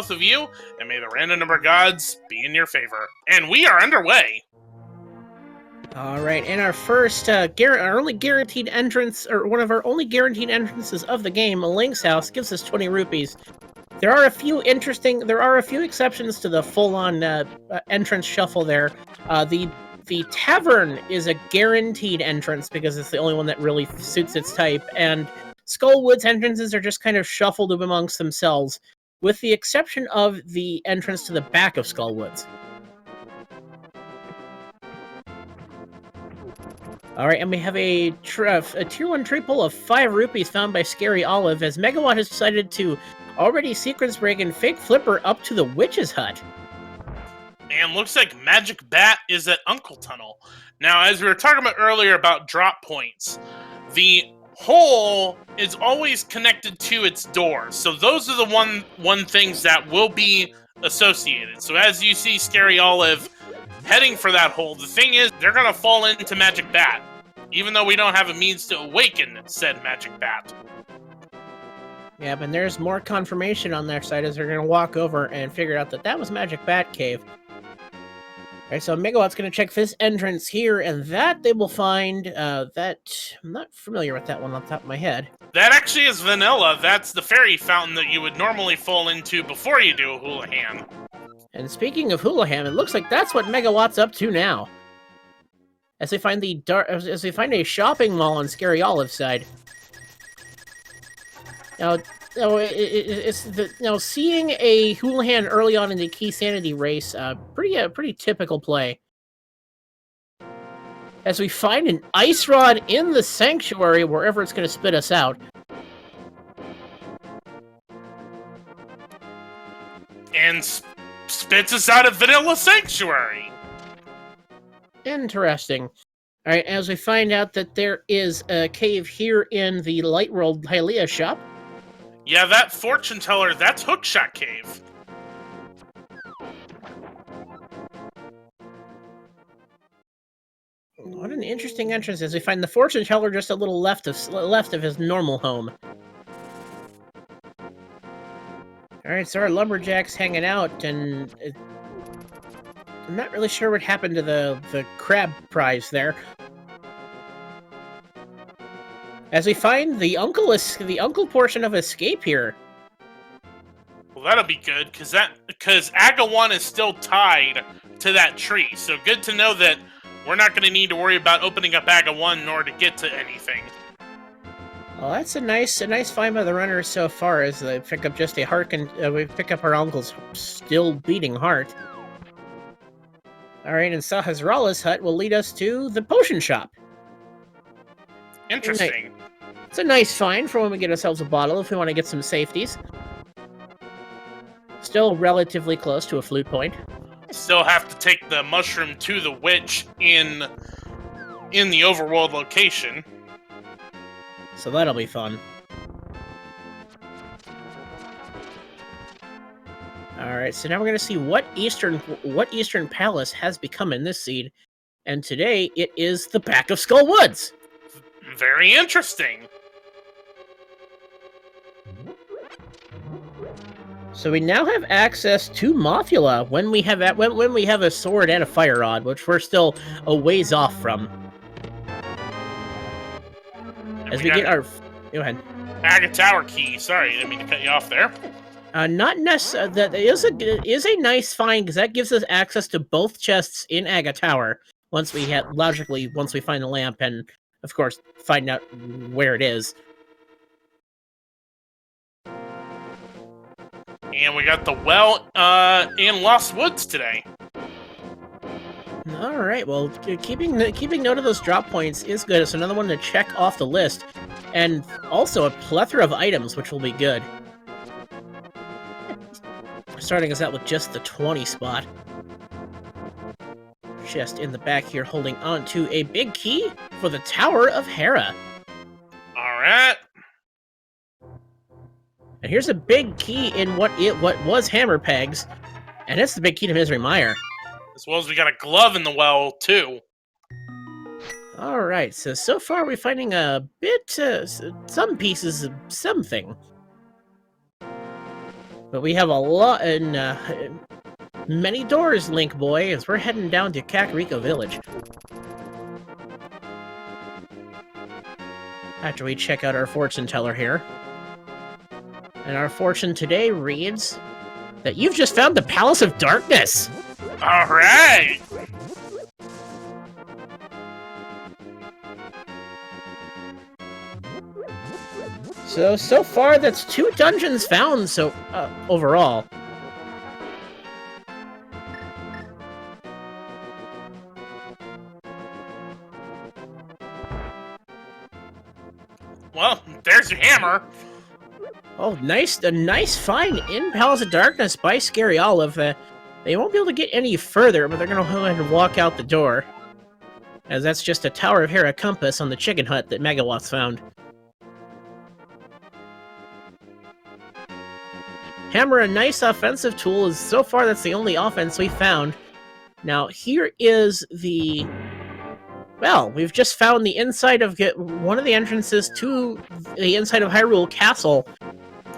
both of you, and may the random number gods be in your favor. And we are underway. All right, and our first, our only guaranteed entrance, or one of our only guaranteed entrances of the game, Link's House, gives us 20 rupees. There are a few exceptions to the full-on entrance shuffle there. The tavern is a guaranteed entrance because it's the only one that really suits its type, and Skullwood's entrances are just kind of shuffled amongst themselves, with the exception of the entrance to the back of Skullwood's. Alright, and we have a tier 1 tree pull of 5 rupees found by Scaryolive, as Megawott has decided to already sequence break and fake flipper up to the witch's hut. And looks like Magic Bat is at Uncle Tunnel. Now, as we were talking about earlier about drop points, the hole is always connected to its door. So those are the one things that will be associated. So as you see Scaryolive heading for that hole, the thing is, they're going to fall into Magic Bat, even though we don't have a means to awaken said Magic Bat. Yeah, but there's more confirmation on their side as they're going to walk over and figure out that was Magic Bat Cave. Alright, so Megawatt's going to check this entrance here, and that they will find, that... I'm not familiar with that one off the top of my head. That actually is vanilla. That's the fairy fountain that you would normally fall into before you do a Houlihan. And speaking of Houlihan, it looks like that's what Megawatt's up to now. As they find a shopping mall on Scaryolive's side. Now, seeing a Houlihan early on in the Key Sanity race, pretty typical play. As we find an ice rod in the sanctuary, wherever it's going to spit us out. And spits us out of Vanilla Sanctuary. Interesting. All right, as we find out that there is a cave here in the Light World Hylia shop. Yeah, that fortune teller, that's Hookshot Cave. What an interesting entrance as we find the fortune teller just a little left of his normal home. Alright, so our lumberjack's hanging out, and I'm not really sure what happened to the crab prize there. As we find the uncle portion of escape here. Well, that'll be good, because Aga 1 is still tied to that tree, so good to know that we're not going to need to worry about opening up Aga 1 in order to get to anything. Well, that's a nice find by the runners so far, as they pick up just we pick up our uncle's still beating heart. Alright, and Sahasrala's hut will lead us to the potion shop. Interesting. It's a nice find for when we get ourselves a bottle if we want to get some safeties. Still relatively close to a flute point. Still have to take the mushroom to the witch in the overworld location. So that'll be fun. Alright, so now we're going to see what Eastern Palace has become in this seed. And today, it is the back of Skullwoods! Very interesting. So we now have access to Mothula when we have a sword and a fire rod, which we're still a ways off from. As we get our... Go ahead. Aga Tower key. Sorry, I didn't mean to cut you off there. Not necessarily. That is a nice find, because that gives us access to both chests in Aga Tower once we find the lamp and, of course, find out where it is. And we got the well in Lost Woods today. All right. Well, keeping note of those drop points is good. It's another one to check off the list, and also a plethora of items, which will be good. Starting us out with just the 20 spot. Just in the back here, holding on to a big key for the Tower of Hera. All right. And here's a big key in what was Hammer Pegs, and it's the big key to Misery Mire. As well as we got a glove in the well, too. All right, so far we're finding a bit, some pieces of something. But we have a lot and many doors, Link Boy, as we're heading down to Kakariko Village. After we check out our fortune teller here. And our fortune today reads that you've just found the Palace of Darkness! Alright! So far, that's 2 dungeons found, overall. Well, there's your hammer. Oh, a nice find in Palace of Darkness by Scaryolive. They won't be able to get any further, but they're gonna go ahead and walk out the door. As that's just a Tower of Hera compass on the chicken hut that Megawatt's found. Hammer, a nice offensive tool, is so far that's the only offense we found. Now, here is the... Well, we've just found the inside of one of the entrances to the inside of Hyrule Castle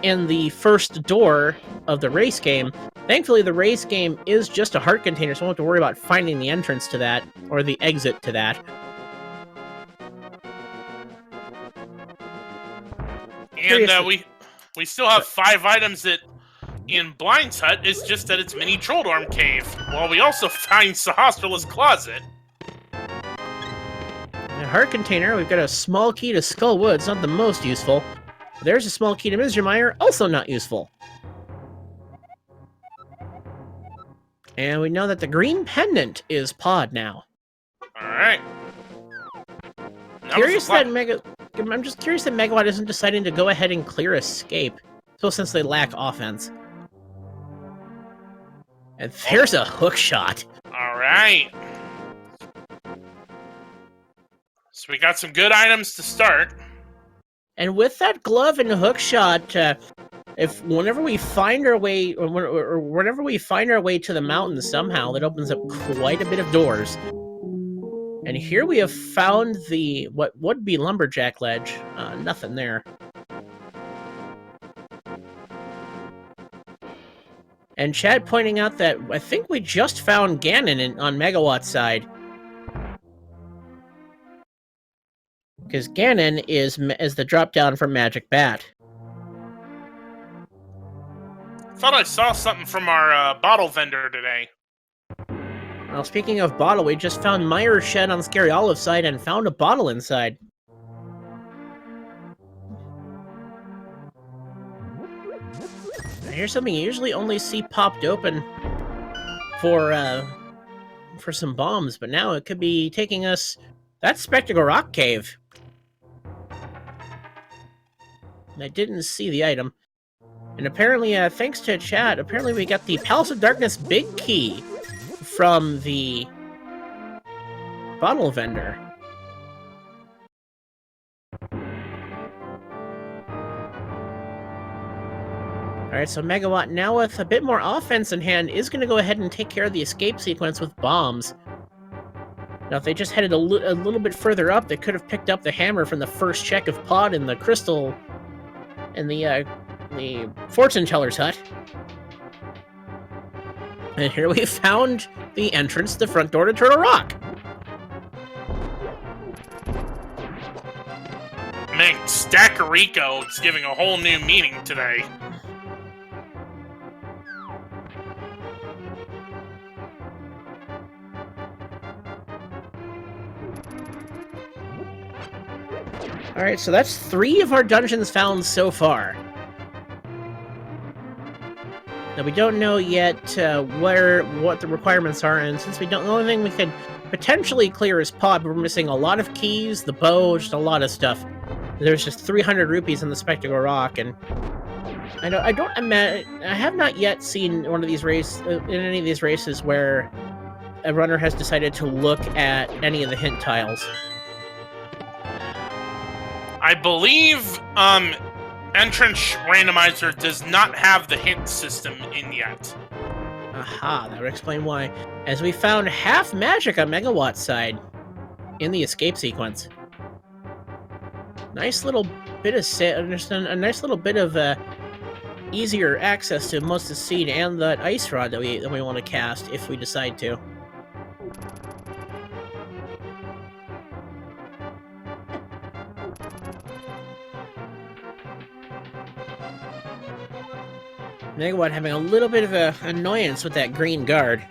in the first door of the race game. Thankfully, the race game is just a heart container, so we don't have to worry about finding the entrance to that, or the exit to that. And we still have 5 items in Blind's hut. It's just that it's Mini Trolldorm Cave. Well, we also find Sahasrala's closet. In a heart container, we've got a small key to Skull Woods, not the most useful. There's a small key to Mizrameyer, also not useful. And we know that the green pendant is Pod now. Alright. I'm just curious that Megawatt isn't deciding to go ahead and clear Escape, since they lack offense. And there's a hook shot. Alright. So we got some good items to start. And with that glove and hook shot, whenever we find our way to the mountain somehow, that opens up quite a bit of doors. And here we have found what would be Lumberjack Ledge. Nothing there. And Chad pointing out that I think we just found Ganon on Megawatt's side. Because Ganon is the drop down from Magic Bat. Thought I saw something from our bottle vendor today. Well, speaking of bottle, we just found Meyer's shed on Scaryolive's side and found a bottle inside. Here's something you usually only see popped open for some bombs, but now it could be taking us... That's Spectacle Rock Cave. I didn't see the item. And apparently, thanks to chat, apparently we got the Palace of Darkness big key from the bottle vendor. Alright, so Megawatt, now with a bit more offense in hand, is going to go ahead and take care of the escape sequence with bombs. Now, if they just headed a little bit further up, they could have picked up the hammer from the first check of Pod in the crystal... in the fortune teller's hut. And here we found the entrance to the front door to Turtle Rock. Man, Stackerico is giving a whole new meaning today. Alright, so that's 3 of our dungeons found so far. Now, we don't know yet what the requirements are, and since we don't, the only thing we could potentially clear is Pod, but we're missing a lot of keys, the bow, just a lot of stuff. There's just 300 rupees in the Spectacle Rock, and I have not yet seen one of these in any of these races where a runner has decided to look at any of the hint tiles. I believe Entrance Randomizer does not have the hint system in yet. Aha, that would explain why. As we found half magic on Megawatt's side in the escape sequence. Nice little bit of a nice little bit of easier access to most of the seed and that ice rod that we want to cast if we decide to. Megawott having a little bit of an annoyance with that green guard.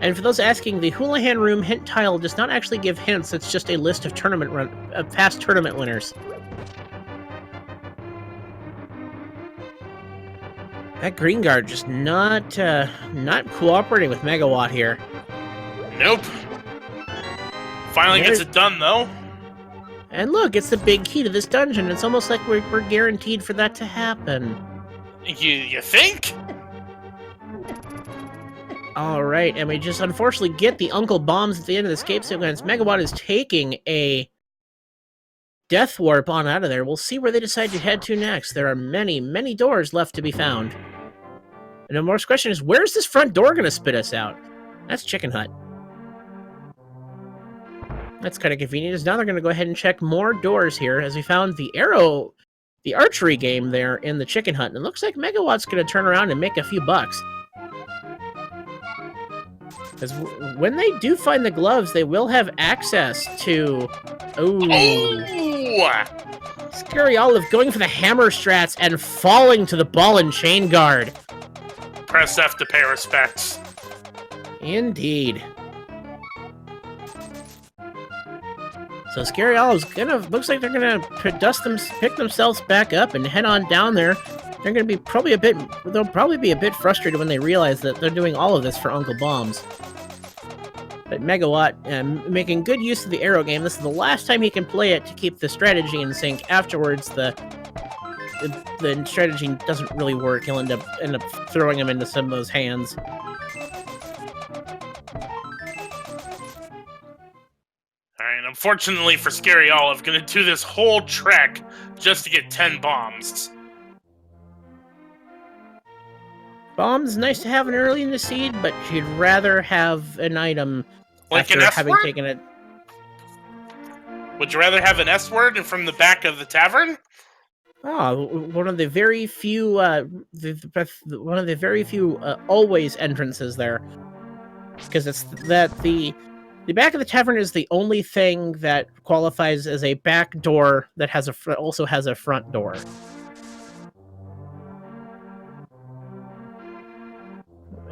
And for those asking, the Houlihan Room hint tile does not actually give hints, it's just a list of past tournament winners. That green guard just not cooperating with Megawatt here. Nope. Finally gets it done, though. And look, it's the big key to this dungeon. It's almost like we're guaranteed for that to happen. You think? Alright, and we just unfortunately get the Uncle Bombs at the end of the escape sequence. Megawatt is taking a death warp on out of there. We'll see where they decide to head to next. There are many, many doors left to be found. And the most question is, where's this front door going to spit us out? That's Chicken Hut. That's kind of convenient, as now they're going to go ahead and check more doors here, as we found the archery game there in the Chicken Hut. And it looks like Megawatt's going to turn around and make a few bucks. Because when they do find the gloves, they will have access to... Oh! Scaryolive going for the hammer strats and falling to the ball and chain guard. Press F to pay respects. Indeed. So Scaryolive's looks like they're gonna pick themselves back up and head on down there. They're gonna be they'll probably be a bit frustrated when they realize that they're doing all of this for Uncle Bombs. But Megawatt, making good use of the arrow game. This is the last time he can play it to keep the strategy in sync. Afterwards, the strategy doesn't really work. He'll end up throwing him into some of those hands. Alright, unfortunately for Scaryolive, gonna do this whole trek just to get 10 bombs. Bombs, nice to have an early in the seed, but she'd rather have an item like after an having S-word? taken it. Would you rather have an S-word from the back of the tavern? Oh, one of the very few, always entrances there, because it's that the back of the tavern is the only thing that qualifies as a back door that also has a front door.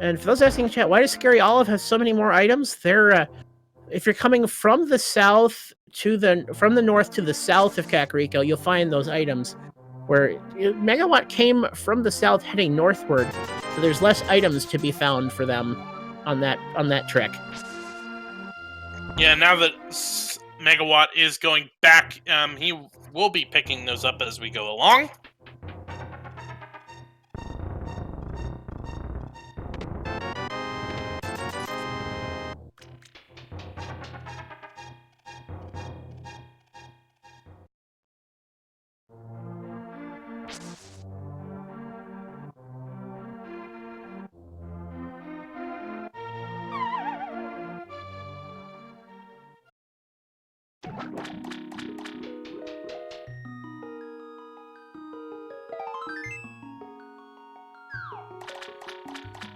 And for those asking in chat, why does Scaryolive have so many more items? If you're coming from the north to the south of Kakariko, you'll find those items. Where Megawatt came from the south heading northward, so there's less items to be found for them on that trek. Yeah, now that Megawatt is going back, he will be picking those up as we go along.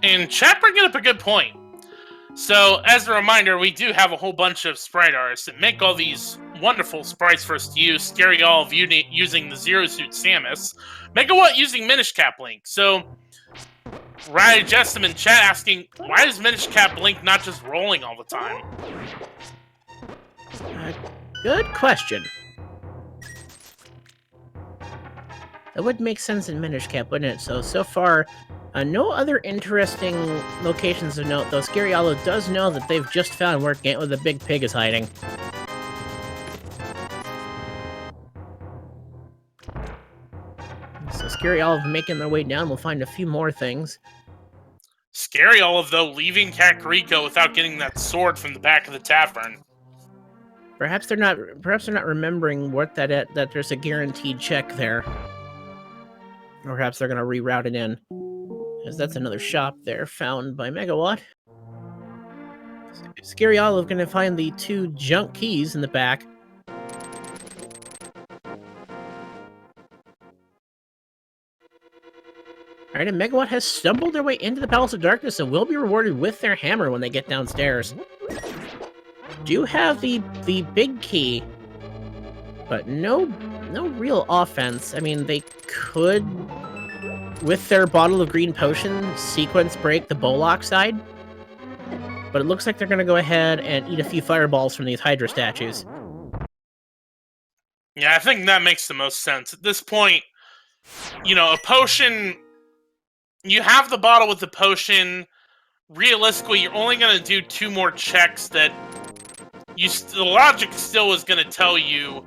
And chat bringing up a good point. So, as a reminder, we do have a whole bunch of sprite artists that make all these wonderful sprites for us to use. Scaryolive using the Zero Suit Samus. Megawatt using Minish Cap Link. So, Riot Jessim in chat asking, why is Minish Cap Link not just rolling all the time? Good question. That would make sense in Minish Cap, wouldn't it? So far, no other interesting locations of note, though Scaryolive does know that they've just found where the big pig is hiding. So Scaryolive making their way down, we'll find a few more things. Scaryolive, though, leaving Kakariko without getting that sword from the back of the tavern. Perhaps they're not remembering what that there's a guaranteed check there. Or perhaps they're going to reroute it in. Because that's another shop there found by Megawatt. Scaryolive going to find the 2 junk keys in the back. Alright, and Megawatt has stumbled their way into the Palace of Darkness and will be rewarded with their hammer when they get downstairs. Do have the big key, but no real offense. I mean, they could, with their bottle of green potion, sequence break the Bollock side, but it looks like they're going to go ahead and eat a few fireballs from these Hydra statues. Yeah, I think that makes the most sense. At this point, you know, a potion... You have the bottle with the potion. Realistically, you're only going to do 2 more checks that... the logic still is going to tell you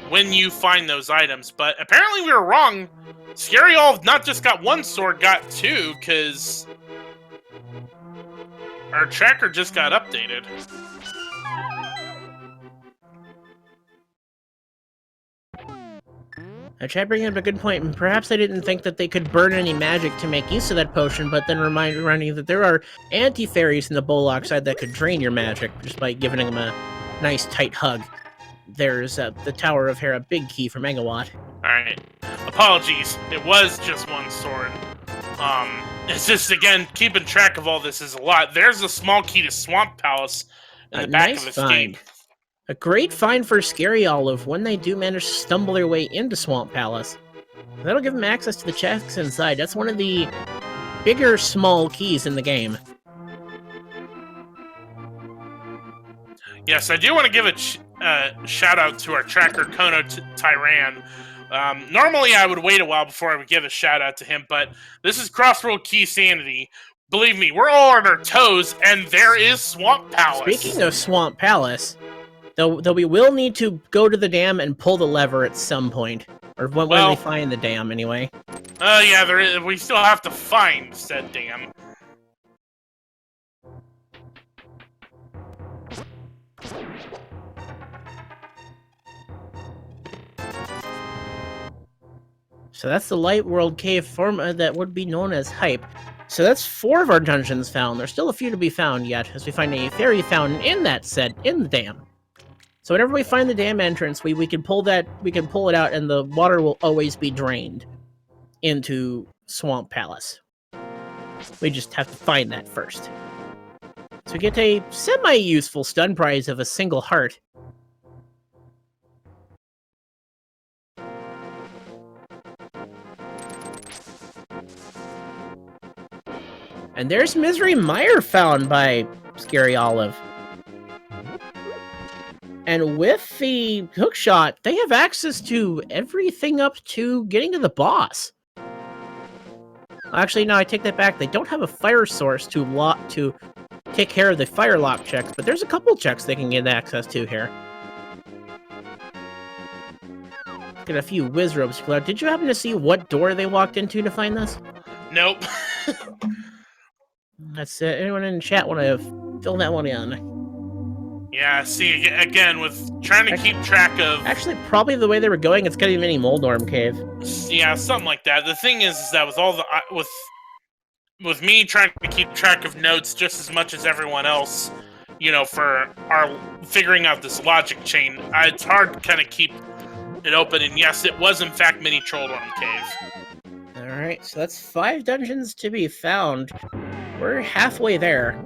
when you find those items, but apparently we were wrong. Scaryolive not just got 1 sword, got 2, because... our tracker just got updated. Chad bringing up a good point, and perhaps I didn't think that they could burn any magic to make use of that potion, but then reminding you that there are anti-fairies in the Bollock side that could drain your magic just by giving them a nice tight hug. There's the Tower of Hera big key for Megawatt. Alright. Apologies. It was just 1 sword. It's just, again, keeping track of all this is a lot. There's a small key to Swamp Palace in the back of Escape. A great find for Scaryolive when they do manage to stumble their way into Swamp Palace. That'll give them access to the chests inside. That's one of the bigger small keys in the game. Yes, I do want to give a shout out to our tracker, Kono Tyran. Normally I would wait a while before I would give a shout out to him, but this is Crossroad Key Sanity. Believe me, we're all on our toes, and there is Swamp Palace. Speaking of Swamp Palace, though we will need to go to the dam and pull the lever at some point. Or when we find the dam, anyway. Yeah, we still have to find said dam. So that's the Light World Cave form that would be known as Hype. So that's 4 of our dungeons found. There's still a few to be found yet, as we find a fairy fountain in the dam. So whenever we find the dam entrance, we can pull it out, and the water will always be drained into Swamp Palace. We just have to find that first. So we get a semi-useful stun prize of a single heart. And there's Misery Mire found by Scaryolive. And with the hookshot, they have access to everything up to getting to the boss. Actually, no, I take that back. They don't have a fire source to take care of the fire lock checks, but there's a couple checks they can get access to here. Get a few whiz robes. Did you happen to see what door they walked into to find this? Nope. That's it. Anyone in the chat want to fill that one in? Yeah, see, again, with trying to keep track of... Actually, probably the way they were going, it's kind of a mini Moldorm cave. Yeah, something like that. The thing is that with all the... With me trying to keep track of notes just as much as everyone else, you know, for our figuring out this logic chain, it's hard to kind of keep it open. And yes, it was, in fact, mini Trolldorm cave. Alright, so that's 5 dungeons to be found. We're halfway there.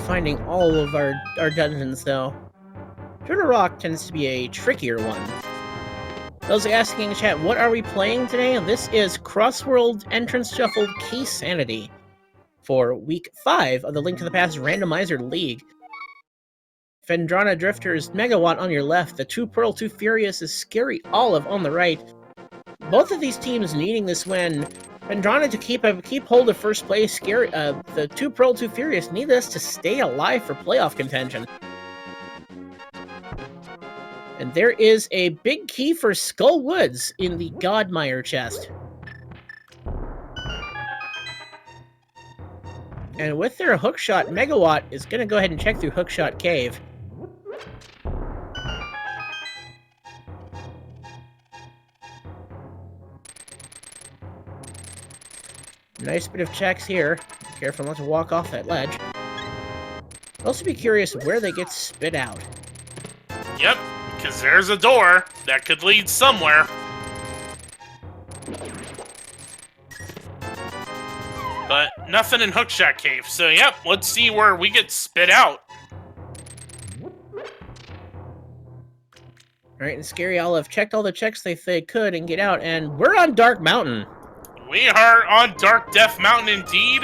Finding all of our dungeons, though. Turtle Rock tends to be a trickier one. Those asking in the chat, what are we playing today? This is Crossworld Entrance Shuffle Key Sanity for Week 5 of the Link to the Past Randomizer League. Phendrana Drifter's Megawatt on your left, the 2 Pearl 2 Furious is Scaryolive on the right. Both of these teams needing this win. Phendrana to keep hold of first place. The 2 Pearl 2 Furious need this to stay alive for playoff contention. And there is a big key for Skull Woods in the Godmire chest. And with their hookshot, Megawatt is going to go ahead and check through Hookshot Cave. Nice bit of checks here. Careful not to walk off that ledge. I'll also be curious where they get spit out. Yep, because there's a door that could lead somewhere. Nothing in Hookshot Cave. So, yep, let's see where we get spit out. Alright, and Scaryolive checked all the checks they could and get out, and we're on Dark Mountain. We are on Dark Death Mountain indeed.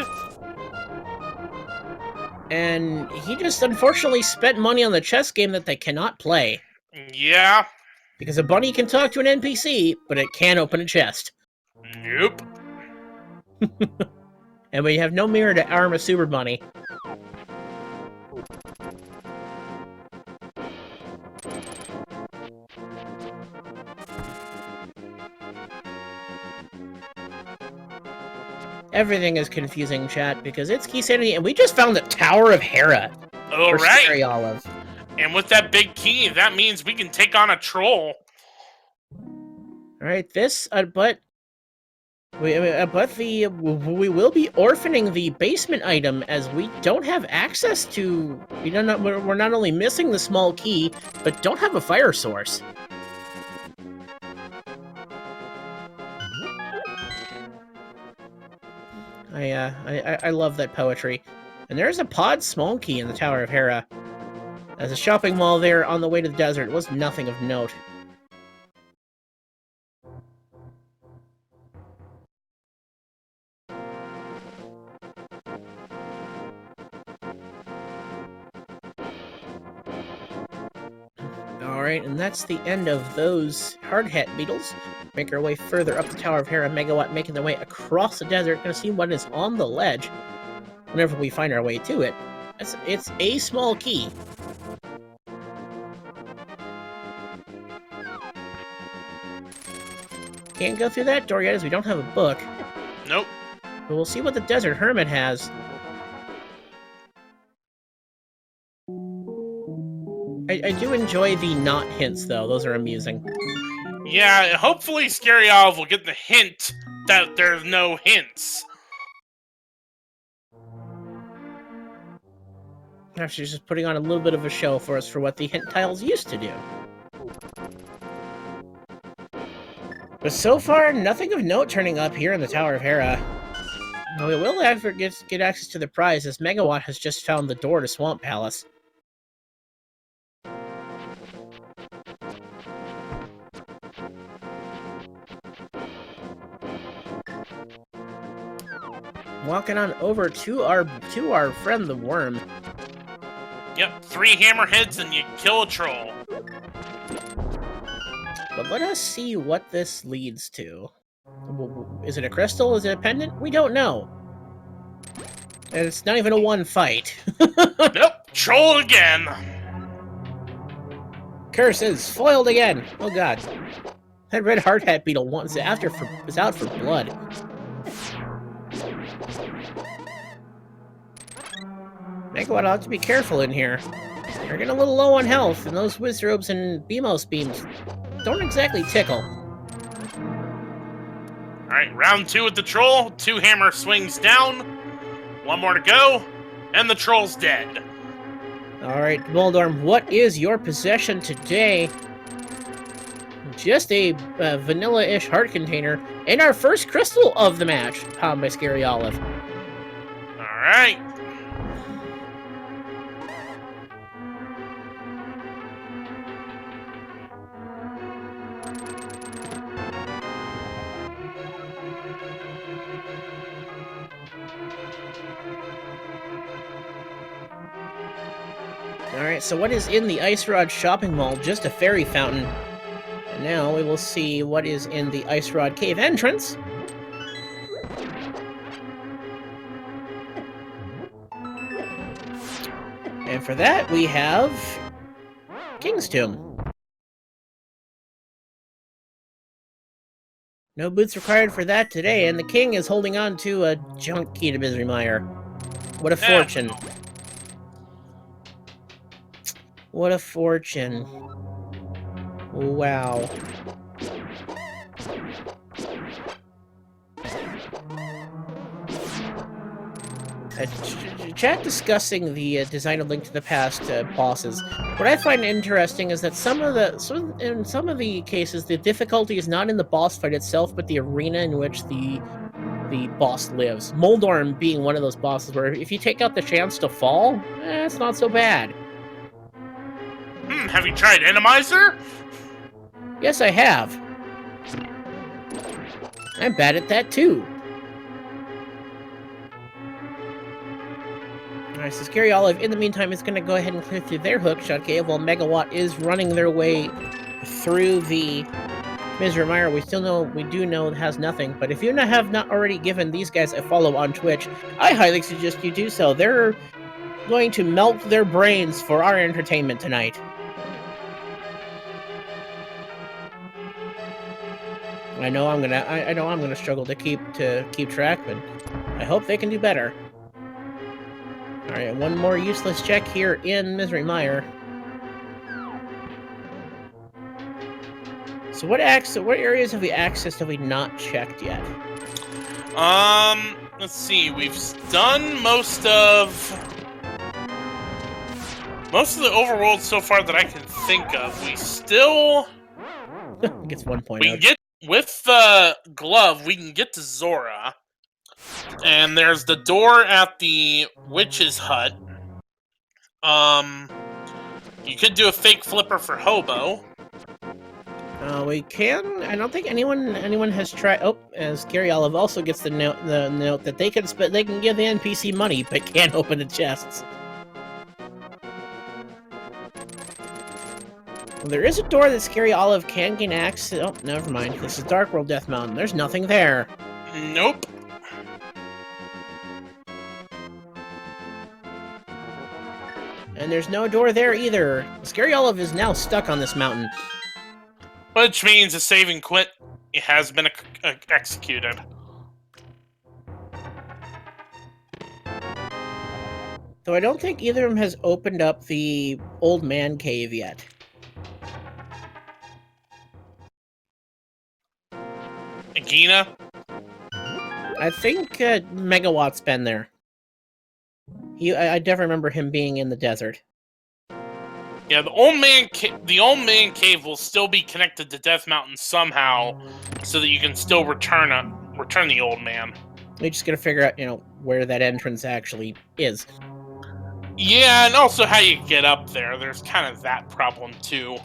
And he just unfortunately spent money on the chess game that they cannot play. Yeah. Because a bunny can talk to an NPC, but it can't open a chest. Nope. And we have no mirror to arm a super bunny. Everything is confusing, chat, because it's Key Sanity, and we just found the Tower of Hera. All right. Scaryolive. And with that big key, that means we can take on a troll. Alright, this, but we will be orphaning the basement item, as we don't have access to, we're not only missing the small key, but don't have a fire source. I love that poetry. And there's a pod small key in the Tower of Hera. As a shopping mall there on the way to the desert, it was nothing of note. Alright, and that's the end of those hard hat beetles. Make our way further up the Tower of Hera, Megawatt making their way across the desert. Gonna see what is on the ledge whenever we find our way to it. It's a small key. Can't go through that door yet, as we don't have a book. Nope. But we'll see what the Desert Hermit has. I do enjoy the not hints, though. Those are amusing. Yeah, hopefully Scaryolive will get the hint that there's no hints. Actually, she's just putting on a little bit of a show for us for what the hint tiles used to do. But so far, nothing of note turning up here in the Tower of Hera. We will ever get access to the prize, as Megawatt has just found the door to Swamp Palace. Walking on over to our friend the worm. Yep, 3 hammerheads and you kill a troll. But let us see what this leads to. Is it a crystal? Is it a pendant? We don't know. And it's not even a one fight. Nope, troll again. Curses, foiled again. Oh god. That red hard hat beetle is out for blood. Megawott ought to be careful in here. You're getting a little low on health, and those Wizrobes and Beamos beams don't exactly tickle. Alright, round 2 with the troll. 2 hammer swings down. 1 more to go. And the troll's dead. Alright, Moldorm, what is your possession today? Just a vanilla-ish heart container, and our first crystal of the match, found by Scaryolive. Alright. Alright, so what is in the Ice Rod shopping mall? Just a fairy fountain. And now we will see what is in the Ice Rod cave entrance. And for that, we have King's Tomb. No boots required for that today, and the king is holding on to a junk key to Misery Mire. What a fortune. What a fortune. Wow. Chat discussing the design of Link to the Past bosses. What I find interesting is that in some of the cases, the difficulty is not in the boss fight itself, but the arena in which the the boss lives. Moldorm being one of those bosses where if you take out the chance to fall, it's not so bad. Have you tried Randomizer? Yes, I have. I'm bad at that too. Alright, so Scaryolive, in the meantime, is going to go ahead and clear through their hookshot cave while Megawatt is running their way through the Misery Mire. We do know it has nothing, but if you have not already given these guys a follow on Twitch, I highly suggest you do so. They're going to melt their brains for our entertainment tonight. I know I'm gonna struggle to keep track, but I hope they can do better. All right, one more useless check here in Misery Mire. So what areas have we accessed have we not checked yet? Let's see. We've done most of the overworld so far that I can think of. We still gets 1 point. We can get with the glove. We can get to Zora, and there's the door at the witch's hut. You could do a fake flipper for Hobo. We can. I don't think anyone has tried. Oh, as Scaryolive also gets the note that they can give the NPC money, but can't open the chests. Well, there is a door that Scaryolive can gain access. Oh, never mind. This is Dark World Death Mountain. There's nothing there. Nope. And there's no door there either. Scaryolive is now stuck on this mountain. Which means a save and quit has been executed. Though I don't think either of them has opened up the old man cave yet. Agina? I think Megawatt's been there. I definitely remember him being in the desert. Yeah, the old man cave will still be connected to Death Mountain somehow, so that you can still return the old man. We just gotta figure out, where that entrance actually is. Yeah, and also how you get up there. There's kind of that problem too.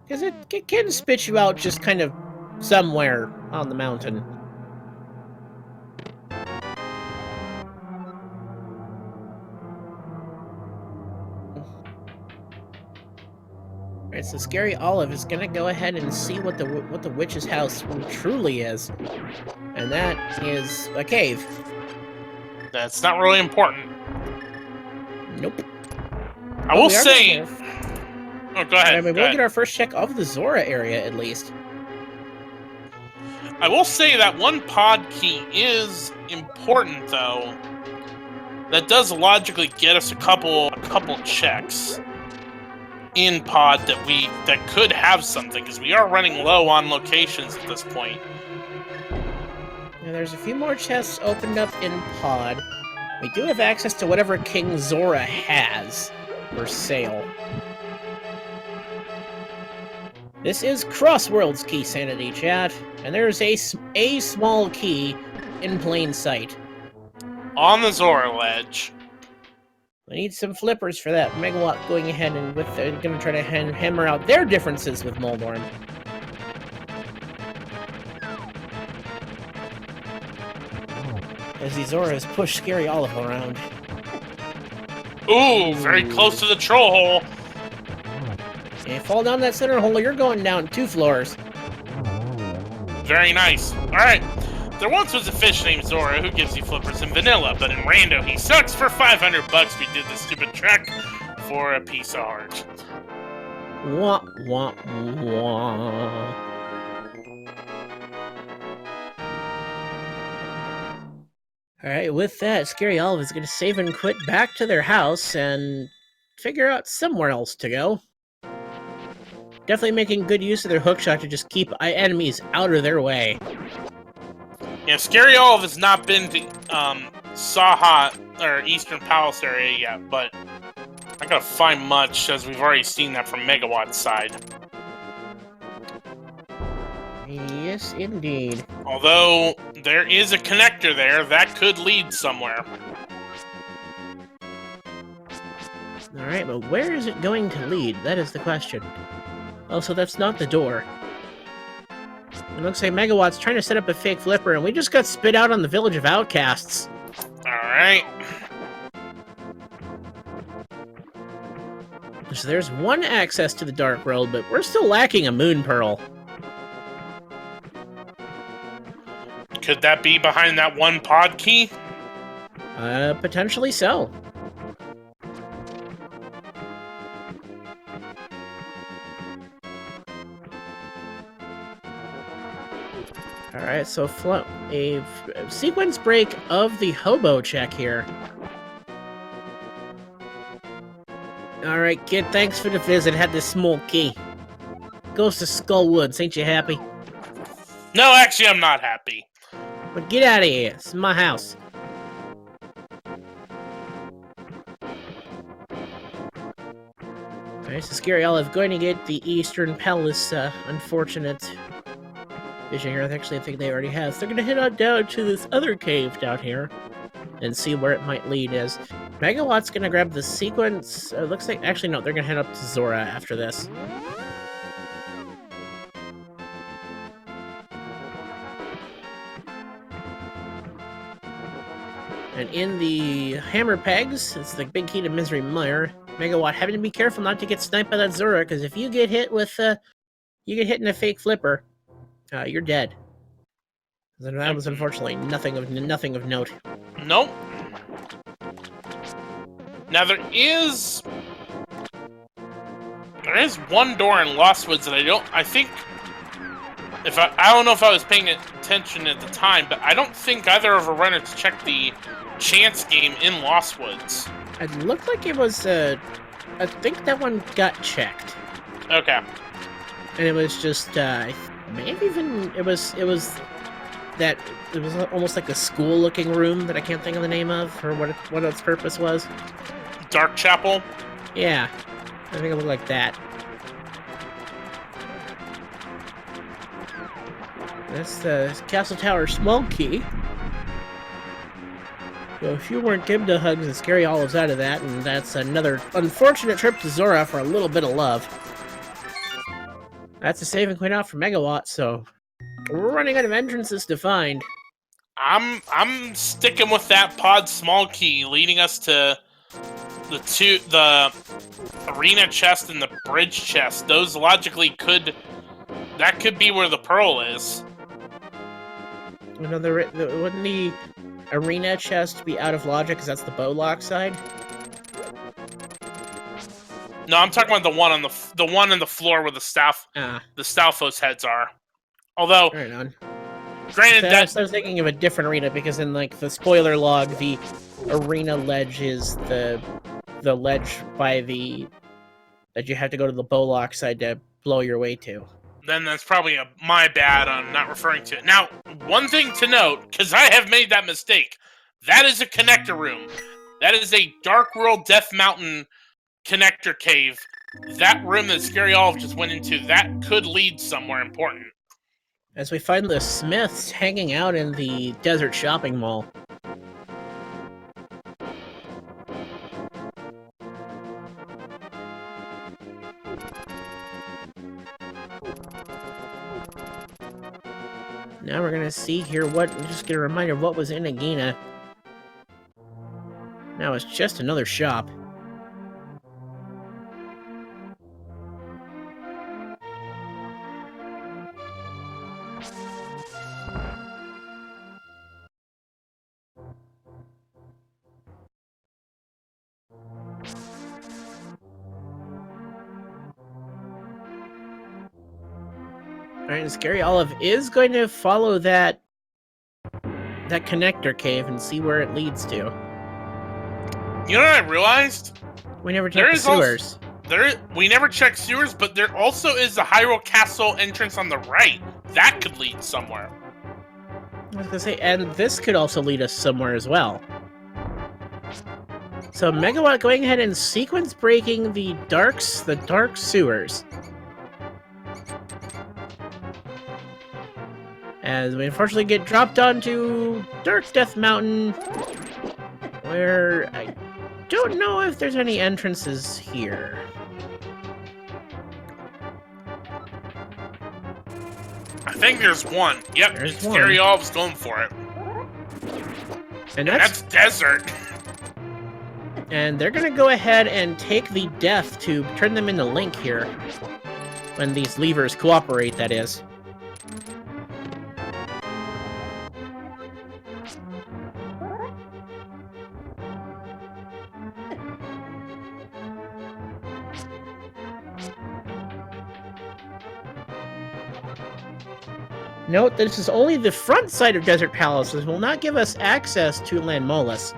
Because it can spit you out just kind of somewhere on the mountain. Alright, so Scaryolive is gonna go ahead and see what the witch's house truly is. And that is a cave. That's not really important. Nope. I will say... Oh, go ahead. We'll get our first check of the Zora area, at least. I will say that one pod key is important, though. That does logically get us a couple checks in pod that could have something, because we are running low on locations at this point. Now, there's a few more chests opened up in pod. We do have access to whatever King Zora has for sale. This is Crossworld's key sanity, chat, and there's a small key in plain sight. On the Zora ledge. I need some flippers for that. Megawatt going ahead and gonna try to hammer out their differences with Moldorm. As the Zora has pushed Scaryolive around. Ooh, very close to the troll hole. And you fall down that center hole, you're going down 2 floors. Very nice. Alright. There once was a fish named Zora who gives you flippers in vanilla, but in Rando he sucks. For 500 bucks we did this stupid trek for a piece of heart. Wah, wah, wah. Alright, with that, Scaryolive is going to save and quit back to their house and figure out somewhere else to go. Definitely making good use of their hookshot to just keep enemies out of their way. Yeah, Scaryolive has not been to Saha or Eastern Palace area yet, but I gotta find much, as we've already seen that from Megawatt's side. Yes, indeed. Although There is a connector there that could lead somewhere. Alright, but where is it going to lead? That is the question. Oh, so that's not the door. It looks like Megawatt's trying to set up a fake flipper, and we just got spit out on the Village of Outcasts. Alright. So there's one access to the Dark World, but we're still lacking a Moon Pearl. Could that be behind that one pod key? Potentially so. Alright, so a sequence break of the hobo check here. Alright, kid, thanks for the visit. Had this small key. Goes to Skull Woods, ain't you happy? No, actually, I'm not happy. But get out of here. This is my house. Alright, so Scaryolive going to get the Eastern Palace, unfortunate vision here. Actually, I think they already have. So they're going to head on down to this other cave down here and see where it might lead as Megawatt's going to grab the sequence. Looks like, actually, no, they're going to head up to Zora after this. And in the hammer pegs, it's the big key to Misery Mire. Megawatt having to be careful not to get sniped by that Zora, because if you get hit with, you get hit in a fake flipper, you're dead. That was unfortunately nothing of note. Nope. Now there is one door in Lost Woods that I don't know if I was paying attention at the time, but I don't think either of our runners checked the chance game in Lost Woods. It looked like it was, I think that one got checked. Okay. And it was just, maybe even, it was almost like a school-looking room that I can't think of the name of, or what its purpose was. Dark Chapel? Yeah. I think it looked like that. That's the Castle Tower small key. So if you weren't given to hugs, and Scaryolive's out of that, and that's another unfortunate trip to Zora for a little bit of love. That's a saving point out for Megawatt, so we're running out of entrances to find. I'm sticking with that pod small key, leading us to the arena chest and the bridge chest. Those logically could be where the pearl is. You know, wouldn't the arena chest be out of logic because that's the Bowlock side? No, I'm talking about the one on the floor where the Stalfos heads are. Although, right on. Granted, I was thinking of a different arena because in like the spoiler log, the arena ledge is the ledge by that you have to go to the Bowlock side to blow your way to. Then that's probably my bad on not referring to it. Now, one thing to note, because I have made that mistake, that is a connector room. That is a Dark World Death Mountain connector cave. That room that Scaryolive just went into, that could lead somewhere important. As we find the Smiths hanging out in the Desert Shopping Mall. Now we're gonna see here just get a reminder of what was in Agena. Now it's just another shop. Alright, and Scaryolive is going to follow that connector cave and see where it leads to. You know what I realized? We never checked the sewers. We never checked sewers, but there also is the Hyrule Castle entrance on the right. That could lead somewhere. I was gonna say, and this could also lead us somewhere as well. So Megawatt going ahead and sequence breaking the dark sewers. as we unfortunately get dropped onto Dark Death Mountain, where I don't know if there's any entrances here. I think there's one. Yep, There's one. Scaryolive's going for it. And that's desert. And they're gonna go ahead and take the death to turn them into Link here. When these levers cooperate, that is. Note that this is only the front side of Desert Palace. This will not give us access to Landmolus.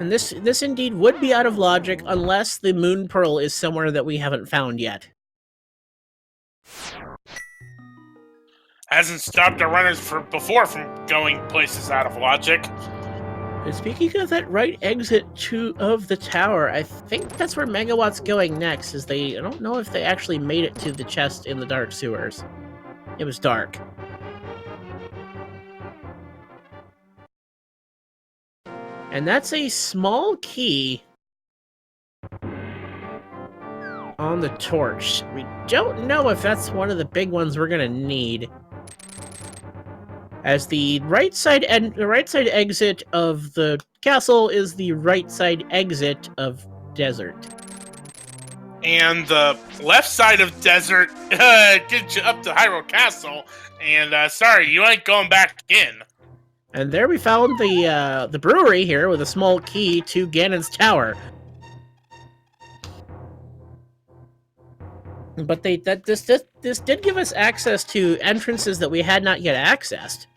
And this indeed would be out of logic unless the Moon Pearl is somewhere that we haven't found yet. Hasn't stopped our runners before from going places out of logic. And speaking of that right exit of the tower, I think that's where Megawatt's going next. I don't know if they actually made it to the chest in the dark sewers. It was dark. And that's a small key on the torch. We don't know if that's one of the big ones we're gonna need, as the right side exit of the castle is the right side exit of desert. And the left side of desert gets you up to Hyrule Castle, and sorry, you ain't going back in. And there we found the brewery here with a small key to Ganon's tower. But this did give us access to entrances that we had not yet accessed.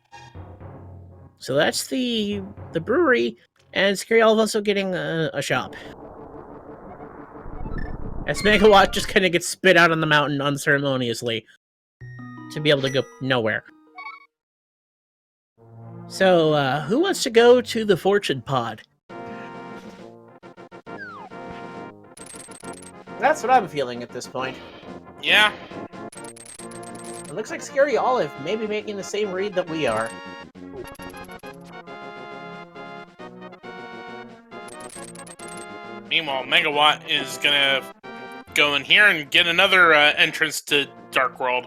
So that's the brewery, and Scaryolive also getting a shop. As Megawatt just kind of gets spit out on the mountain unceremoniously to be able to go nowhere. So, who wants to go to the Fortune Pod? That's what I'm feeling at this point. Yeah. It looks like Scaryolive may be making the same read that we are. Meanwhile, Megawatt is gonna go in here and get another entrance to Dark World.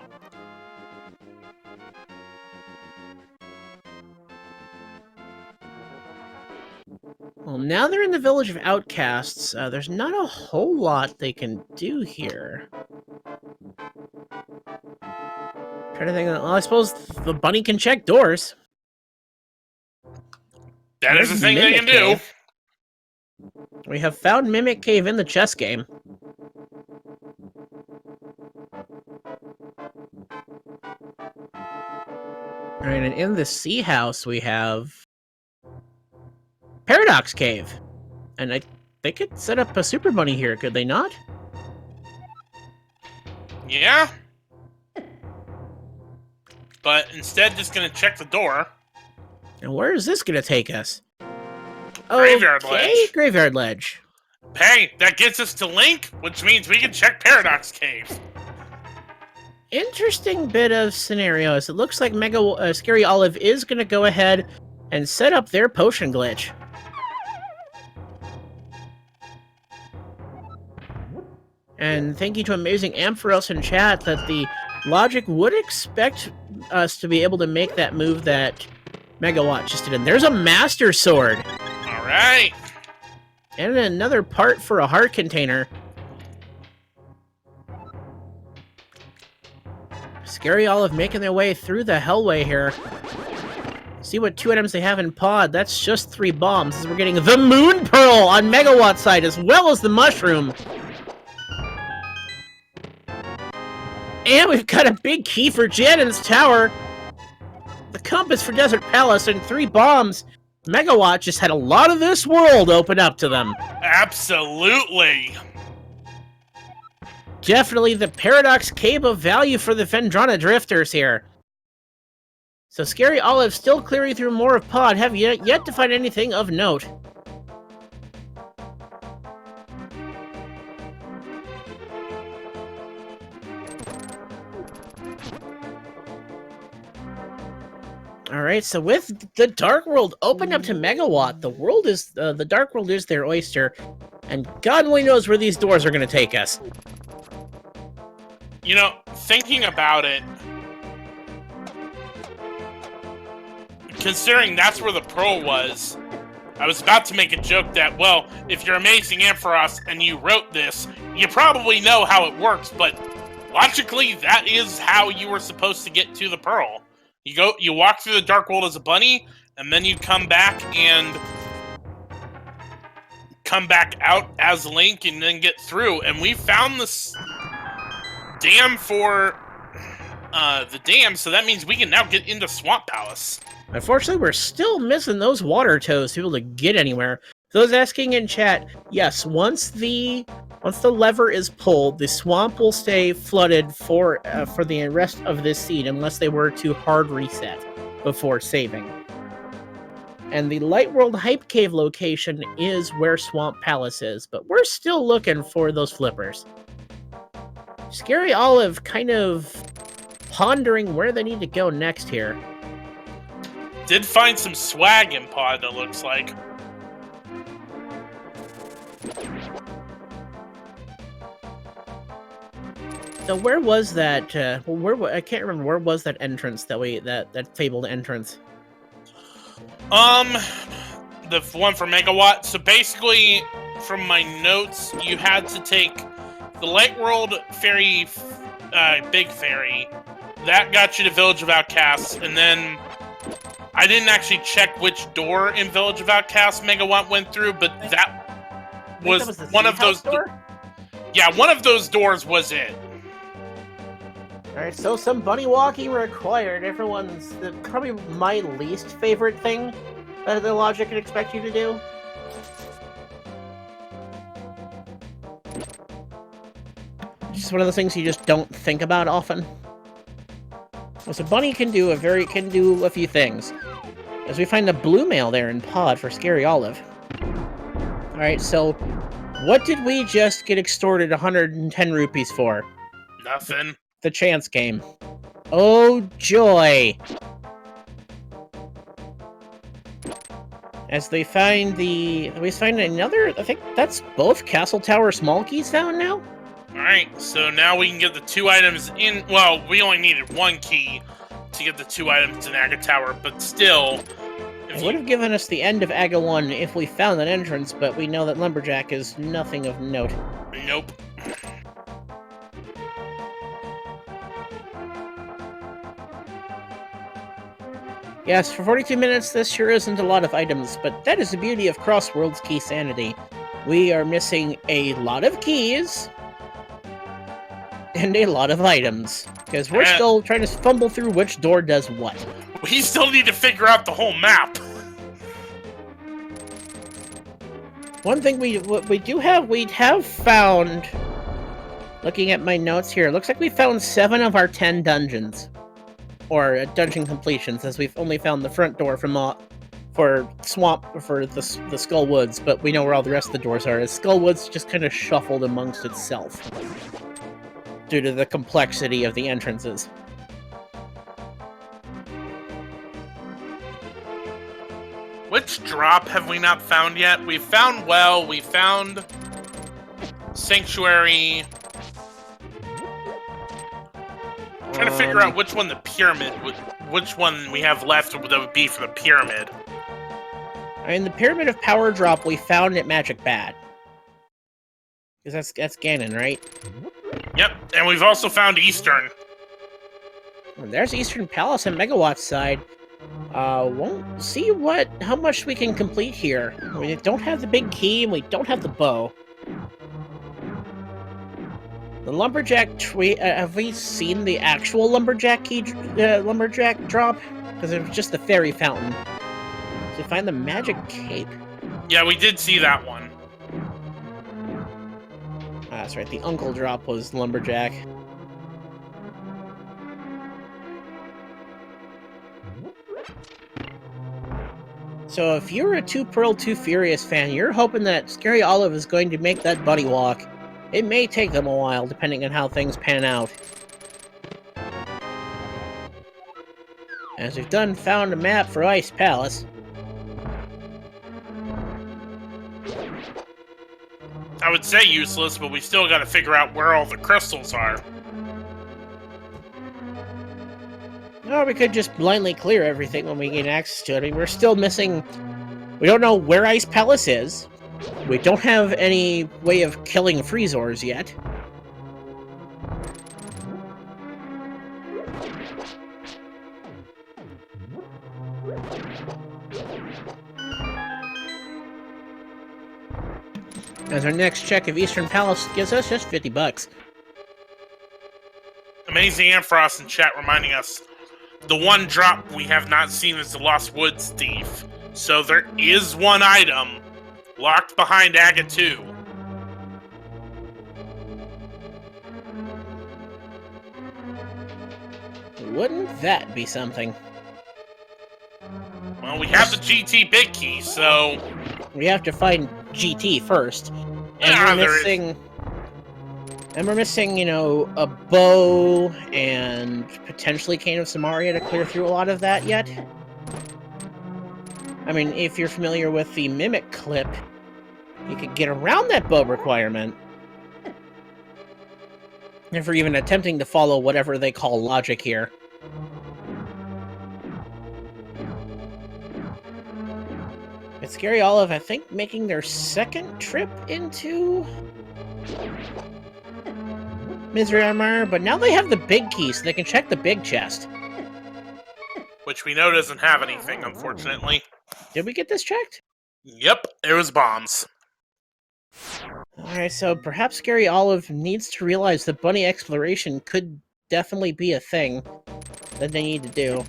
Well, now they're in the Village of Outcasts. There's not a whole lot they can do here. Trying to think. Well, I suppose the bunny can check doors. That is the thing they can do. We have found Mimic Cave in the chess game. Alright, and in the Sea House we have Paradox Cave. And they could set up a Super Bunny here, could they not? Yeah. But instead, just gonna check the door. And where is this gonna take us? Graveyard Ledge. Graveyard Ledge. Hey, that gets us to Link, which means we can check Paradox Cave. Interesting bit of scenarios. It looks like Scaryolive is gonna go ahead and set up their potion glitch. And thank you to Amazing Ampharos in chat that the logic would expect us to be able to make that move that Megawatt just did. And there's a Master Sword! Alright! And another part for a heart container. Scaryolive making their way through the Hellway here. See what 2 items they have in pod. That's just 3 bombs. As we're getting the Moon Pearl on Megawatt's side, as well as the Mushroom. And we've got a big key for Janon's tower. The compass for Desert Palace and 3 bombs. Megawatt just had a lot of this world open up to them. Absolutely. Definitely the Paradox Cave of value for the Phendrana Drifters here. So Scaryolive still clearing through more of pod. Have yet to find anything of note. All right, so with the Dark World opened up to Megawatt, the Dark World is their oyster, and God only knows where these doors are going to take us. You know, thinking about it, considering that's where the pearl was, I was about to make a joke that, well, if you're Amazing Ampharos and you wrote this, you probably know how it works, but logically, that is how you were supposed to get to the pearl. You walk through the Dark World as a bunny, and then you come back out as Link and then get through. And we found this dam for the dam, so that means we can now get into Swamp Palace. Unfortunately, we're still missing those water toes to be able to get anywhere. Those asking in chat, yes, once the lever is pulled, the swamp will stay flooded for the rest of this seed unless they were to hard reset before saving. And the Light World Hype Cave location is where Swamp Palace is, but we're still looking for those flippers. Scaryolive kind of pondering where they need to go next here. Did find some swag in Pod, it looks like. So where was that? I can't remember. Where was that entrance that fabled entrance? The one for Megawott. So basically, from my notes, you had to take the Light World ferry, big ferry. That got you to Village of Outcasts, and then I didn't actually check which door in Village of Outcasts Megawatt went through, but that was one of those. Yeah, one of those doors was it. Alright, so some bunny walking required. Everyone's probably my least favorite thing that the logic could expect you to do. Just one of those things you just don't think about often. So bunny can do a few things. As we find a blue mail there in Pod for Scaryolive. Alright, so what did we just get extorted 110 rupees for? Nothing. The chance game. Oh joy! As we find another, I think that's both Castle Tower small keys found now? Alright, so now we can get the 2 items in, well, we only needed 1 key to get the 2 items in Aga Tower, but still... It would have given us the end of Aga 1 if we found an entrance, but we know that Lumberjack is nothing of note. Nope. Yes, for 42 minutes, this sure isn't a lot of items, but that is the beauty of Crossworld's Key Sanity. We are missing a lot of keys and a lot of items, because we're still trying to fumble through which door does what. We still need to figure out the whole map. One thing we have found, looking at my notes here, it looks like we found 7 of our 10 dungeons. Or dungeon completions, as we've only found the front door for the Skull Woods, but we know where all the rest of the doors are, as Skull Woods just kind of shuffled amongst itself due to the complexity of the entrances. Which drop have we not found yet? We found Well, we found Sanctuary. Trying to figure out which one which one we have left that would be for the pyramid. I mean, the Pyramid of Power drop we found at Magic Bat. Because that's Ganon, right? Yep, and we've also found Eastern. Well, there's Eastern Palace and Megawatt's side. Won't see how much we can complete here. We don't have the big key and we don't have the bow. The Lumberjack tree. Have we seen the actual Lumberjack key, Lumberjack drop? Because it was just the fairy fountain. So find the magic cape. Yeah, we did see that one. Ah, that's right. The uncle drop was Lumberjack. So if you're a 2 Pearl 2 Furious fan, you're hoping that Scaryolive is going to make that bunny walk. It may take them a while, depending on how things pan out. As we've found a map for Ice Palace. I would say useless, but we still gotta figure out where all the crystals are. Or we could just blindly clear everything when we gain access to it. I mean, we're still missing... We don't know where Ice Palace is. We don't have any way of killing Freezors yet. As our next check of Eastern Palace gives us just $50. Amazing Amphros in chat reminding us the one drop we have not seen is the Lost Woods Thief. So there is one item locked behind Agate 2. Wouldn't that be something? Well, we have the GT big key, so... We have to find GT first. And we're missing, you know, a bow and potentially Cane of Samaria to clear through a lot of that yet. I mean, if you're familiar with the Mimic clip, you could get around that bow requirement. If we're even attempting to follow whatever they call logic here. It's Scaryolive, I think, making their second trip into Misery Armor, but now they have the big key, so they can check the big chest. Which we know doesn't have anything, unfortunately. Did we get this checked? Yep, it was bombs. Alright, so perhaps Scaryolive needs to realize that bunny exploration could definitely be a thing that they need to do.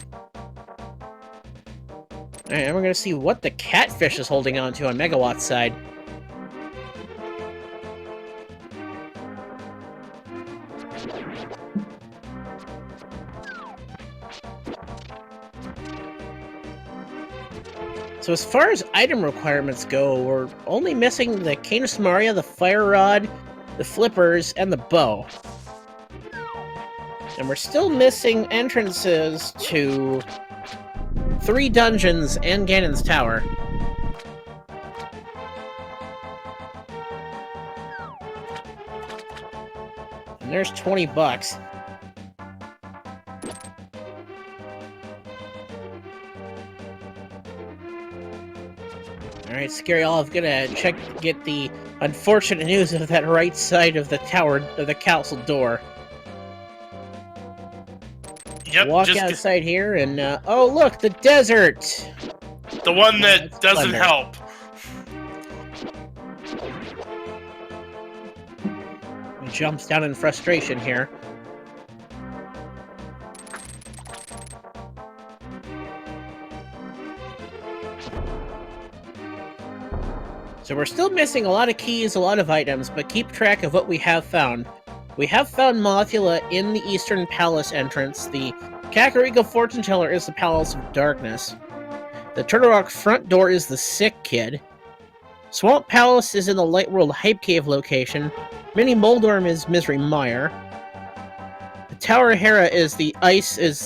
Alright, and we're gonna see what the catfish is holding on to on Megawatt's side. So as far as item requirements go, we're only missing the Cane of Samaria, the Fire Rod, the Flippers, and the Bow. And we're still missing entrances to 3 dungeons and Ganon's Tower. And there's $20. Alright, Scaryolive, gonna get the unfortunate news of that right side of the tower, of the castle door. Yep, Walk outside here and, oh look, the desert! The one that doesn't thunder. help. He jumps down in frustration here. So we're still missing a lot of keys, a lot of items, but keep track of what we have found. We have found Mothula in the Eastern Palace entrance. The Kakariko Fortune Teller is the Palace of Darkness. The Turtle Rock front door is the Sick Kid. Swamp Palace is in the Light World Hype Cave location. Mini Moldorm is Misery Mire. The Tower of Hera is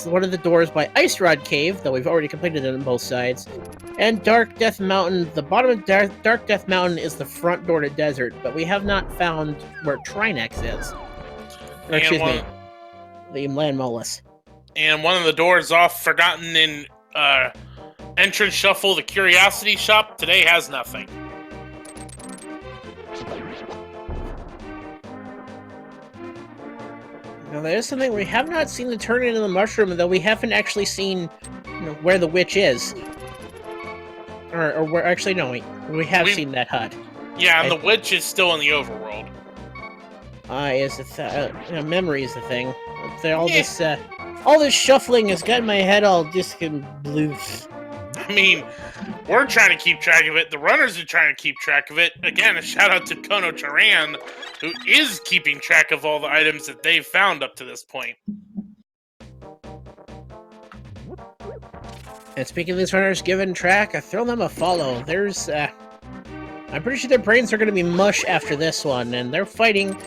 one of the doors by Ice Rod Cave, though we've already completed it on both sides. And Dark Death Mountain, the bottom of Dark Death Mountain is the front door to Desert, but we have not found where Trinex is. Or, excuse me, the Land Molus. And one of the doors off Forgotten in Entrance Shuffle, the Curiosity Shop, today has nothing. Now there is something we have not seen the turn into the mushroom, though we haven't actually seen where the witch is. Or where, actually, no, we have seen that hut. Yeah, and the witch is still in the overworld. Memory is the thing. All this shuffling has got my head all just bloof. I mean, we're trying to keep track of it. The runners are trying to keep track of it. Again, a shout out to Kono Charan, who is keeping track of all the items that they've found up to this point. And speaking of these runners given track, I throw them a follow. There's, I'm pretty sure their brains are going to be mush after this one, and they're fighting.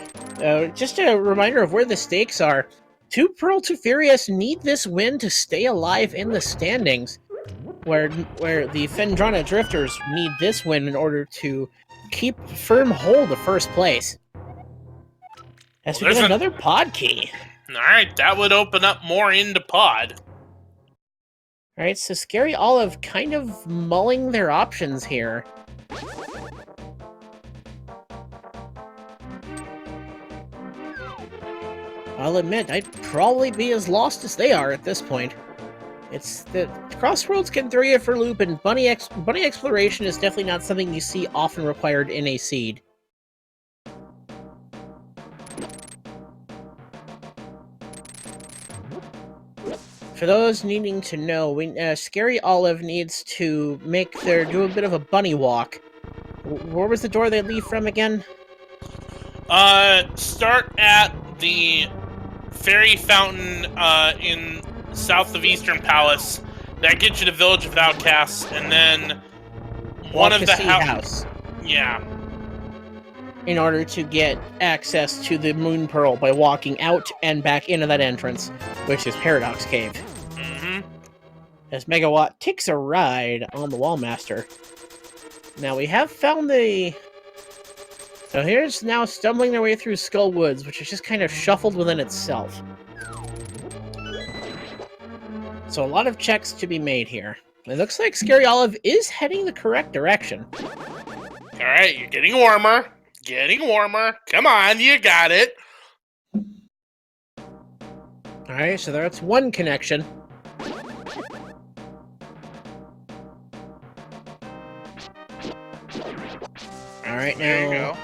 Just a reminder of where the stakes are. Two Pearl, Two Furious need this win to stay alive in the standings, where the Fendrana Drifters need this win in order to keep firm hold of first place. As we get another pod key. Alright, that would open up more into pod. Alright, so Scaryolive kind of mulling their options here. I'll admit, I'd probably be as lost as they are at this point. It's the Crossroads can throw you for a loop, and bunny exploration is definitely not something you see often required in a seed. For those needing to know, Scaryolive needs to do a bit of a bunny walk. Where was the door they leave from again? Start at the fairy fountain in south of Eastern Palace. That gets you to Village of Outcasts, and then one of the house. Yeah. In order to get access to the Moon Pearl by walking out and back into that entrance, which is Paradox Cave. Mm-hmm. As Megawott takes a ride on the Wallmaster. Now we have found the... So here's now stumbling their way through Skull Woods, which is just kind of shuffled within itself. So a lot of checks to be made here. It looks like Scaryolive is heading the correct direction. Alright, you're getting warmer. Getting warmer. Come on, you got it. Alright, so that's one connection. Alright, now... There you go.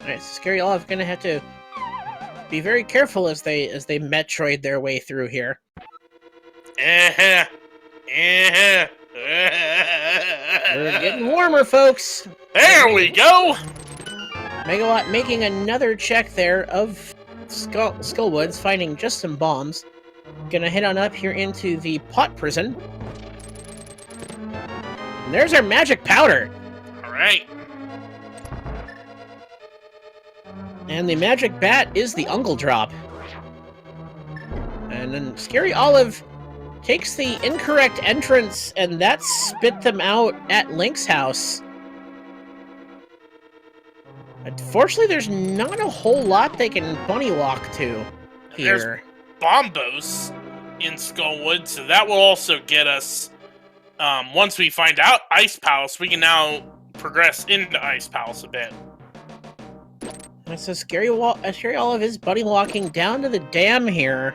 Alright, so Scaryolive gonna have to be very careful as they Metroid their way through here. We're getting warmer, folks! There we go! Megawott making another check there of Skullwoods, finding just some bombs. Gonna head on up here into the pot prison. And there's our magic powder! Alright. And the magic bat is the Uncle Drop. And then Scaryolive takes the incorrect entrance, and that spit them out at Link's house. Unfortunately, there's not a whole lot they can bunny walk to here. There's Bombos in Skullwood, so that will also get us, once we find out Ice Palace, we can now progress into Ice Palace a bit. And so Scaryolive is bunny walking down to the dam here.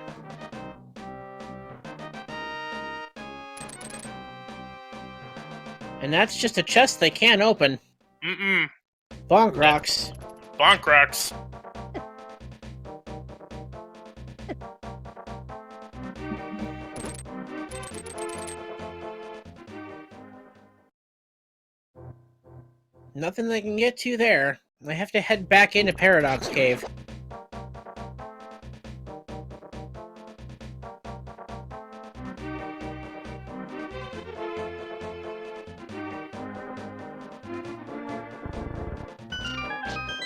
And that's just a chest they can't open. Mm-mm. Bonk rocks. Bonk rocks. Nothing they can get to there. They have to head back into Paradox Cave.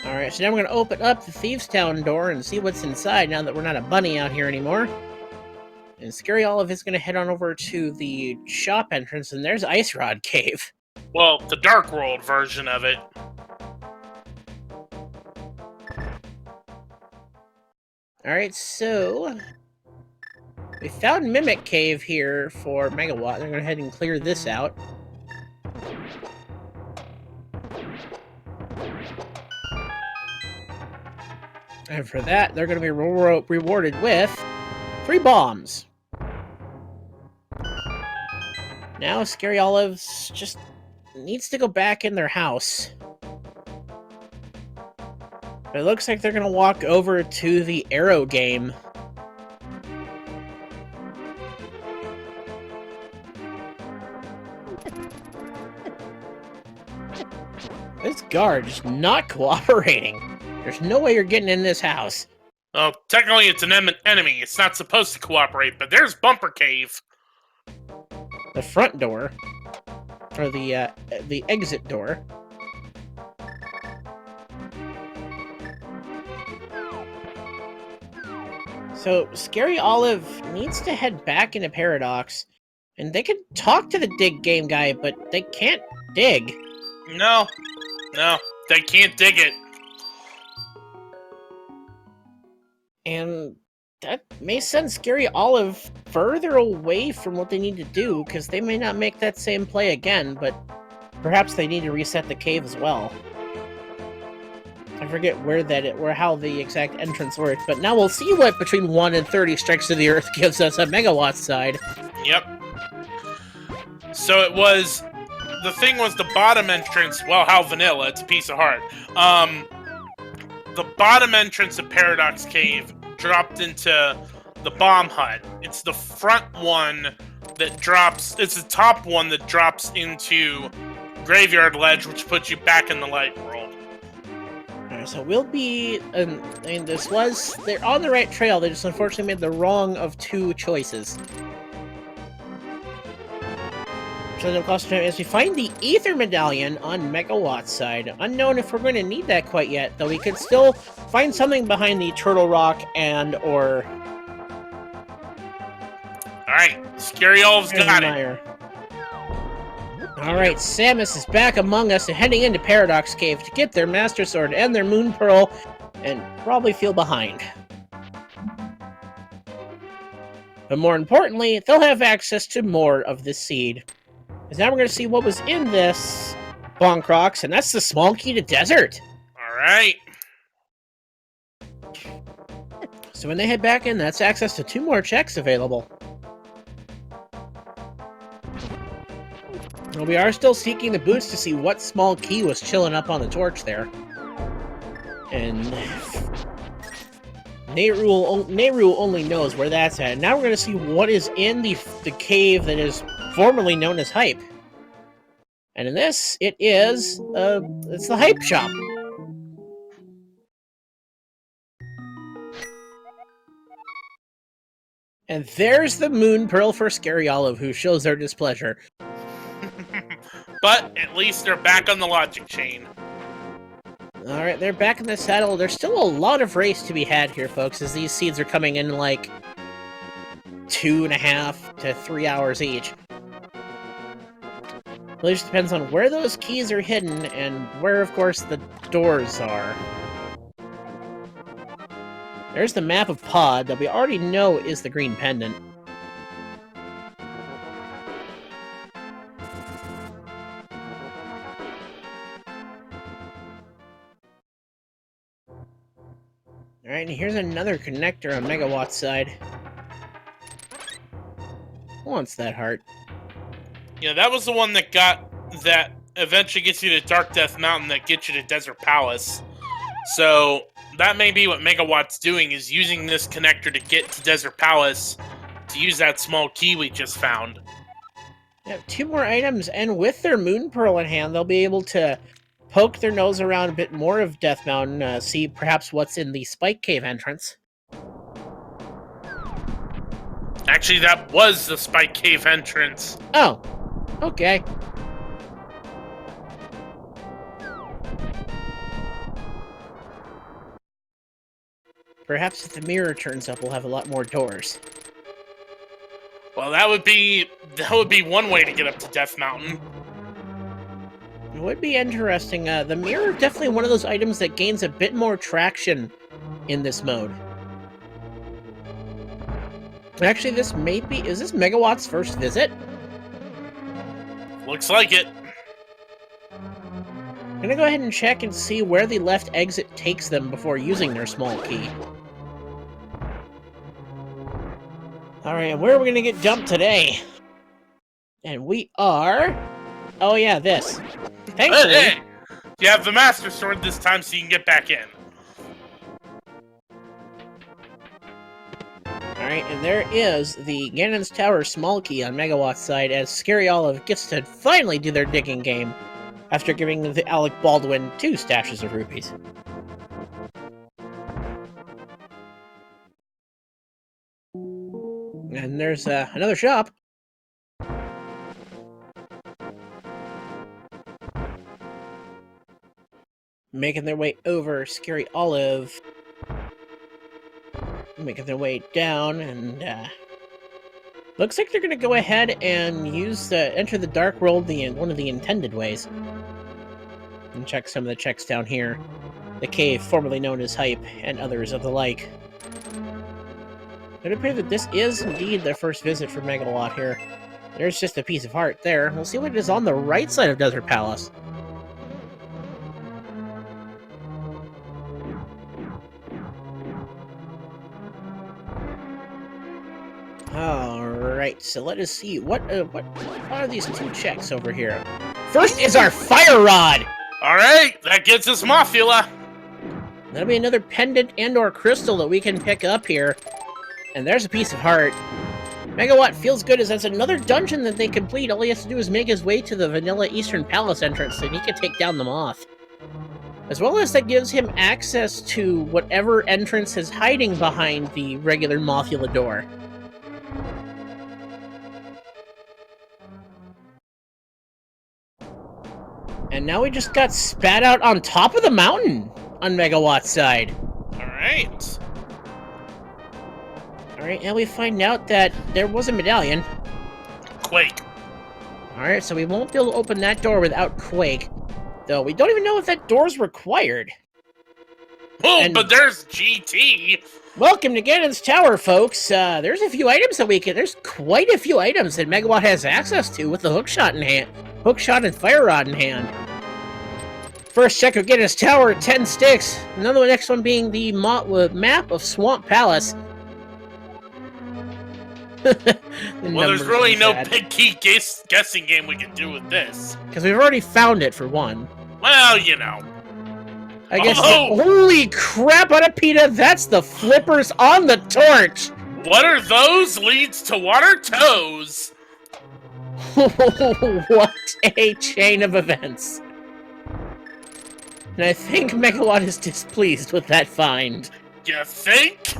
Alright, so now we're going to open up the Thieves' Town door and see what's inside now that we're not a bunny out here anymore. And Scaryolive is going to head on over to the shop entrance, and there's Ice Rod Cave. Well, the Dark World version of it. Alright, so... we found Mimic Cave here for Megawatt. They're going to go ahead and clear this out. And for that, they're going to be rewarded with 3 bombs. Now, Scaryolive just needs to go back in their house. But it looks like they're going to walk over to the Arrow game. This guard is not cooperating. There's no way you're getting in this house. Well, technically it's an enemy. It's not supposed to cooperate, but there's Bumper Cave. The front door. Or the exit door. So, Scary Olive needs to head back into Paradox, and they can talk to the dig game guy, but they can't dig. No, they can't dig it. And that may send Scary Olive further away from what they need to do, because they may not make that same play again, but perhaps they need to reset the cave as well. I forget where how the exact entrance works, but now we'll see what between 1 and 30 strikes to the earth gives us a Megawatt side. Yep. So it was... The thing was the bottom entrance... Well, how vanilla, it's a piece of heart. The bottom entrance of Paradox Cave dropped into the bomb hut. It's the front one that drops... It's the top one that drops into Graveyard Ledge, which puts you back in the light world. Alright, so we'll be... they're on the right trail, they just unfortunately made the wrong of 2 choices. So the question is, we find the Ether Medallion on Megawatt's side. Unknown if we're going to need that quite yet, though we could still find something behind the Turtle Rock or... Alright, Scary Olive's got it. Alright, Samus is back among us and heading into Paradox Cave to get their Master Sword and their Moon Pearl, and probably feel behind. But more importantly, they'll have access to more of this seed. Because now we're going to see what was in this Bonkrox, and that's the small key to desert. Alright. So when they head back in, that's access to 2 more checks available. Well, we are still seeking the boots to see what small key was chilling up on the torch there. And Nehru only knows where that's at. Now we're going to see what is in the cave that is formerly known as Hype. And in this, it's the Hype Shop. And there's the Moon Pearl for Scary Olive, who shows their displeasure. But at least they're back on the logic chain. Alright, they're back in the saddle. There's still a lot of race to be had here, folks, as these seeds are coming in like 2.5 to 3 hours each. Well, it just depends on where those keys are hidden and where, of course, the doors are. There's the map of Pod that we already know is the green pendant. Alright, and here's another connector on Megawatt's side. Who wants that heart? Yeah, that was the one that eventually gets you to Dark Death Mountain that gets you to Desert Palace. So that may be what Megawatt's doing, is using this connector to get to Desert Palace to use that small key we just found. They have 2 more items, and with their Moon Pearl in hand, they'll be able to poke their nose around a bit more of Death Mountain, see perhaps what's in the Spike Cave entrance. Actually, that was the Spike Cave entrance. Oh, okay. Perhaps if the mirror turns up, we'll have a lot more doors. Well, that would be one way to get up to Death Mountain. It would be interesting. The mirror, definitely one of those items that gains a bit more traction in this mode. Actually, is this Megawatt's first visit? Looks like it. I'm gonna go ahead and check and see where the left exit takes them before using their small key. Alright, where are we gonna get dumped today? And we are... Oh yeah, this. Thankfully... Hey! You have the Master Sword this time so you can get back in. Alright, and there is the Ganon's Tower small key on Megawatt's side, as Scary Olive gets to finally do their digging game after giving the Alec Baldwin 2 stashes of rupees. And there's another shop. Making their way over, Scary Olive making their way down, and looks like they're going to go ahead and use enter the dark world one of the intended ways. And check some of the checks down here. The cave, formerly known as Hype, and others of the like. It appears that this is indeed the first visit for Megawott here. There's just a piece of heart there. We'll see what is on the right side of Desert Palace. Alright, so let us see. What are these two checks over here? First is our fire rod! Alright, that gets us Mothula. That'll be another pendant and or crystal that we can pick up here. And there's a piece of heart. Megawatt feels good as that's another dungeon that they complete. All he has to do is make his way to the vanilla Eastern Palace entrance and he can take down the moth. As well as that gives him access to whatever entrance is hiding behind the regular Mothula door. And now we just got spat out on top of the mountain on Megawatt's side. Alright. Alright, and we find out that there was a medallion. Quake. Alright, so we won't be able to open that door without Quake. Though we don't even know if that door's required. Oh, but there's GT. Welcome to Ganon's Tower, folks. There's a few items that we can... There's quite a few items that Megawatt has access to with the hookshot in hand. Hookshot and fire rod in hand. First check of Ganon's Tower, 10 sticks. Another next one being the map of Swamp Palace. Well, there's really no big key guessing game we can do with this. Because we've already found it, for one. Well, you know. I guess. Holy crap, Anapita, that's the flippers on the torch! What are those? Leads to water toes. What a chain of events. And I think Megawatt is displeased with that find. You think?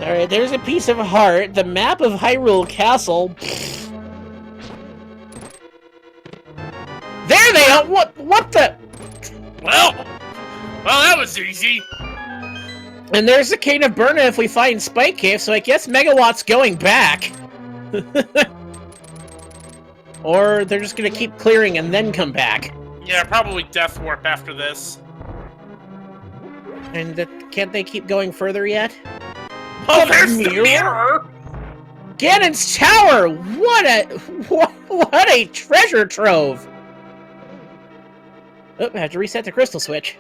Alright, there's a piece of heart. The map of Hyrule Castle. There they are! What the? Well, that was easy. And there's the Cane of Burna if we find Spike Cave, so I guess Megawatt's going back. Or they're just gonna keep clearing and then come back. Yeah, probably Death Warp after this. And can't they keep going further yet? Oh, there's the mirror! Ganon's Tower! What a treasure trove! Oh, I have to reset the crystal switch.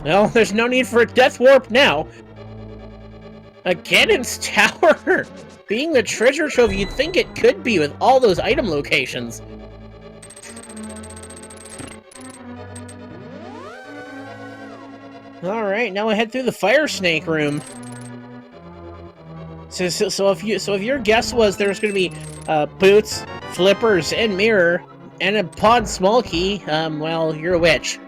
Well, there's no need for a death warp now. A Ganon's Tower! Being the treasure trove you'd think it could be with all those item locations. Alright, now we head through the Fire Snake room. So if your guess was there was going to be boots, flippers, and mirror, and a pod small key, well, you're a witch.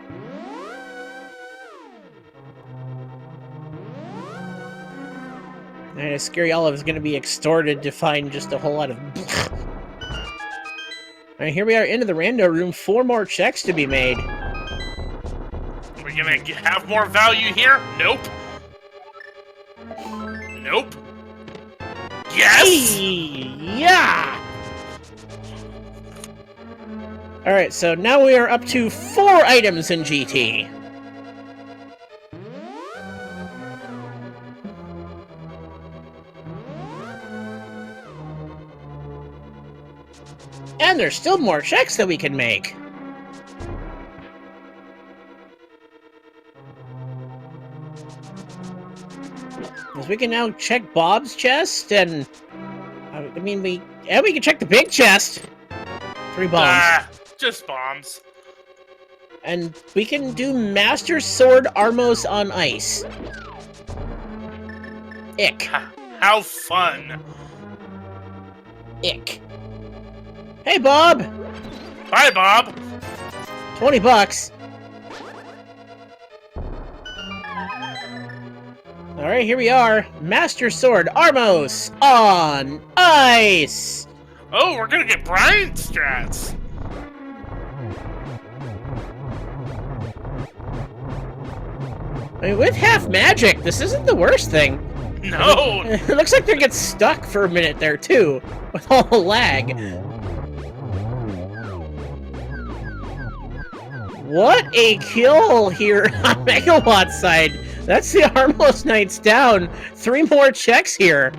And Scaryolive is going to be extorted to find just a whole lot of... Alright, here we are into the rando room. 4 more checks to be made. We're gonna have more value here? Nope. Nope. Yes! Yeah! Alright, so now we are up to 4 items in GT. And there's still more checks that we can make. Because we can now check Bob's chest, and we can check the big chest. 3 bombs. Just bombs. And we can do Master Sword Armos on ice. Ick. How fun. Ick. Hey, Bob! Bye, Bob! $20. Alright, here we are. Master Sword Armos on ice! Oh, we're gonna get Brian strats! I mean, with half magic, this isn't the worst thing. No! It looks like they get stuck for a minute there, too, with all the lag. What a kill here on Megawatt's side. That's the Harmless Knights down. 3 more checks here.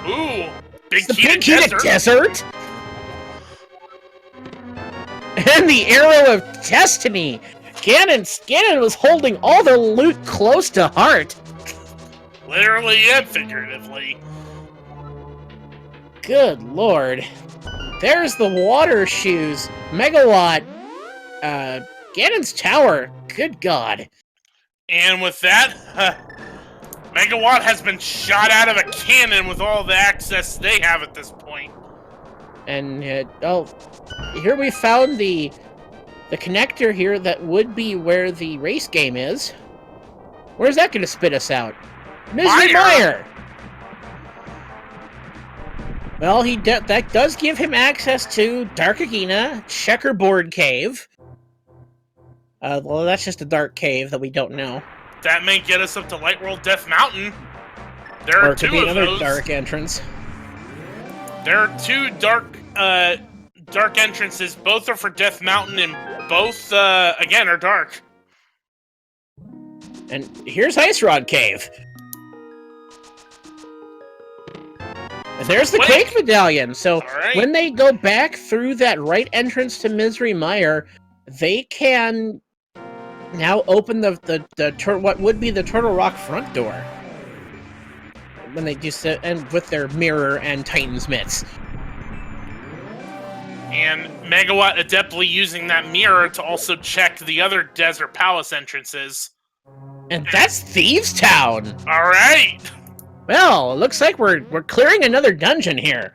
Ooh, big The key big to heated desert. And the Arrow of Destiny. Ganon was holding all the loot close to heart. Literally and figuratively. Good lord. There's the water shoes. Megawatt. Ganon's tower. Good god. And with that, Megawatt has been shot out of a cannon with all the access they have at this point. And, here we found the connector here that would be where the race game is. Where's that going to spit us out? Misery Mire! Well, that does give him access to Dark Agina, Checkerboard Cave. Well, that's just a dark cave that we don't know. That may get us up to Light World Death Mountain. There are or it could two be of another those. dark entrance. There are 2 dark entrances. Both are for Death Mountain, and both, again, are dark. And here's Ice Rod Cave. And there's the Quake Medallion. So when they go back through that right entrance to Misery Mire, they can now open what would be the Turtle Rock front door. When they do so, and with their mirror and Titan's mitts. And Megawatt adeptly using that mirror to also check the other Desert Palace entrances. And that's Thieves Town! Alright! Well, it looks like we're clearing another dungeon here.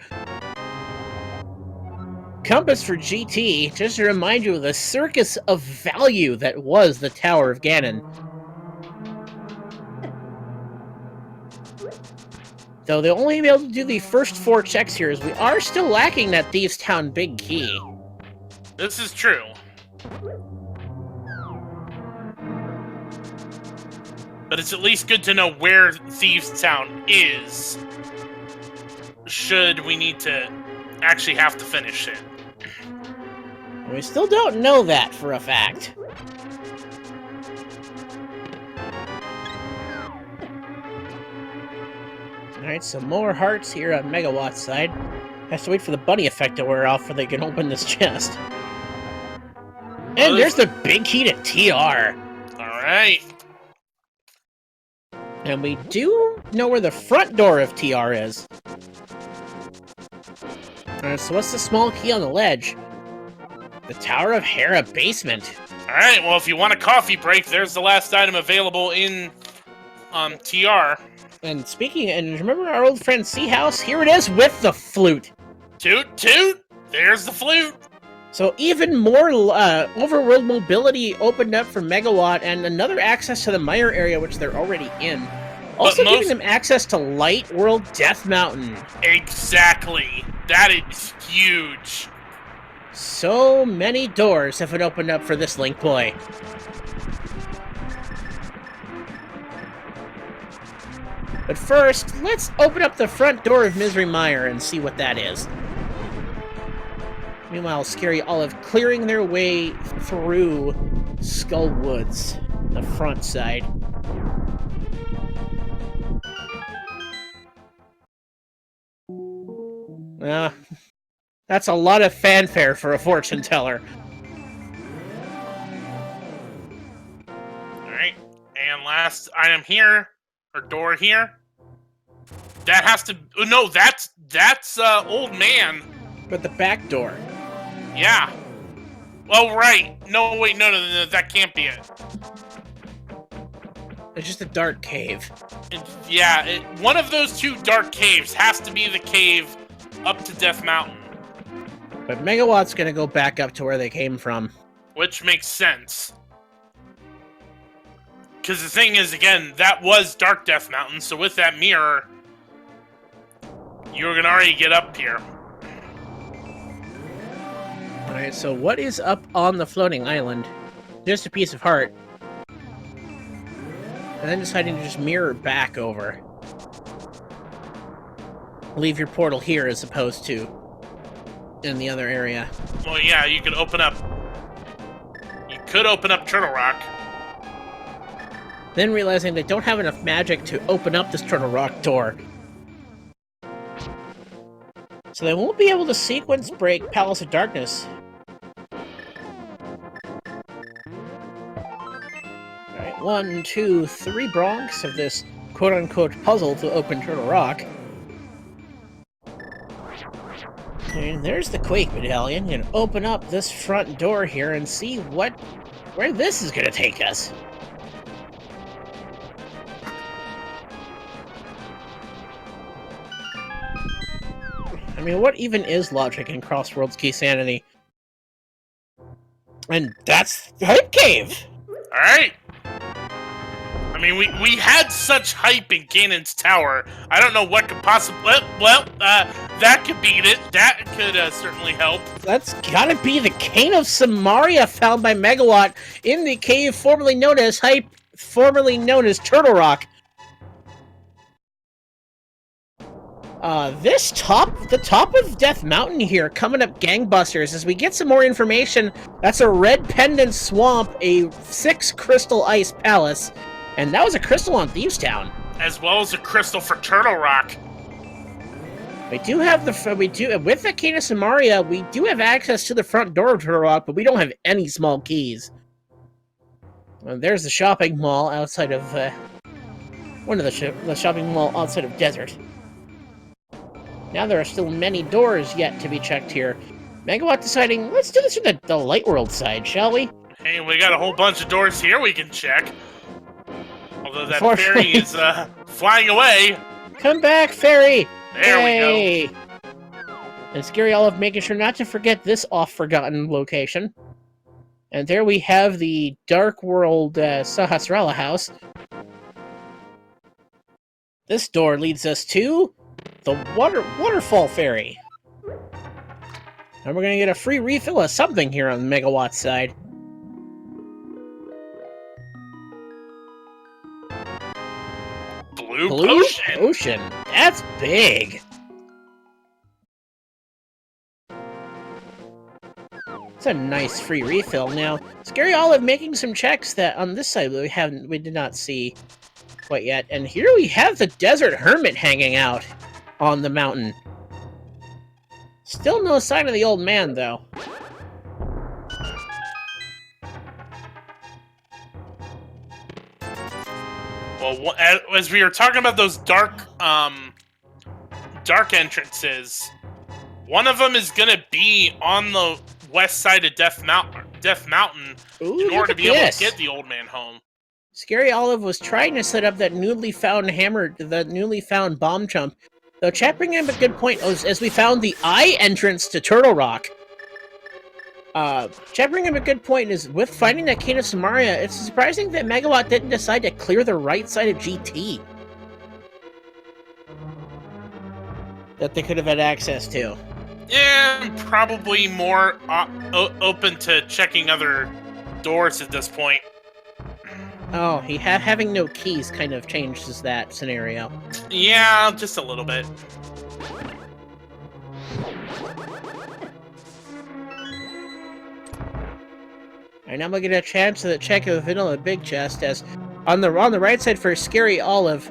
Compass for GT, just to remind you of the circus of value that was the Tower of Ganon. Though they'll only be able to do the first 4 checks here, as we are still lacking that Thieves Town big key. This is true. But it's at least good to know where Thieves Town is, should we need to actually have to finish it. We still don't know that for a fact. Alright, so more hearts here on Megawatt's side. Has to wait for the bunny effect to wear off before they can open this chest. And there's the big key to TR. Alright. And we do know where the front door of TR is. Alright, so what's the small key on the ledge? The Tower of Hera basement. Alright, well, if you want a coffee break, there's the last item available in TR. And remember our old friend Seahouse? Here it is with the flute. Toot toot! There's the flute! So even more overworld mobility opened up for Megawatt, and another access to the Mire area, which they're already in. Also giving them access to Light World Death Mountain. Exactly. That is huge. So many doors have been opened up for this Link boy. But first, let's open up the front door of Misery Mire and see what that is. Meanwhile, Scaryolive clearing their way through Skull Woods, the front side. That's a lot of fanfare for a fortune teller. Alright, and last item here, or door here. That has to, no, that's Old Man. But the back door. Yeah. Oh, right. No, wait, no, that can't be it. It's just a dark cave. One of those 2 dark caves has to be the cave up to Death Mountain. But Megawatt's gonna go back up to where they came from. Which makes sense. Because the thing is, again, that was Dark Death Mountain, so with that mirror, you're gonna already get up here. Alright, so what is up on the floating island? Just a piece of heart. and then deciding to just mirror back over. Leave your portal here as opposed to in the other area. Well, yeah, you could open up... You could open up Turtle Rock. Then realizing they don't have enough magic to open up this Turtle Rock door. So they won't be able to sequence break Palace of Darkness. Alright, 1, 2, 3 broncs of this quote-unquote puzzle to open Turtle Rock. And there's the Quake Medallion. You can open up this front door here and see where this is gonna take us. I mean, what even is logic in Crossworld's Key Sanity? And that's the Hype Cave! Alright! I mean, we had such hype in Ganon's Tower. I don't know what could possibly... Well, that could beat it. That could certainly help. That's gotta be the Cane of Samaria found by Megawott in the cave formerly known as Turtle Rock. The top of Death Mountain here, coming up gangbusters as we get some more information. That's a red pendant swamp, a 6 crystal ice palace, and that was a crystal on Thieves Town. As well as a crystal for Turtle Rock. We do have with the Cane of Samaria, we do have access to the front door of Turtle Rock, but we don't have any small keys. Well, there's the shopping mall outside of, one of the shopping mall outside of Desert. Now there are still many doors yet to be checked here. Megawatt deciding, let's do this from the Light World side, shall we? Hey, we got a whole bunch of doors here we can check. Although that fairy is, flying away. Come back, fairy! There we go. And Scaryolive making sure not to forget this oft-forgotten location. And there we have the Dark World Sahasrara house. This door leads us to the Waterfall Fairy. And we're gonna get a free refill of something here on the Megawatt side. Blue Potion. That's big. It's a nice free refill. Now, Scaryolive making some checks that on this side we did not see quite yet. And here we have the Desert Hermit hanging out on the mountain. Still no sign of the old man, though. Well, as we were talking about those dark entrances, one of them is gonna be on the west side of Death Mountain Ooh, in order to be able to get the old man home. Scaryolive was trying to set up that newly found bomb chump. Though chat bringing up a good point as we found the eye entrance to Turtle Rock. Chat bringing up a good point is with finding that Cane of Samaria, it's surprising that Megawatt didn't decide to clear the right side of GT. That they could have had access to. Yeah, I'm probably more open to checking other doors at this point. Oh, having no keys kind of changes that scenario. Yeah, just a little bit. Alright, now I'm gonna get a chance to check the vanilla big chest as on the right side for Scaryolive.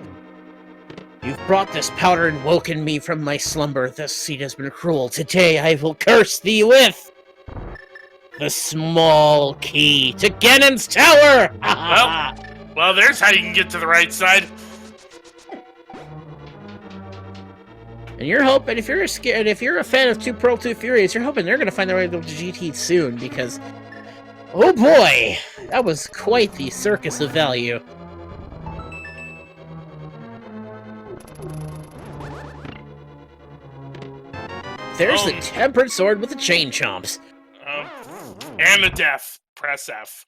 You've brought this powder and woken me from my slumber. This seed has been cruel. Today I will curse thee with the small key to Ganon's Tower! well, there's how you can get to the right side. And you're hoping, if you're a fan of 2 Pearl 2 Furious, you're hoping they're gonna find their way to GT soon, because oh boy, that was quite the circus of value. There's the Tempered Sword with the Chain Chomps. And the death. Press F.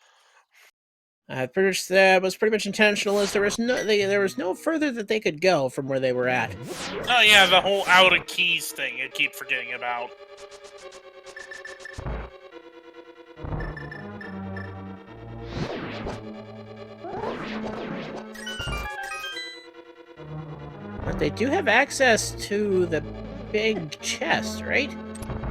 That was pretty much intentional, as there was no further that they could go from where they were at. Oh yeah, the whole out of keys thing I keep forgetting about. But they do have access to the big chest, right?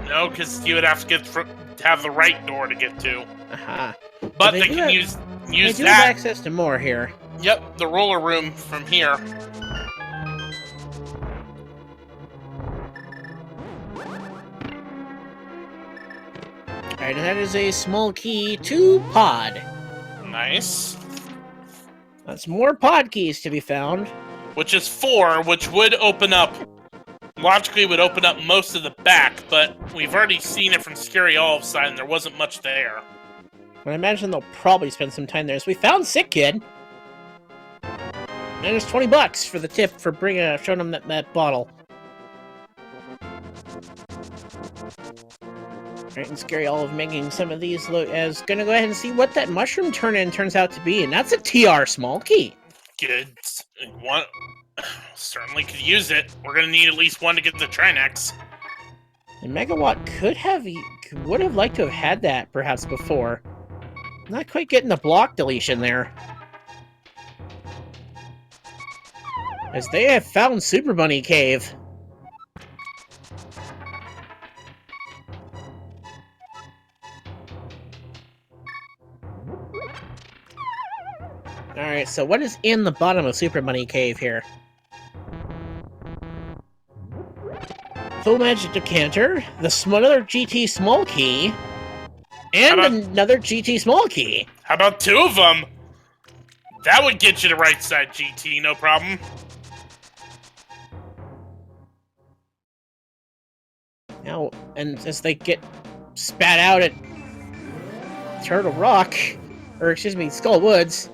No, because you would have to have the right door to get to. Aha. But they they do can have- use They do that. have access to more here. Yep, the roller room from here. Alright, and that is a small key to pod. Nice. That's more pod keys to be found. Which is 4, which would open up... Logically would open up most of the back, but we've already seen it from Scaryolive's side, and there wasn't much there. I imagine they'll probably spend some time there. So we found Sick Kid. And there's $20 for the tip for showing them that bottle. Right, and Scaryolive making some of these look as gonna go ahead and see what that mushroom turn-in turns out to be, and that's a TR small key. Good. One certainly could use it. We're gonna need at least one to get the Trinex. And Megawatt would have liked to have had that perhaps before. Not quite getting the block deletion there. As they have found Super Bunny Cave. Alright, so what is in the bottom of Super Bunny Cave here? Full Magic Decanter, another GT Small Key, and another GT Small Key. How about 2 of them? That would get you to right side GT, no problem. Now, and as they get spat out at Turtle Rock, or excuse me, Skull Woods.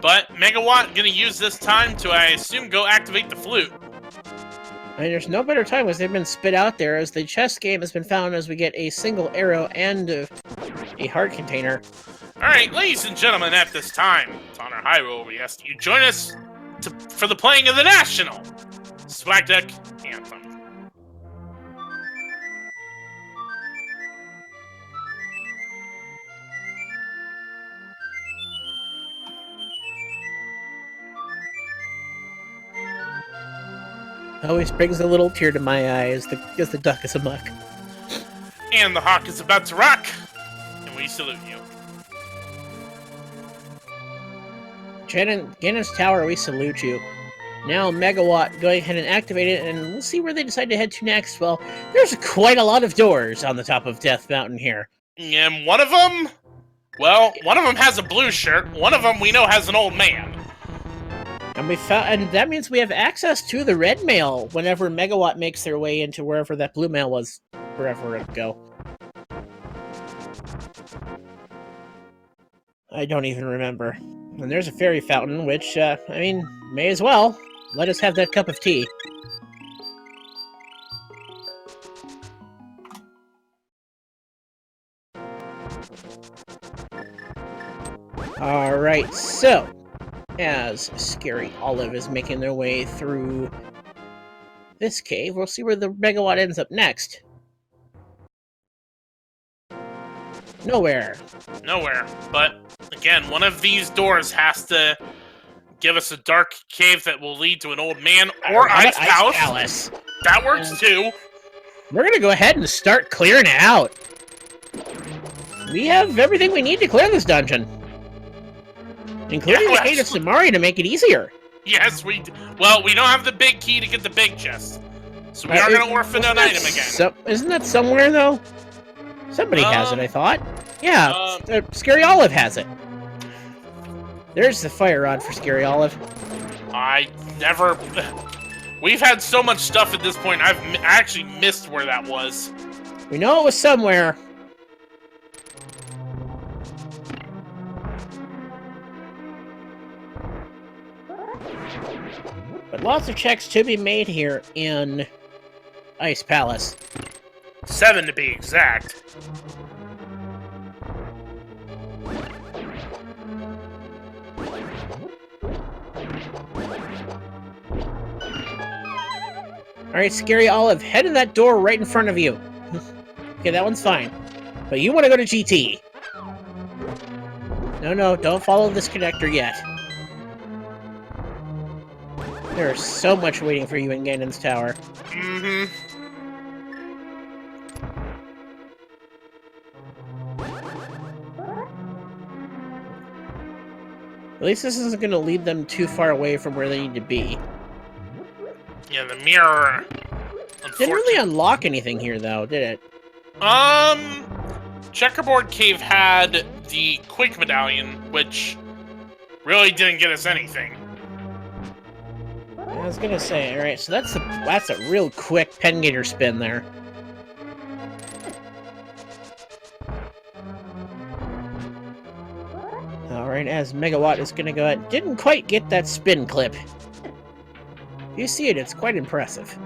But Megawatt gonna use this time to, I assume, go activate the flute. And there's no better time as they've been spit out there, as the chest game has been found as we get a single arrow and a heart container. Alright, ladies and gentlemen, at this time, it's on our high roll, we ask that you join us for the playing of the National Swag Deck Anthem. Always brings a little tear to my eye as the duck is amuck. And the hawk is about to rock, and we salute you. Ganon's Tower, we salute you. Now Megawatt going ahead and activate it, and we'll see where they decide to head to next. Well, there's quite a lot of doors on the top of Death Mountain here. And one of them, well, one of them has a blue shirt. One of them we know has an old man. And that means we have access to the red mail whenever Megawatt makes their way into wherever that blue mail was forever ago. I don't even remember. And there's a fairy fountain, which, I mean, may as well. Let us have that cup of tea. Alright, so, as Scaryolive is making their way through this cave, we'll see where the Megawatt ends up next. Nowhere. Nowhere. But, again, one of these doors has to give us a dark cave that will lead to an old man or Ice Palace. That works too. We're gonna go ahead and start clearing it out. We have everything we need to clear this dungeon. Including the Gate of Samari to make it easier. Yes, we do. Well, we don't have the big key to get the big chest. So we are going to orphan an item again. Isn't that somewhere, though? Somebody has it, I thought. Yeah, Scaryolive has it. There's the fire rod for Scaryolive. I never... We've had so much stuff at this point, I actually missed where that was. We know it was somewhere. But lots of checks to be made here in Ice Palace. 7 to be exact. Alright, Scaryolive, head to that door right in front of you. Okay, that one's fine. But you want to go to GT. No, don't follow this connector yet. There's so much waiting for you in Ganon's tower. Mm-hmm. At least this isn't going to lead them too far away from where they need to be. Yeah, the mirror. Didn't really unlock anything here, though, did it? Checkerboard Cave had the Quake Medallion, which really didn't get us anything. I was gonna say, alright, so that's a real quick Pengator spin there. Alright, as Megawatt is gonna go ahead. Didn't quite get that spin clip. You see it, it's quite impressive.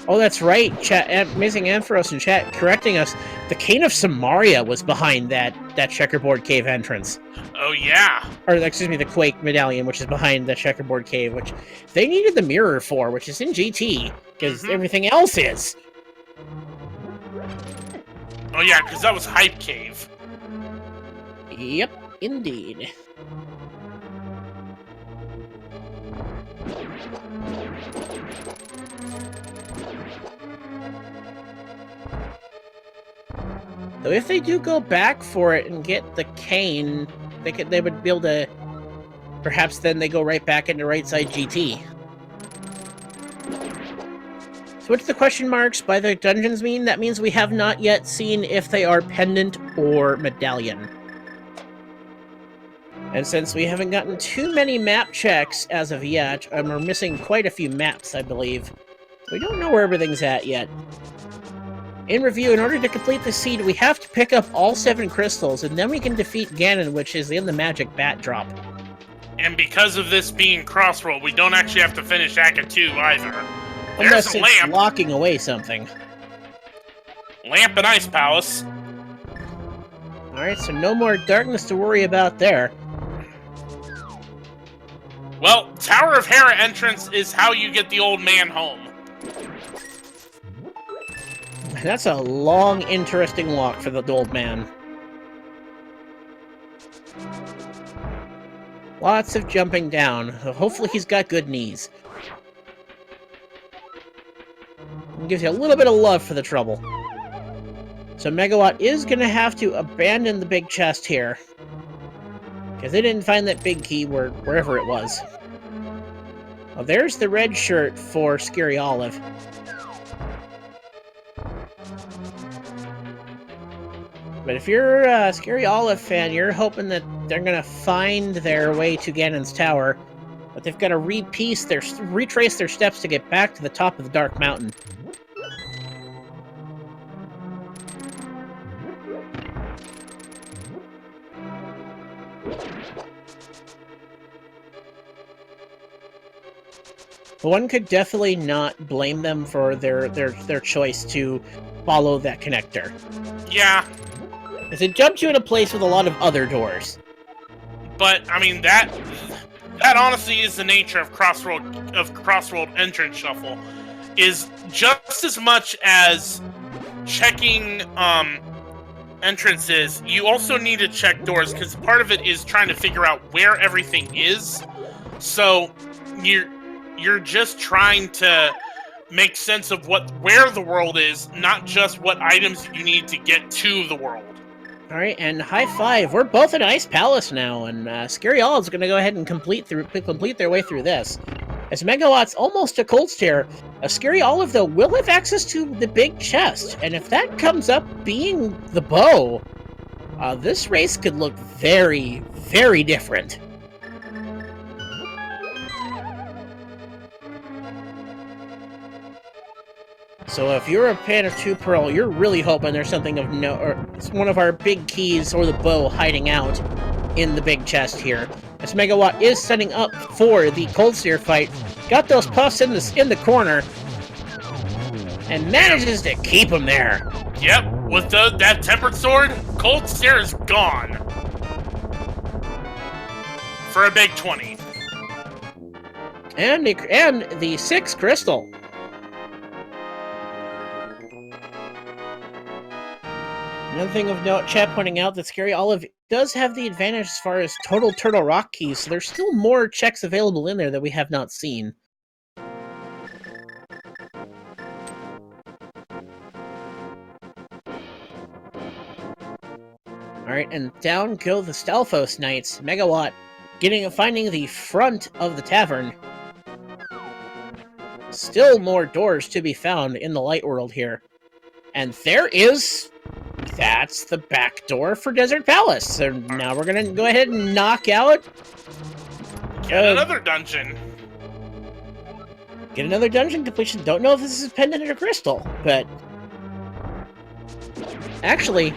Oh, that's right, chat. Amazing Ampharos in chat correcting us. The Cane of Samaria was behind that Checkerboard Cave entrance. Oh, yeah. Or, excuse me, the Quake Medallion, which is behind the Checkerboard Cave, which they needed the mirror for, which is in GT, because everything else is. Oh, yeah, because that was Hype Cave. Yep, indeed. So if they do go back for it and get the cane, they would be able to. Perhaps then they go right back into right side GT. So what's the question marks by the dungeons mean? That means we have not yet seen if they are pendant or medallion. And since we haven't gotten too many map checks as of yet, and we're missing quite a few maps, I believe, we don't know where everything's at yet. In review, in order to complete the seed, we have to pick up all 7 crystals, and then we can defeat Ganon, which is in the magic bat drop. And because of this being Crossroad, we don't actually have to finish Act 2 either. Unless There's a it's lamp. locking away something. Lamp and Ice Palace. Alright, so no more darkness to worry about there. Well, Tower of Hera entrance is how you get the old man home. That's a long, interesting walk for the old man. Lots of jumping down. Hopefully he's got good knees. It gives you a little bit of love for the trouble. So Megawatt is going to have to abandon the big chest here. Because they didn't find that big key wherever it was. Well, there's the red shirt for Scaryolive. But if you're a Scaryolive fan, you're hoping that they're going to find their way to Ganon's tower. But they've got to retrace their steps to get back to the top of the Dark Mountain. But one could definitely not blame them for their choice to follow that connector. Yeah. Because it jumped you in a place with a lot of other doors. But, I mean, that honestly is the nature of Crossroad entrance shuffle. Is just as much as checking entrances, you also need to check doors, because part of it is trying to figure out where everything is. So you're just trying to make sense of where the world is, not just what items you need to get to the world. Alright, and high five. We're both in Ice Palace now, and Scaryolive's going to go ahead and complete their way through this. As Megawatt's almost a cold stare, Scaryolive, though, will have access to the big chest, and if that comes up being the bow, this race could look very, very different. So if you're a fan of 2 Pearl, you're really hoping there's something of or it's one of our big keys or the bow hiding out in the big chest here. As Megawatt is setting up for the Cold Stare fight, got those puffs in the corner, and manages to keep them there. Yep, with that Tempered Sword, Cold Stare is gone. For a big 20. And the 6 crystal. Another thing of note, chat pointing out that Scaryolive does have the advantage as far as total Turtle Rock keys, so there's still more checks available in there that we have not seen. Alright, and down go the Stalfos Knights. Megawott finding the front of the tavern. Still more doors to be found in the light world here. And that's the back door for Desert Palace. So now we're gonna go ahead and knock out... Get another dungeon. Get another dungeon completion. Don't know if this is pendant or crystal, but... Actually,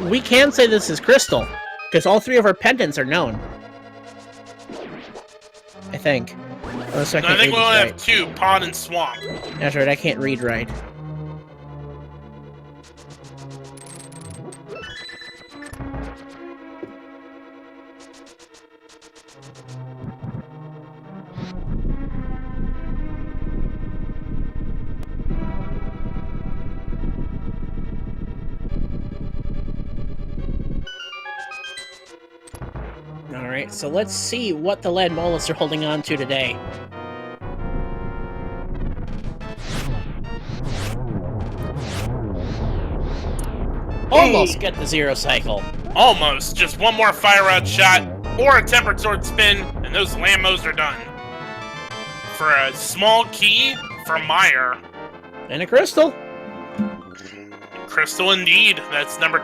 we can say this is crystal, because all three of our pendants are known. I think. I think we only have two, Pond and Swamp. That's right, I can't read right. Alright, so let's see what the lead mollusts are holding on to today. Almost get the zero cycle. Almost. Just one more fire rod shot or a tempered sword spin, and those lambos are done. For a small key from Meyer. And a crystal. Crystal indeed. That's number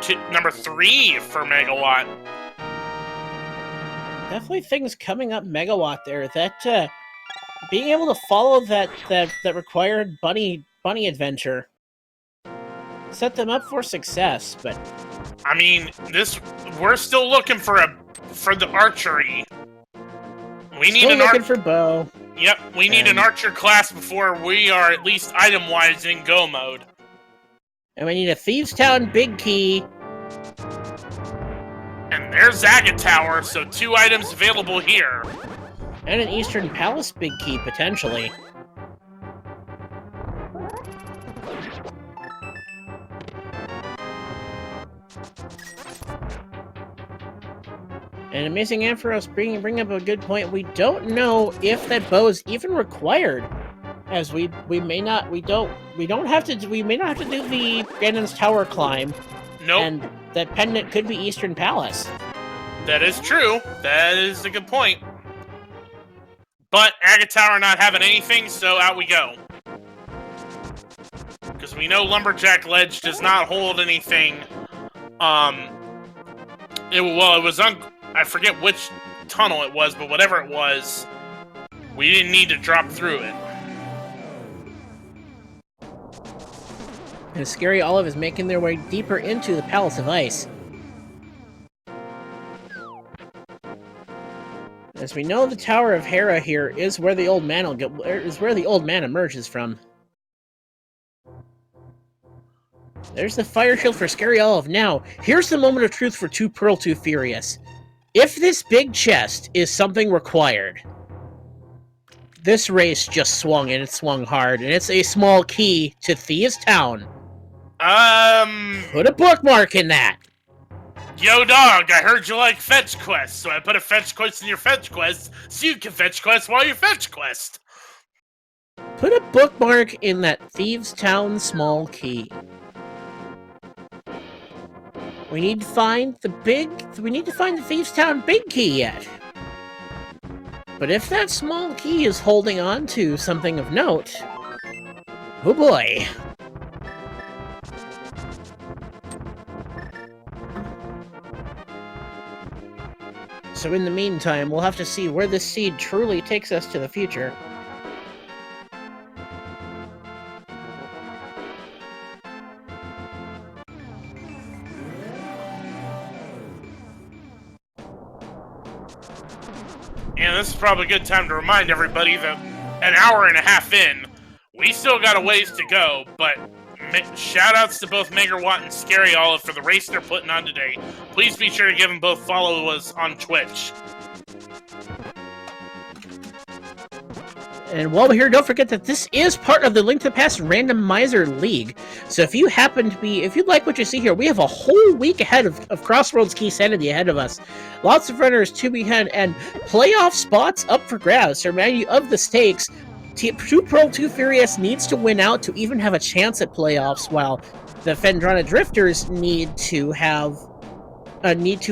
3 for Megawatt. Definitely things coming up Megawatt there. That being able to follow that required bunny adventure set them up for success, but I mean, we're still looking for the archery. We need looking for bow. Yep, we need an archer class before we are at least item-wise in go mode. And we need a Thieves Town big key. And there's Zagat Tower, so 2 items available here. And an Eastern Palace big key, potentially. And Amazing Ampharos bring up a good point. We don't know if that bow is even required, as we may not have to do the Ganon's Tower climb. Nope. And that pendant could be Eastern Palace. That is true. That is a good point. But Zagat Tower not having anything, so out we go. Because we know Lumberjack Ledge does not hold anything. I forget which tunnel it was, but whatever it was, we didn't need to drop through it. And Scaryolive is making their way deeper into the Palace of Ice. As we know, the Tower of Hera here is where the old man emerges from. There's the fire shield for Scaryolive. Now, here's the moment of truth for Two Pearl Too Furious. If this big chest is something required, this race just swung, and it swung hard, and it's a small key to Thieves Town. Put a bookmark in that. Yo, dog, I heard you like fetch quests, so I put a fetch quest in your fetch quest, so you can fetch quests while you fetch quest. Put a bookmark in that Thieves Town small key. We need to find the Thieves Town big key yet. But if that small key is holding on to something of note, oh boy. So in the meantime, we'll have to see where this seed truly takes us to the future. And this is probably a good time to remind everybody that an hour and a half in, we still got a ways to go, but shout-outs to both Megawott and Scaryolive for the race they're putting on today. Please be sure to give them both follows on Twitch. And while we're here, don't forget that this is part of the Link to the Past Randomizer League. So if you if you like what you see here, we have a whole week ahead of Crossroads Key Sanity ahead of us. Lots of runners to be had, and playoff spots up for grabs. To remind you of the stakes, 2 Pro 2 Furious needs to win out to even have a chance at playoffs, while the Fendrana Drifters need to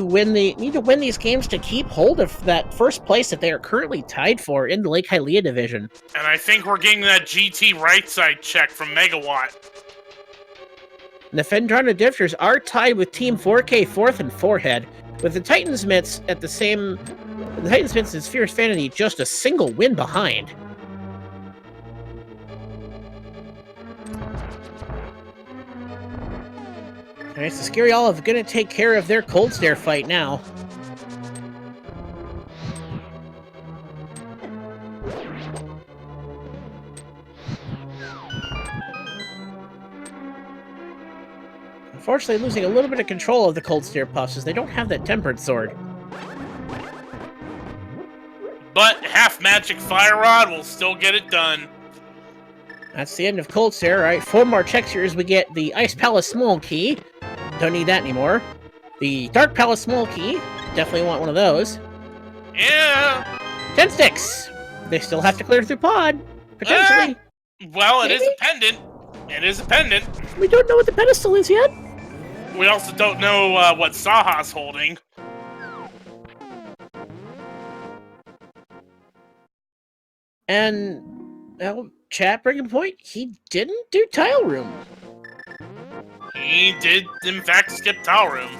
win these games to keep hold of that first place that they are currently tied for in the Lake Hylia division. And I think we're getting that GT right side check from Megawatt. The Fendrana Drifters are tied with Team 4K 4th and Forehead, with the Titans Mitts at the same. The Titans Mitts and Fierce Vanity just a single win behind. Alright, so Scaryolive gonna take care of their Cold Stare fight now. Unfortunately, losing a little bit of control of the Cold Stare Puffs as they don't have that Tempered Sword. But half Magic Fire Rod will still get it done. That's the end of Cold Stare. Alright, 4 more checks here as we get the Ice Palace Small Key. Don't need that anymore. The Dark Palace Small Key. Definitely want one of those. Yeah. 10 sticks. They still have to clear through pod. Potentially. Well, it is a pendant. It is a pendant. We don't know what the pedestal is yet. We also don't know what Saha's holding. And, well, chat bringing point, he didn't do Tile Room. He did, in fact, skip Tile Room.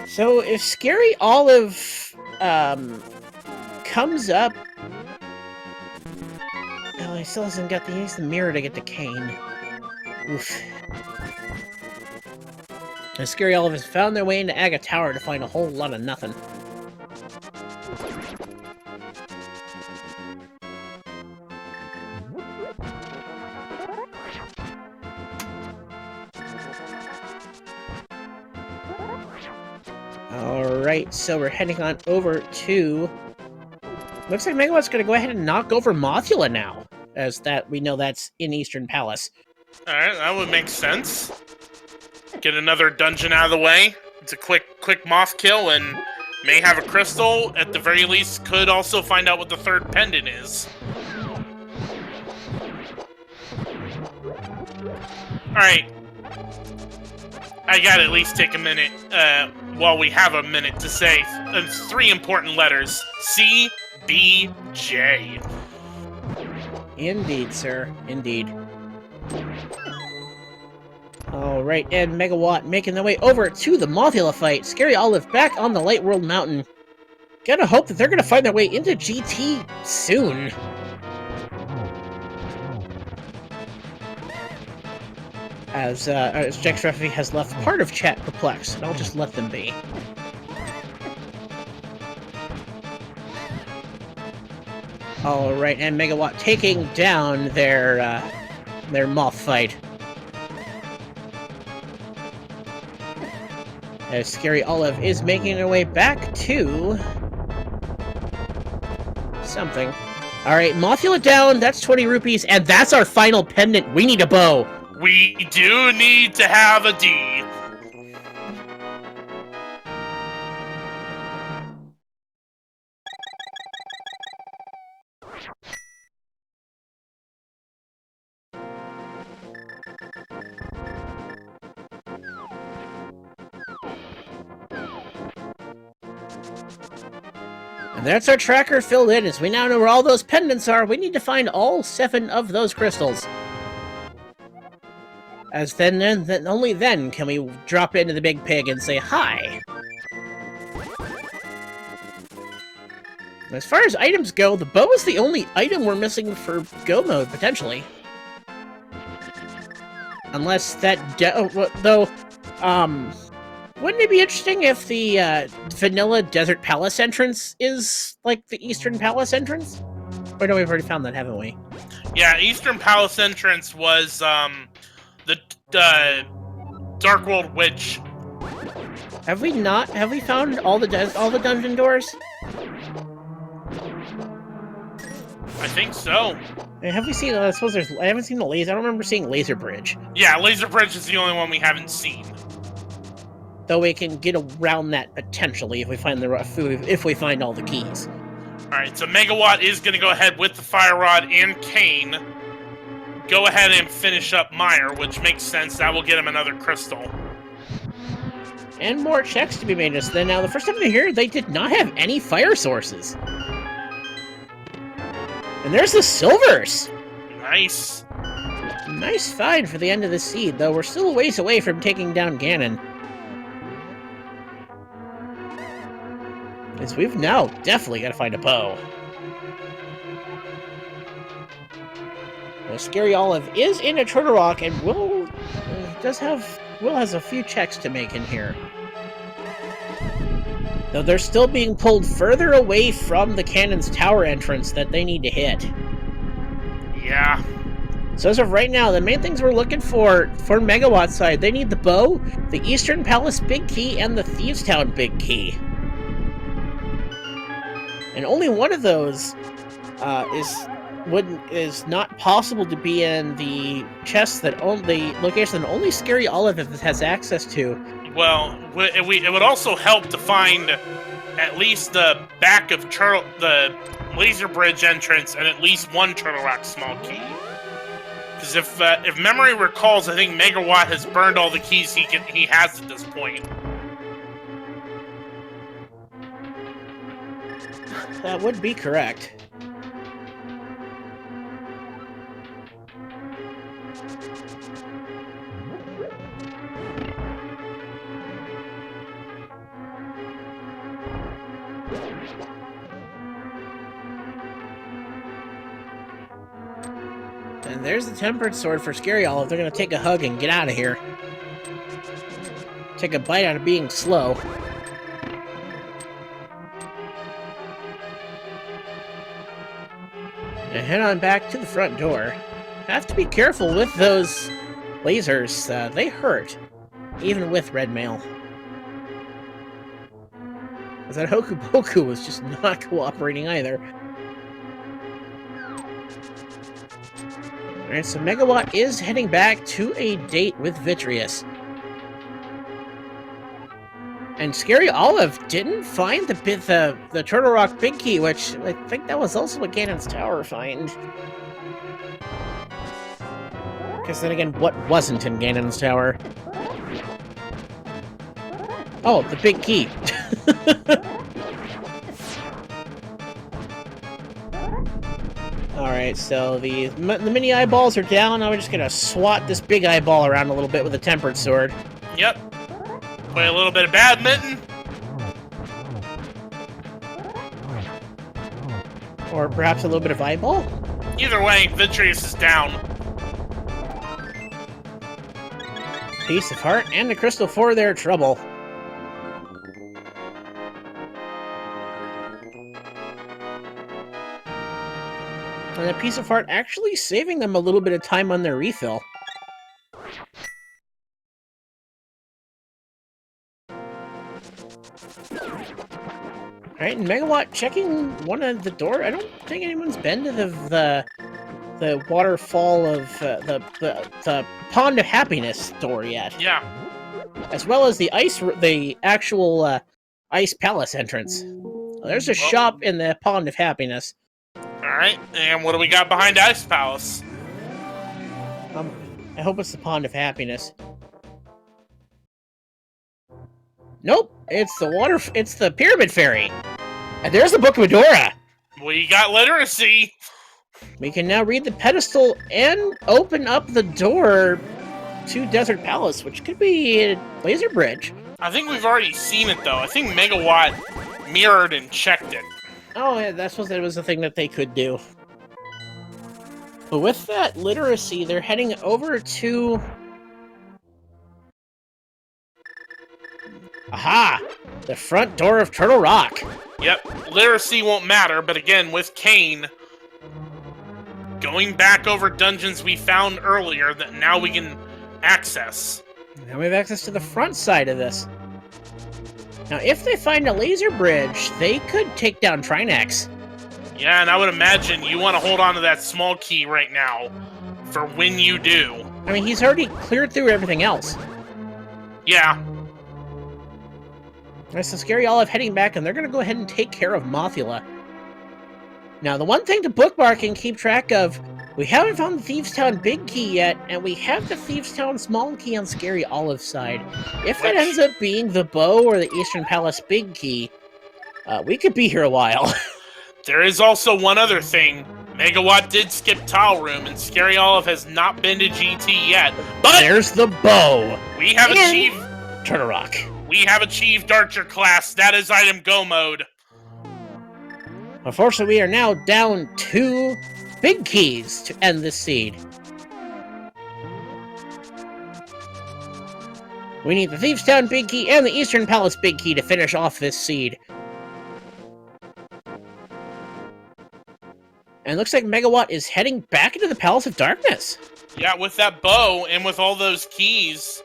So if Scaryolive comes up... Oh, he still hasn't got he needs the mirror to get to Kane. Oof. And Scaryolive has found their way into Aga Tower to find a whole lot of nothing. Alright, so we're heading on over to... Looks like Megawatt's gonna go ahead and knock over Mothula now, as that we know that's in Eastern Palace. Alright, that would make sense. Get another dungeon out of the way. It's a quick moth kill and may have a crystal. At the very least, could also find out what the third pendant is. Alright. I gotta at least take a minute, while we have a minute to say 3 important letters. C, B, J. Indeed, sir. Indeed. Alright, and Megawatt making their way over to the Mothula fight. Scaryolive back on the Light World Mountain. Gotta hope that they're gonna find their way into GT soon. As Jax Referee has left part of chat perplexed, and I'll just let them be. Alright, and Megawatt taking down their moth fight. As Scaryolive is making their way back to... something. Alright, Mothula down, that's 20 rupees, and that's our final pendant. We need a bow. We do need to have a D. And that's our tracker filled in. As we now know where all those pendants are, we need to find all 7 of those crystals. As then only then can we drop into the big pig and say hi. As far as items go, the bow is the only item we're missing for go mode, potentially. Unless that wouldn't it be interesting if the vanilla Desert Palace entrance is like the Eastern Palace entrance? Or no, we've already found that, haven't we? Yeah, Eastern Palace entrance was the Dark World Witch. Have we not? Have we found all the dungeon doors? I think so. Have we seen? I suppose there's. I haven't seen the laser. I don't remember seeing Laser Bridge. Yeah, Laser Bridge is the only one we haven't seen. Though we can get around that potentially if we find if we find all the keys. All right, so Megawatt is going to go ahead with the Fire Rod and Kane. Go ahead and finish up Meyer, which makes sense. That will get him another crystal. And more checks to be made just then. Now, the first time I hear, they did not have any fire sources. And there's the silvers! Nice. Nice find for the end of the seed, though we're still a ways away from taking down Ganon. As we've now definitely got to find a bow. Scaryolive is in a Turtle Rock, and Will has a few checks to make in here. Though they're still being pulled further away from the cannon's tower entrance that they need to hit. Yeah. So as of right now, the main things we're looking for Megawatt side, they need the bow, the Eastern Palace Big Key, and the Thieves Town Big Key. And only one of those is not possible to be in the chest that the location that only Scaryolive has access to. Well, it would also help to find at least the back of the Laser Bridge entrance and at least one Turtle Rock small key. Because if memory recalls, I think Megawatt has burned all the keys he has at this point. That would be correct. And there's the Tempered Sword for Scaryolive. They're going to take a hug and get out of here. Take a bite out of being slow. And head on back to the front door. Have to be careful with those lasers. They hurt, even with red mail. Because that Hoku Poku was just not cooperating either. Alright, so Megawatt is heading back to a date with Vitreous. And Scaryolive didn't find the Turtle Rock Big Key, which I think that was also what Ganon's Tower find. Because then again, what wasn't in Ganon's Tower? Oh, the Big Key. Alright, so the mini eyeballs are down. Now we're just gonna swat this big eyeball around a little bit with a Tempered Sword. Yep. Play a little bit of badminton. Or perhaps a little bit of eyeball? Either way, Vitreous is down. Piece of Heart and the Crystal for their trouble. And a Piece of Heart actually saving them a little bit of time on their refill. Alright, and Megawatt checking one of the door. I don't think anyone's been to the waterfall of the Pond of Happiness door yet. Yeah. As well as the actual Ice Palace entrance. There's a shop in the Pond of Happiness. Alright, and what do we got behind Ice Palace? I hope it's the Pond of Happiness. Nope, it's the Pyramid Fairy. And there's the Book of Medora. We got literacy. We can now read the pedestal and open up the door to Desert Palace, which could be a Laser Bridge. I think we've already seen it, though. I think Megawatt mirrored and checked it. Oh, yeah, that was a thing that they could do. But with that literacy, they're heading over to... Aha! The front door of Turtle Rock. Yep, literacy won't matter, but again, with Kane, going back over dungeons we found earlier that now we can access. Now we have access to the front side of this. Now, if they find a Laser Bridge, they could take down Trinex. Yeah, and I would imagine you want to hold on to that small key right now for when you do. I mean, he's already cleared through everything else. Yeah. Alright, so Scaryolive heading back, and they're going to go ahead and take care of Mothula. Now, the one thing to bookmark and keep track of, we haven't found the Thieves' Town big key yet, and we have the Thieves' Town small key on Scaryolive's side. If that ends up being the bow or the Eastern Palace big key, we could be here a while. There is also one other thing. Megawott did skip Tile Room, and Scaryolive has not been to GT yet. But there's the bow. We have achieved Turtle-Rock. We have achieved Archer class. That is item go mode. Unfortunately, we are now down 2 big keys to end this seed. We need the Thieves' Town big key and the Eastern Palace big key to finish off this seed. And it looks like Megawatt is heading back into the Palace of Darkness. Yeah, with that bow and with all those keys.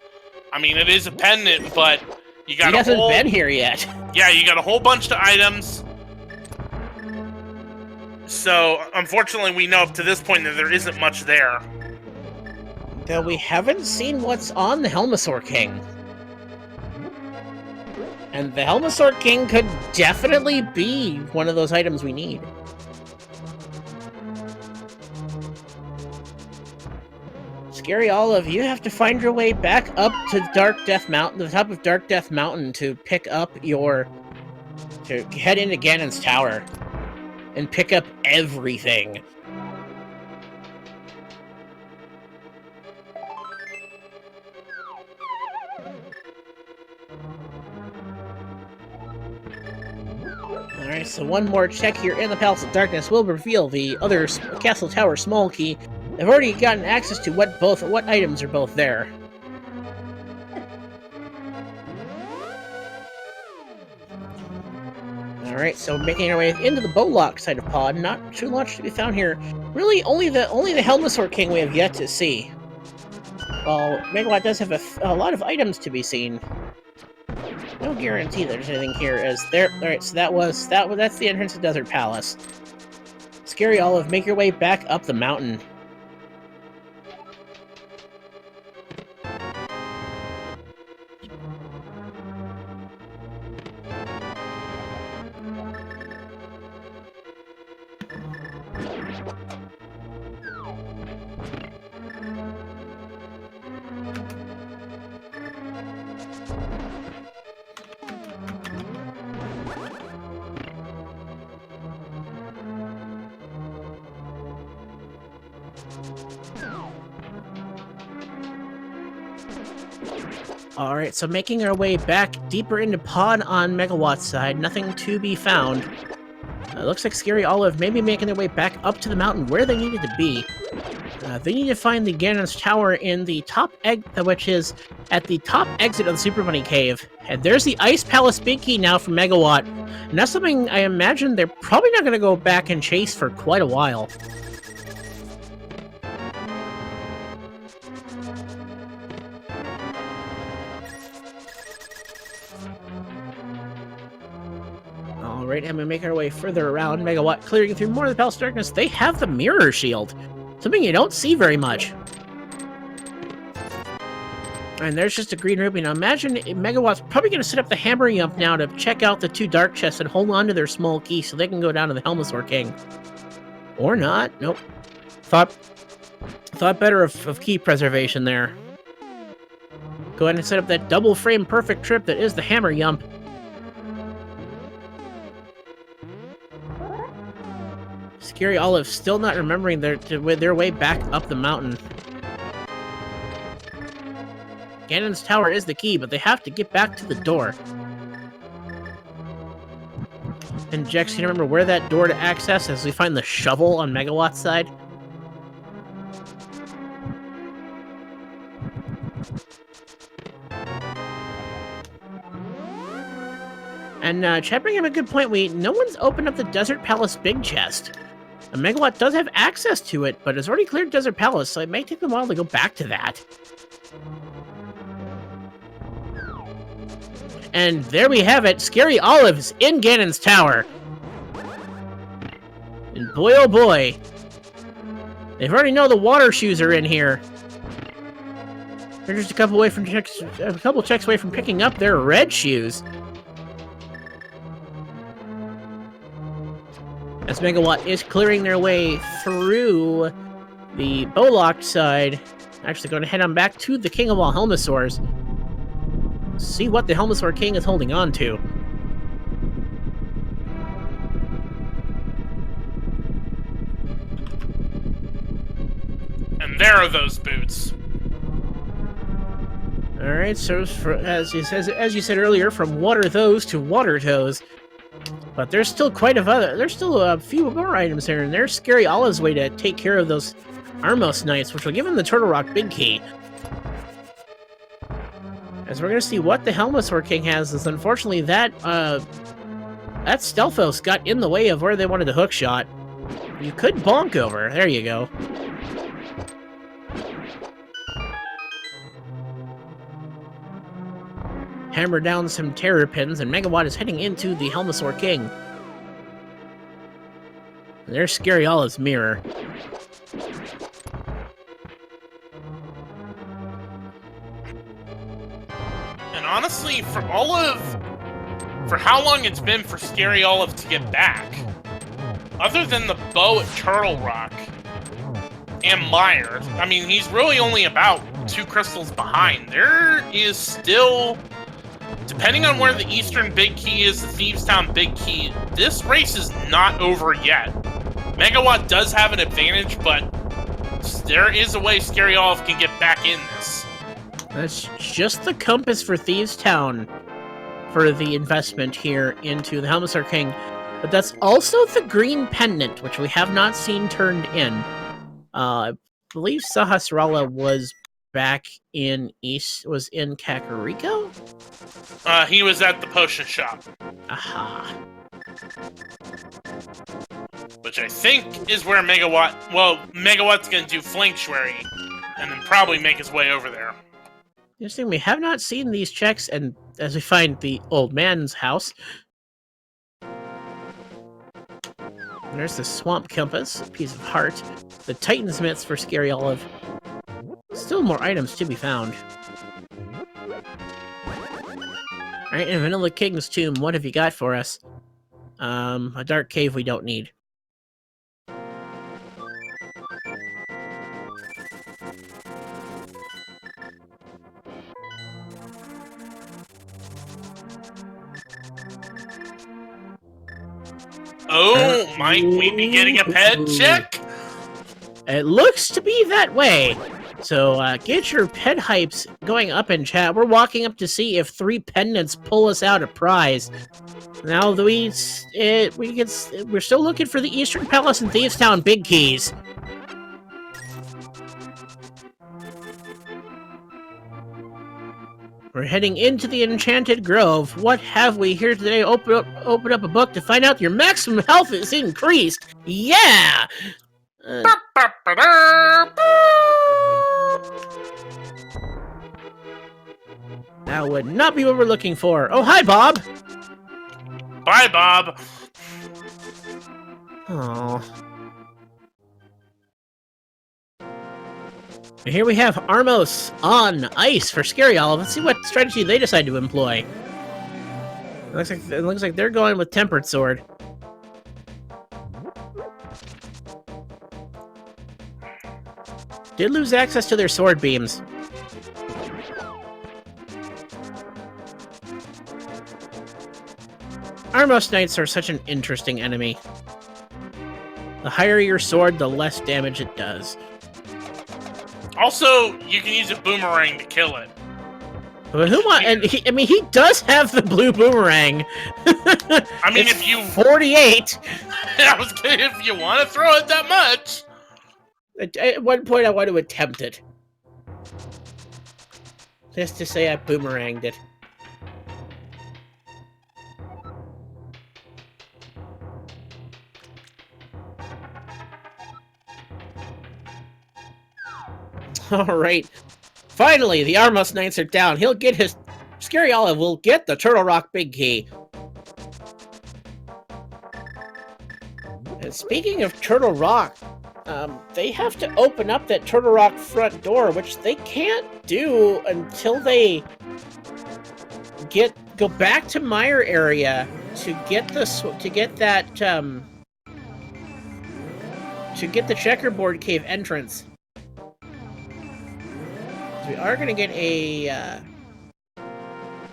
I mean, it is a pendant, but you got he hasn't been here yet. Yeah, you got a whole bunch of items. So, unfortunately, we know up to this point that there isn't much there. Though we haven't seen what's on the Helmasaur King. And the Helmasaur King could definitely be one of those items we need. Scaryolive, you have to find your way back up to Dark Death Mountain, the top of Dark Death Mountain, to pick up to head into Ganon's Tower and pick up everything. Alright, so one more check here in the Palace of Darkness will reveal the other Castle Tower small key. I've already gotten access to what items are both there. Alright, so making our way into the Bowlock side of Pod, not too much to be found here. Really, only the Helmasaur King we have yet to see. Well, Megawatt does have a lot of items to be seen. No guarantee there's anything here, as there. Alright, so that's the entrance to Desert Palace. Scaryolive, make your way back up the mountain. Alright, so making our way back deeper into Pod on Megawatt's side, nothing to be found. Looks like Scaryolive may be making their way back up to the mountain where they needed to be. They need to find the Ganon's Tower in the top which is at the top exit of the Super Bunny Cave. And there's the Ice Palace big key now from Megawatt. And that's something I imagine they're probably not going to go back and chase for quite a while. Alright, and we make our way further around. Megawatt clearing through more of the Palace of Darkness. They have the Mirror Shield. Something you don't see very much. And there's just a green rupee. Now imagine Megawatt's probably going to set up the Hammer Yump now to check out the 2 dark chests and hold on to their small key so they can go down to the Helmasaur King. Or not. Nope. Thought better of key preservation there. Go ahead and set up that double frame perfect trip that is the Hammer Yump. Scaryolive still not remembering their way back up the mountain. Ganon's Tower is the key, but they have to get back to the door. And Jex, can you remember where that door to access as we find the shovel on Megawatt's side? And Chad bringing up a good point. No one's opened up the Desert Palace big chest. And Megawatt does have access to it, but it's already cleared Desert Palace, so it may take them a while to go back to that. And there we have it. Scaryolive's in Ganon's Tower. And boy, oh boy, they already know the water shoes are in here. They're just a couple checks away from picking up their red shoes. As Megawott is clearing their way through the bow-locked side, actually going to head on back to the King of all Helmosaurs. See what the Helmosaur King is holding on to. And there are those boots. All right, so as you said earlier, from what are those to water toes. But there's still there's still a few more items here, and there's Scaryolive's way to take care of those Armos Knights, which will give him the Turtle Rock Big Key. As we're gonna see what the Helmosaur King has, is unfortunately that Stealthos got in the way of where they wanted the hook shot. You could bonk over. There you go. Hammer down some terror pins, and Megawott is heading into the Helmosaur King. And there's Scaryolive's mirror. And honestly, for how long it's been for Scaryolive to get back, other than the bow at Turtle Rock and Meyer, I mean, he's really only about 2 crystals behind. There is still, depending on where the Eastern Big Key is, the Thieves Town Big Key, this race is not over yet. Megawott does have an advantage, but there is a way Scaryolive can get back in this. That's just the compass for Thieves Town for the investment here into the Helmosaur King. But that's also the green pendant, which we have not seen turned in. I believe Sahasrara was back in Kakariko? He was at the potion shop. Aha. Which I think is where Megawatt's gonna do Flank Shwari, and then probably make his way over there. Interesting, we have not seen these checks, and as we find the old man's house. And there's the Swamp Compass, a piece of heart. The Titan's Mitts for Scaryolive. Still more items to be found. Alright, in Vanilla King's tomb, what have you got for us? A dark cave we don't need. Oh, might we be getting a pet check? It looks to be that way. So get your pet hypes going up in chat. We're walking up to see if 3 pendants pull us out a prize. Now we're still looking for the Eastern Palace and Thieves Town Big Keys. We're heading into the Enchanted Grove. What have we here today? Open up a book to find out your maximum health is increased. Yeah! That would not be what we're looking for. Oh, hi, Bob! Bye, Bob! Oh. Here we have Armos on ice for Scaryolive. Let's see what strategy they decide to employ. It looks like they're going with Tempered Sword. Did lose access to their sword beams. Armos Knights are such an interesting enemy. The higher your sword, the less damage it does. Also, you can use a boomerang to kill it. But he does have the blue boomerang. I mean, if you 48. I was kidding, if you want to throw it that much. At one point, I want to attempt it. Just to say I boomeranged it. Alright. Finally, the Armos Knights are down. He'll get his... Scaryolive will get the Turtle Rock Big Key. Speaking of Turtle Rock, they have to open up that Turtle Rock front door, which they can't do until they go back to Meyer area to get the checkerboard cave entrance. We are going to get a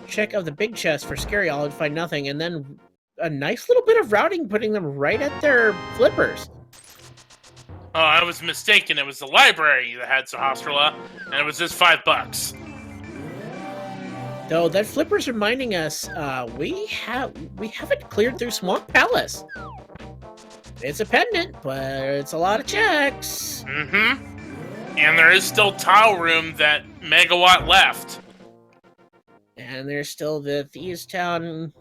check of the big chest for Scaryolive and find nothing, and then a nice little bit of routing, putting them right at their flippers. Oh, I was mistaken. It was the library that had Sahasrahla, and it was just $5. Though that flipper's reminding us, we haven't cleared through Swamp Palace. It's a pendant, but it's a lot of checks. Mm-hmm. And there is still tile room that Megawott left. And there's still the Thieves Town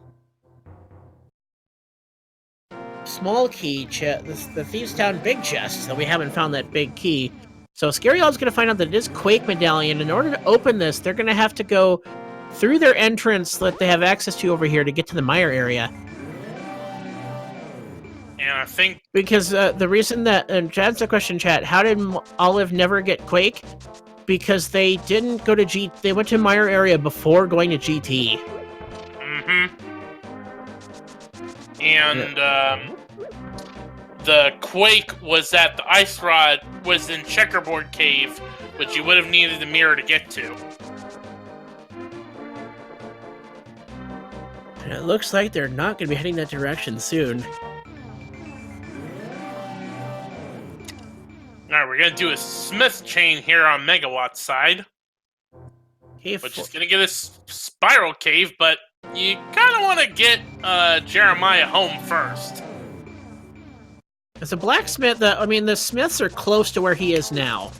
small key chest, the Thieves Town big chest, so we haven't found that big key. So Scaryolive's going to find out that it is Quake Medallion. In order to open this, they're going to have to go through their entrance that they have access to over here to get to the Meyer area. And I think... Because the reason that... And to answer the question, chat, how did Olive never get Quake? Because they didn't go to They went to Meyer area before going to GT. Mm-hmm. And, the Quake was at the Ice Rod, was in Checkerboard Cave, which you would have needed the mirror to get to. And it looks like they're not going to be heading that direction soon. Alright, we're going to do a Smith chain here on Megawatt's side. Cave which is going to get a spiral cave, but you kind of want to get Jeremiah home first. As a blacksmith, the smiths are close to where he is now.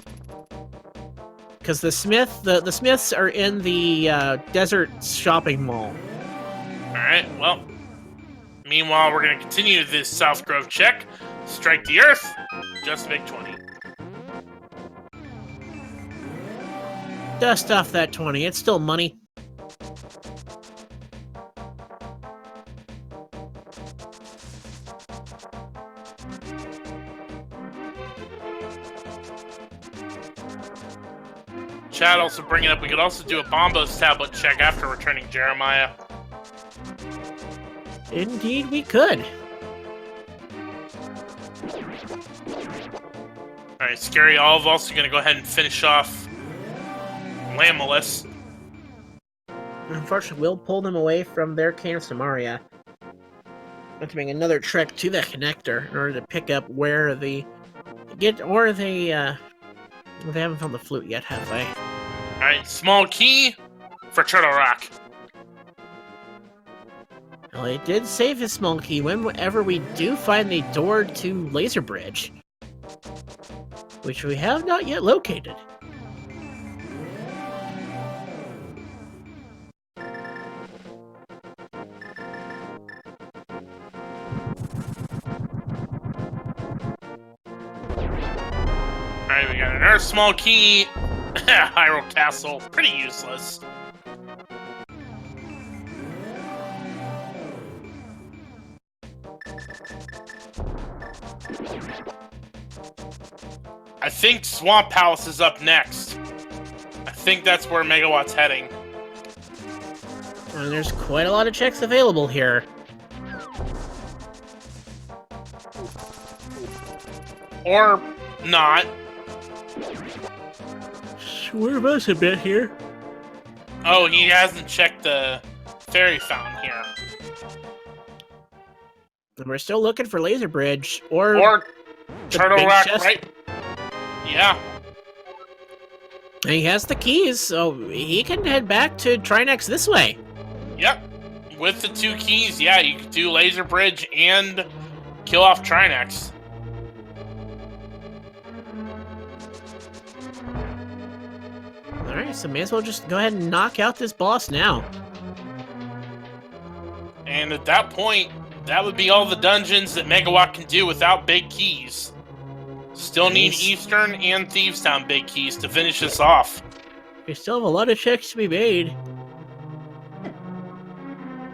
Because the smiths are in the desert shopping mall. Alright, well. Meanwhile, we're going to continue this South Grove check. Strike the earth. Just make 20. Dust off that 20. It's still money. Chad also bringing up, we could also do a Bombos tablet check after returning Jeremiah. Indeed, we could. Alright, Scaryolive also going to go ahead and finish off Lamulus. Unfortunately, we'll pull them away from their Cane of Samaria. Have to make another trek to the connector in order to pick up where they haven't found the flute yet, have they? Alright, small key for Turtle Rock. Well, it did save his small key whenever we do find the door to Laser Bridge, which we have not yet located. Alright, we got another small key. Hyrule Castle. Pretty useless. I think Swamp Palace is up next. I think that's where Megawatt's heading. And there's quite a lot of checks available here. Or not. Swerve us a bit here. Oh, he hasn't checked the fairy fountain here. And we're still looking for Laser Bridge or Turtle Rock, chest. right? Yeah. And he has the keys, so he can head back to Trinex this way. Yep. With the 2 keys, yeah, you could do Laser Bridge and kill off Trinex. Alright, so may as well just go ahead and knock out this boss now. And at that point, that would be all the dungeons that Megawatt can do without big keys. Still need Eastern and Thieves Town big keys to finish this off. We still have a lot of checks to be made.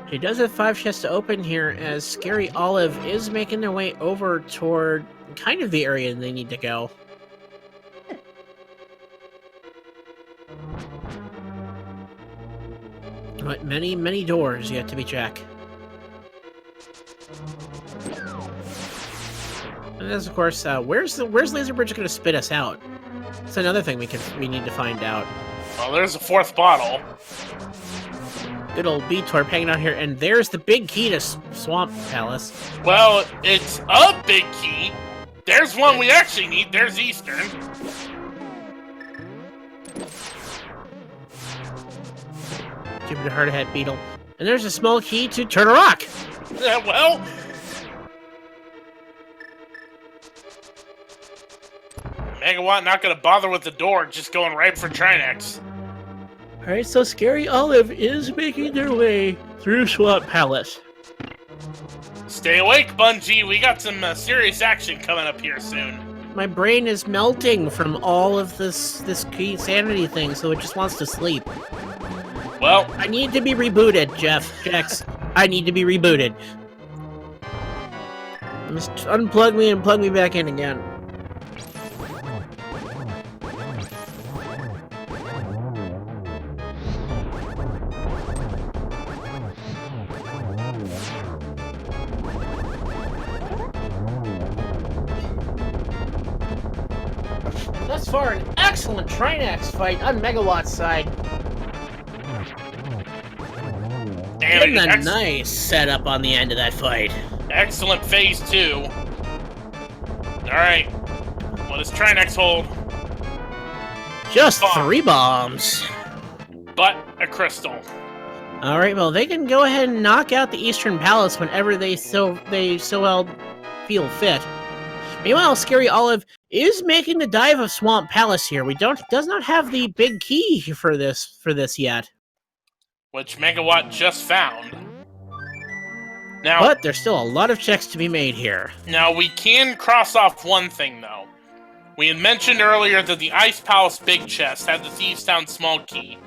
He does have 5 chests to open here, as Scaryolive is making their way over toward kind of the area they need to go. But many, many doors yet to be checked. And that's, of course, where's Laser Bridge going to spit us out? That's another thing we need to find out. Well, there's a 4th bottle. Good old Beetorp hanging out here, and there's the big key to Swamp Palace. Well, it's a big key. There's one we actually need. There's Eastern. Jupiter Hard-Hat Beetle. And there's a small key to Turtle Rock. Well... Megawott not gonna bother with the door, just going right for Trinex. Alright, so Scaryolive is making their way through Swamp Palace. Stay awake, Bungie. We got some serious action coming up here soon. My brain is melting from all of this key sanity thing, so it just wants to sleep. Well, I need to be rebooted, Jex. I need to be rebooted. Just unplug me and plug me back in again. Thus far, an excellent Trinex fight on Megawatt's side. and Getting a nice setup on the end of that fight. Excellent phase 2. Alright. What does Trinex hold? Just 3 bombs. But a crystal. Alright, well, they can go ahead and knock out the Eastern Palace whenever they so well feel fit. Meanwhile, Scaryolive is making the dive of Swamp Palace here. Does not have the big key for this yet. Which Megawatt just found. Now, but there's still a lot of checks to be made here. Now, we can cross off one thing, though. We had mentioned earlier that the Ice Palace big chest had the Thieves Town small key.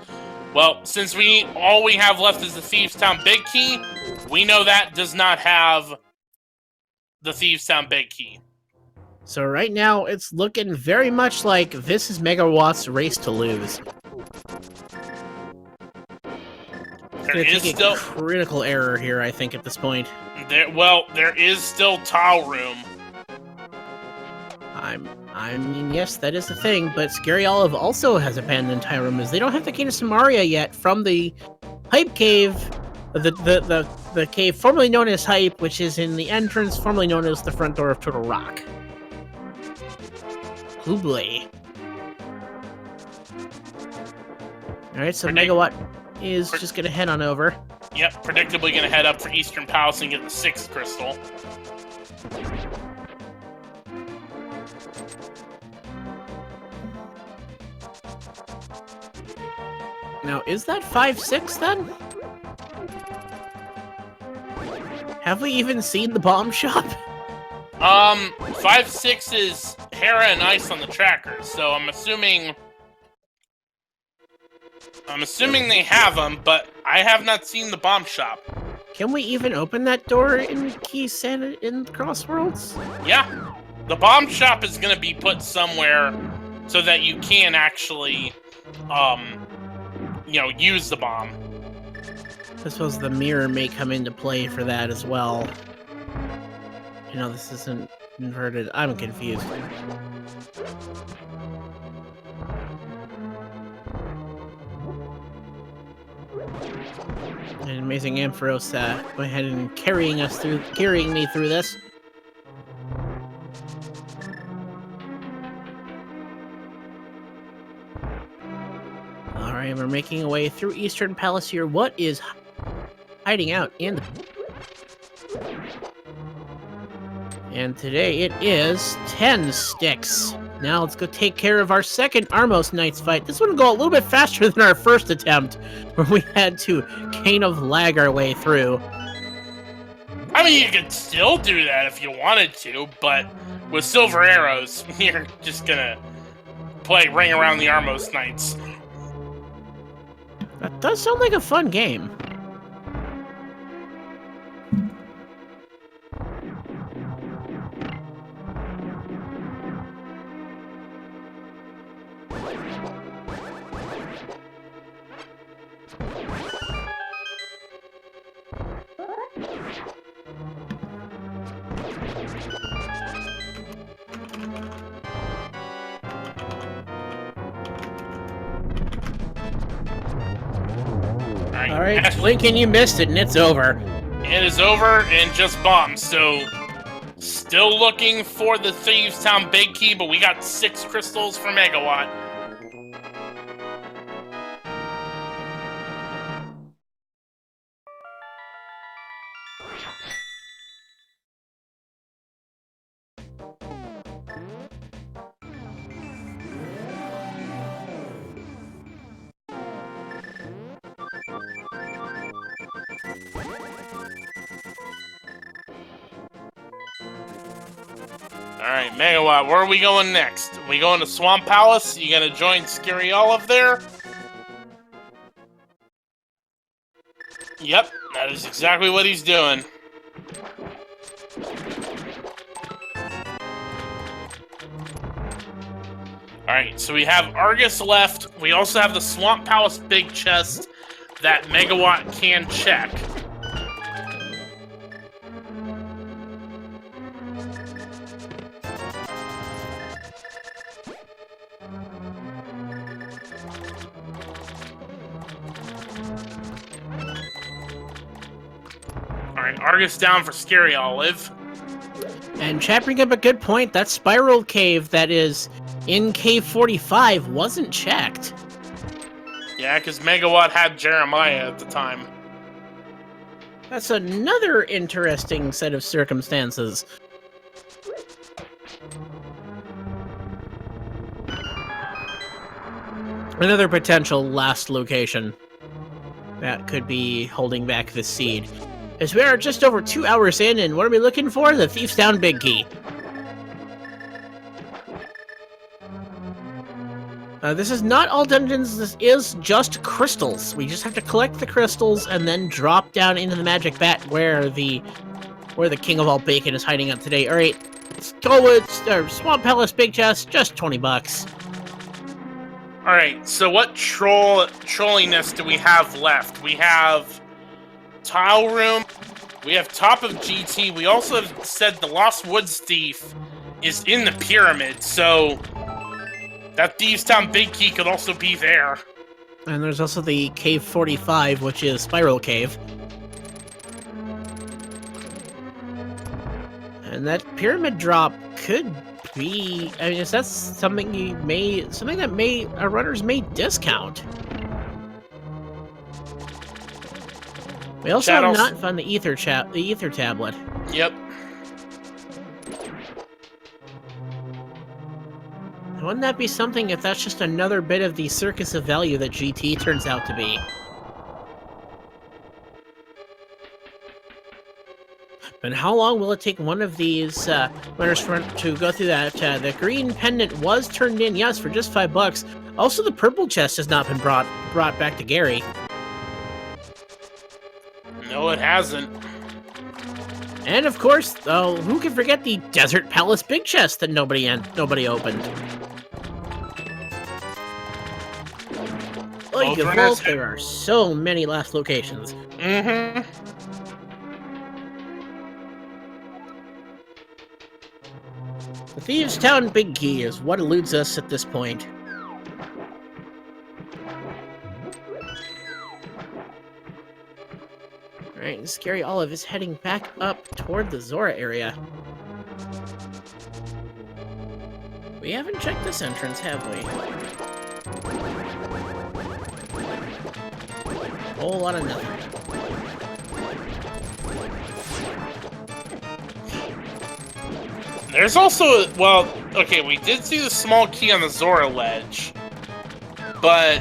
Well, since all we have left is the Thieves Town big key, we know that does not have the Thieves Town big key. So right now, it's looking very much like this is Megawatt's race to lose. There is still critical error here, I think, at this point. There is still tile room. I mean, yes, that is the thing, but Scaryolive also has abandoned tile room, as they don't have the key to Samaria yet from the Hype Cave, the cave formerly known as Hype, which is in the entrance, formerly known as the front door of Turtle Rock. Hoobly. Alright, so Megawatt is just gonna head on over. Yep, predictably gonna head up for Eastern Palace and get the 6th crystal. Now, is that 5-6 then? Have we even seen the bomb shop? 5-6 is Hera and Ice on the tracker, so I'm assuming they have them, but I have not seen the bomb shop. Can we even open that door in in Crossworlds? Yeah. The bomb shop is going to be put somewhere so that you can actually, use the bomb. I suppose the mirror may come into play for that as well. This isn't inverted. I'm confused. And amazing Ampharos go ahead and carrying me through this. Alright, we're making our way through Eastern Palace here. What is hiding out in the... And today it is 10 sticks. Now let's go take care of our second Armos Knights fight. This one will go a little bit faster than our first attempt, where we had to kind of lag our way through. I mean, you could still do that if you wanted to, but with silver arrows, you're just gonna play Ring Around the Armos Knights. That does sound like a fun game. right. All right, Lincoln, you missed it, and it's over. It is over and just bombed. So, still looking for the Thieves Town Big Key, but we got 6 crystals for Megawatt. Alright, Megawatt, where are we going next? Are we going to Swamp Palace? You gonna join Scaryolive there? Yep, that is exactly what he's doing. Alright, so we have Argus left. We also have the Swamp Palace big chest that Megawatt can check. Alright, Argus down for Scaryolive. And Chad bring up a good point. That spiral cave that is in Cave 45 wasn't checked. Yeah, because Megawatt had Jeremiah at the time. That's another interesting set of circumstances. Another potential last location that could be holding back the seed. As we are just over 2 hours in, and what are we looking for? The Thieves Town Big Key. This is not all dungeons, this is just crystals. We just have to collect the crystals and then drop down into the magic vat where the king of all bacon is hiding out today. Alright, let's go with Swamp Palace Big Chest, just 20 bucks. Alright, so what trolliness do we have left? We have Tile Room, we have Top of GT, we also have said the Lost Woods Thief is in the pyramid, so that Thieves Town Big Key could also be there. And there's also the Cave 45, which is Spiral Cave. And that pyramid drop could be, I mean, that's something that our runners may discount. We also have not found the ether tablet. Yep. Wouldn't that be something if that's just another bit of the circus of value that GT turns out to be? And how long will it take one of these runners to go through that? The green pendant was turned in, yes, for just $5. Also, the purple chest has not been brought back to Gary. No, it hasn't. And of course, who can forget the Desert Palace big chest that nobody opened? Oh, there are so many last locations. Mm-hmm. The Thieves Town Big Key is what eludes us at this point. Alright, and Scaryolive is heading back up toward the Zora area. We haven't checked this entrance, have we? Whole lot of nothing. There's also, well, okay, we did see the small key on the Zora ledge, but...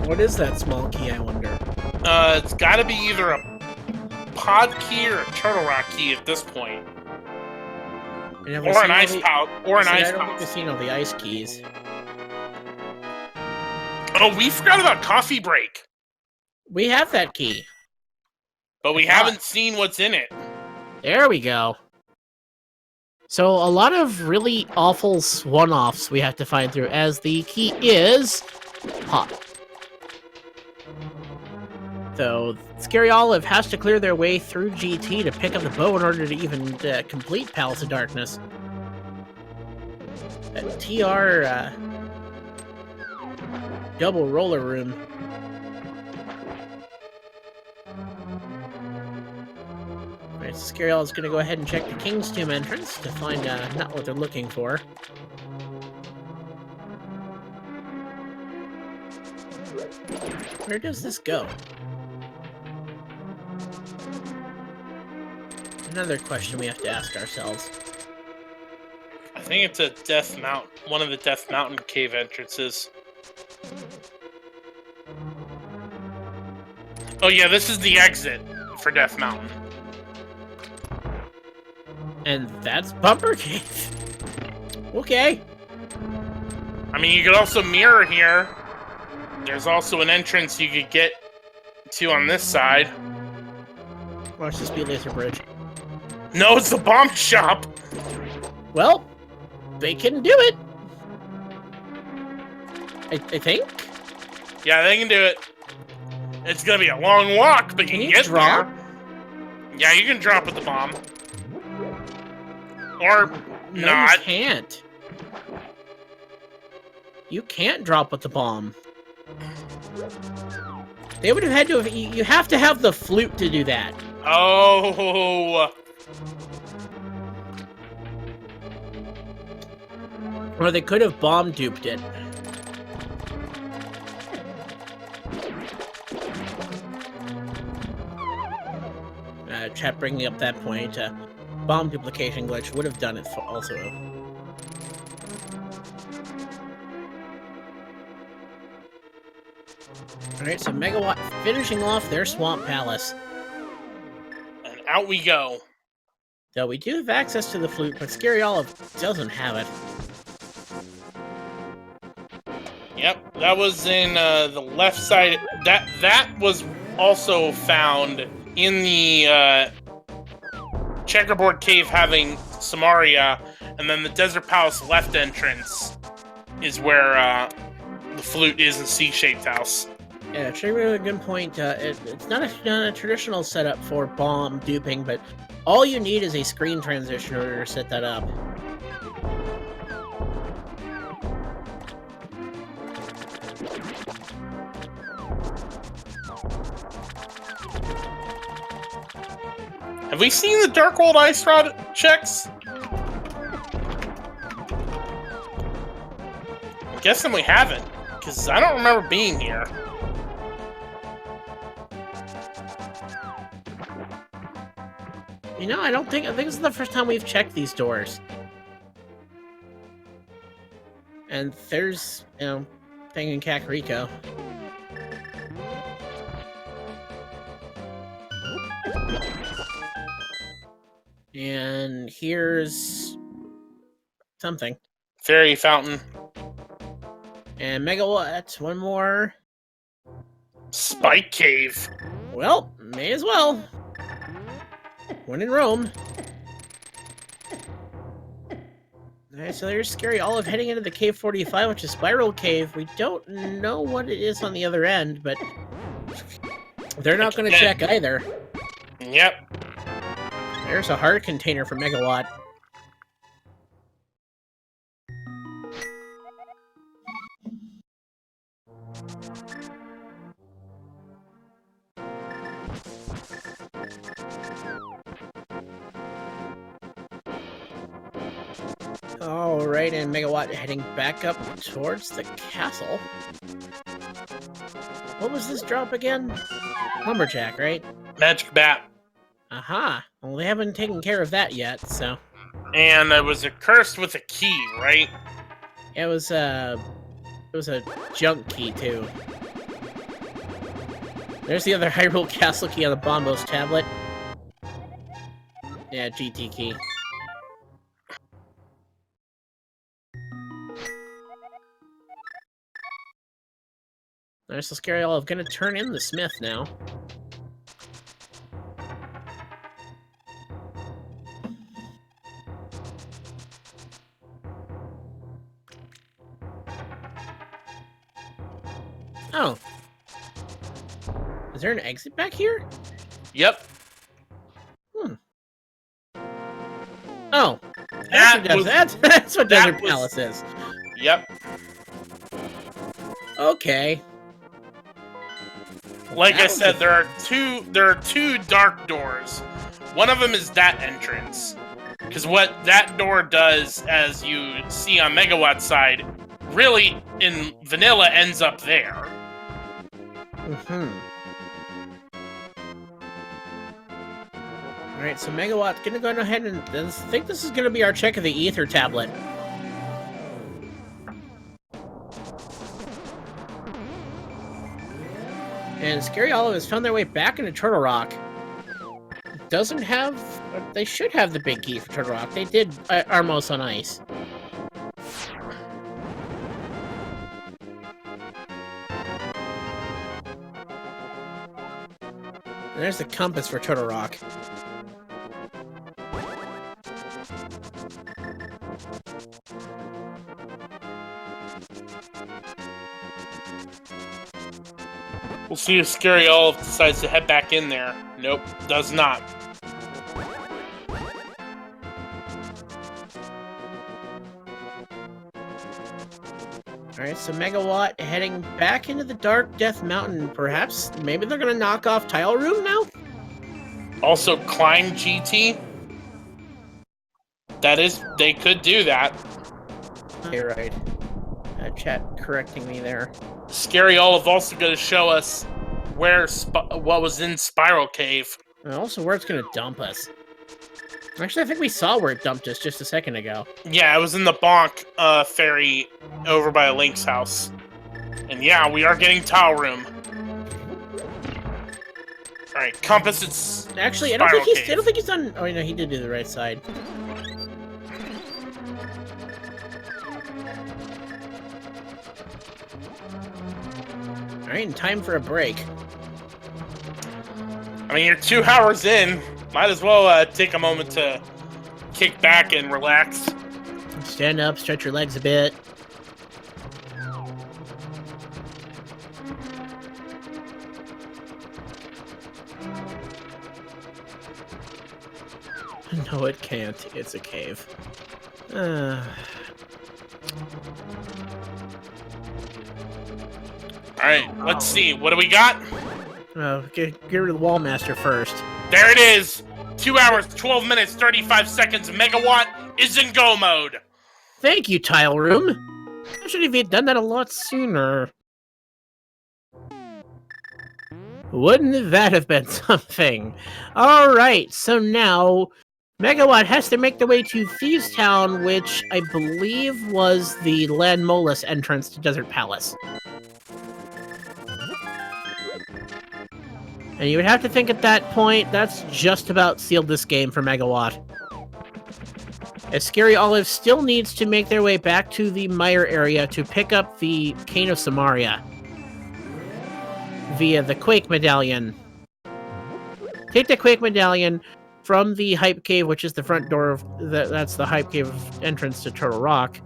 What is that small key, I wonder? It's gotta be either a pod key or a turtle rock key at this point. Or an ice pouch. Or an ice pouch. I don't think we've seen all the ice keys. Oh, we forgot about Coffee Break. We have that key. But we haven't seen what's in it. There we go. So a lot of really awful one-offs we have to find through, as the key is hot. Though Scaryolive has to clear their way through GT to pick up the bow in order to even complete Palace of Darkness. That TR double roller room Alright, so Scaryolive is gonna go ahead and check the King's Tomb entrance to find not what they're looking for. Where does this go? Another question we have to ask ourselves. I think it's a Death Mountain, one of the Death Mountain cave entrances. Oh yeah, this is the exit for Death Mountain. And that's Bumper Cave. Okay. I mean, you could also mirror here. There's also an entrance you could get to on this side. Watch this be Laser Bridge. No, it's the bomb shop! Well, they can do it. I think. Yeah, they can do it. It's gonna be a long walk, but you can get drop? there. Yeah, you can drop with the bomb. Or No, not. you can't. You can't drop with the bomb. They would have had to have... You have to have the flute to do that. Oh. Or they could have bomb duped it. Chat bringing up that point. Bomb duplication glitch would have done it also. Alright, so Megawott finishing off their Swamp Palace. And out we go. Though we do have access to the flute, but Scaryolive doesn't have it. Yep, that was in the left side. That was also found in the Checkerboard Cave having Samaria, and then the Desert Palace left entrance is where the flute is in C-shaped house. Yeah, it's a really good point. It's not a traditional setup for bomb duping, but all you need is a screen transition in order to set that up. Have we seen the Dark World Ice Rod checks? I'm guessing we haven't, because I don't remember being here. You know, I think this is the first time we've checked these doors. And there's, you know, thing in Kakariko. And here's something. Fairy fountain. And Megawatt, one more. Spike cave. Well, may as well. When in Rome. Alright, so there's Scaryolive heading into the Cave 45, which is Spiral Cave. We don't know what it is on the other end, but they're not going to check either. Yep. There's a heart container for Megawatt. Alright, and Megawatt heading back up towards the castle. What was this drop again? Lumberjack, right? Magic bat. Aha. Well, they haven't taken care of that yet, so... And it was a cursed with a key, right? It was a junk key, too. There's the other Hyrule Castle key on the Bombos tablet. Yeah, GT key. Alright, so Scaryolive gonna turn in the Smith now. Oh. Is there an exit back here? Yep. Oh. That's what Desert was- Palace is. Yep. Okay. Like That I was said, a- there are two dark doors. One of them is that entrance. Because what that door does, as you see on Megawatt's side, really, in vanilla, ends up there. Alright, so Megawatt's gonna go ahead and... I think this is gonna be our check of the Ether tablet. And Scaryolive has found their way back into Turtle Rock. Doesn't have... They should have the big key for Turtle Rock. They did Armos on Ice. And there's the compass for Turtle Rock. We'll see if Scaryolive decides to head back in there. Nope, does not. Alright, so Megawatt heading back into the Dark Death Mountain. Perhaps, maybe they're gonna knock off Tile Room now? Also, climb GT. That is, they could do that. You're right. Chat correcting me there. Scaryolive also going to show us where what was in Spiral Cave. And also where it's gonna dump us. Actually, I think we saw where it dumped us just a second ago. Yeah, it was in the Bonk ferry over by Link's house. And yeah, we are getting Tile Room. Alright, compass, it's actually, I don't think he's done... Oh, no, he did do the right side. Alright, time for a break. I mean, you're 2 hours in. Might as well take a moment to kick back and relax. Stand up, stretch your legs a bit. No, it can't. It's a cave. Alright, let's see. What do we got? Get rid of the Wallmaster first. There it is! 2 hours, 12 minutes, 35 seconds. Megawatt is in go mode. Thank you, Tile Room. I should have done that a lot sooner. Wouldn't that have been something? Alright, so now Megawatt has to make their way to Thieves Town, which I believe was the Lan Molas entrance to Desert Palace. And you would have to think at that point, that's just about sealed this game for Megawatt. As Scaryolive still needs to make their way back to the Mire area to pick up the Cane of Samaria via the Quake Medallion. Take the Quake Medallion from the Hype Cave, which is the front door of... That's the Hype Cave entrance to Turtle Rock.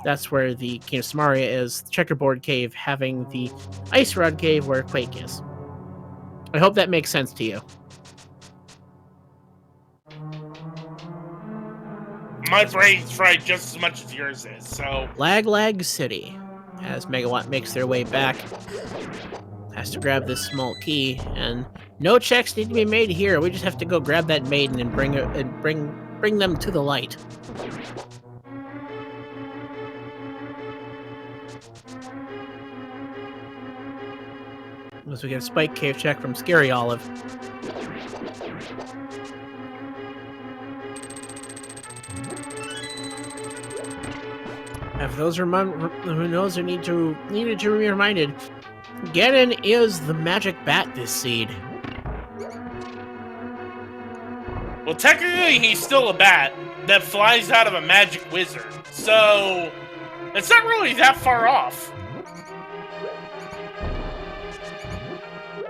That's where the Cane of Samaria is. Checkerboard Cave having the Ice Rod Cave where Quake is. I hope that makes sense to you. My brain's fried just as much as yours is, so... Lag City. As Megawatt makes their way back, has to grab this small key, and no checks need to be made here. We just have to go grab that maiden and bring them to the light. As we get a Spike Cave check from Scaryolive. If those who knows or needed to be reminded, Ganon is the magic bat this seed. Well, technically, he's still a bat that flies out of a magic wizard, so it's not really that far off.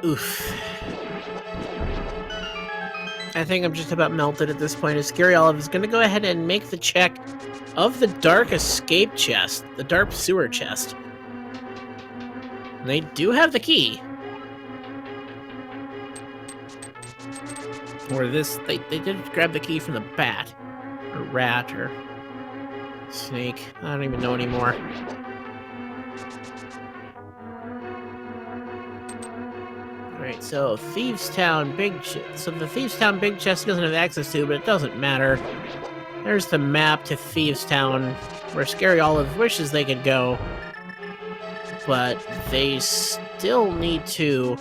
Oof. I think I'm just about melted at this point, as Scaryolive is going to go ahead and make the check of the Dark Escape chest, the Dark Sewer chest. And they do have the key. Or this, they did grab the key from the bat, or rat, or snake. I don't even know anymore. Alright, So Thieves Town so the Thieves Town Big Chest doesn't have access to, but it doesn't matter. There's the map to Thieves Town, where Scaryolive wishes they could go, but they still need to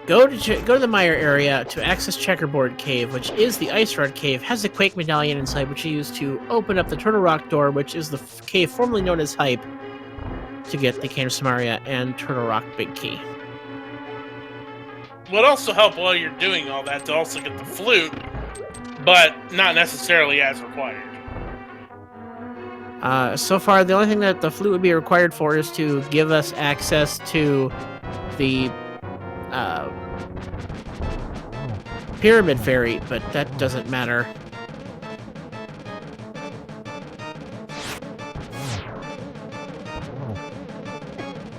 go to the Mire area to access Checkerboard Cave, which is the Ice Rod Cave, has the Quake Medallion inside, which you use to open up the Turtle Rock door, which is the cave formerly known as Hype, to get the Cane of Samaria and Turtle Rock Big Key. Would also help while you're doing all that to also get the flute, but not necessarily as required. So far, the only thing that the flute would be required for is to give us access to the Pyramid Fairy, but that doesn't matter.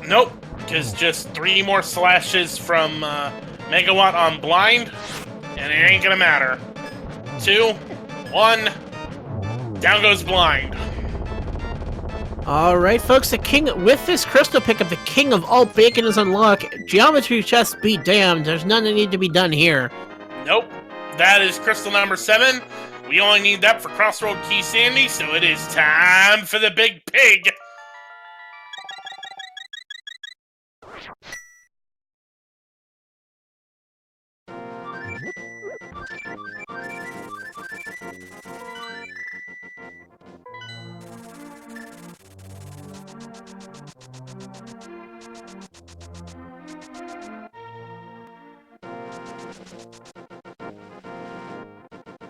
Nope, because just 3 more slashes from Megawott on blind, and it ain't gonna matter. 2, 1, down goes blind. All right, folks, with this crystal pickup, the king of all bacon is unlocked. Geometry chest be damned. There's none that need to be done here. Nope, that is crystal number 7. We only need that for Crossroad Key Sandy, so it is time for the big pig.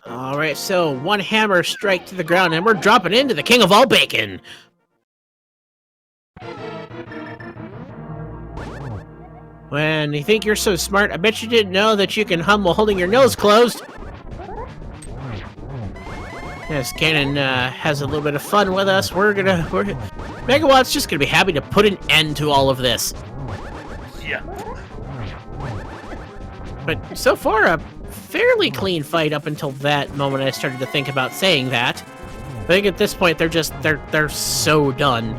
All right, so one hammer strike to the ground, and we're dropping into the king of all bacon. When you think you're so smart, I bet you didn't know that you can hum while holding your nose closed. Yes, Ganon has a little bit of fun with us. Megawatt's just gonna be happy to put an end to all of this. Yeah. But so far, a fairly clean fight up until that moment I started to think about saying that. I think at this point they're so done.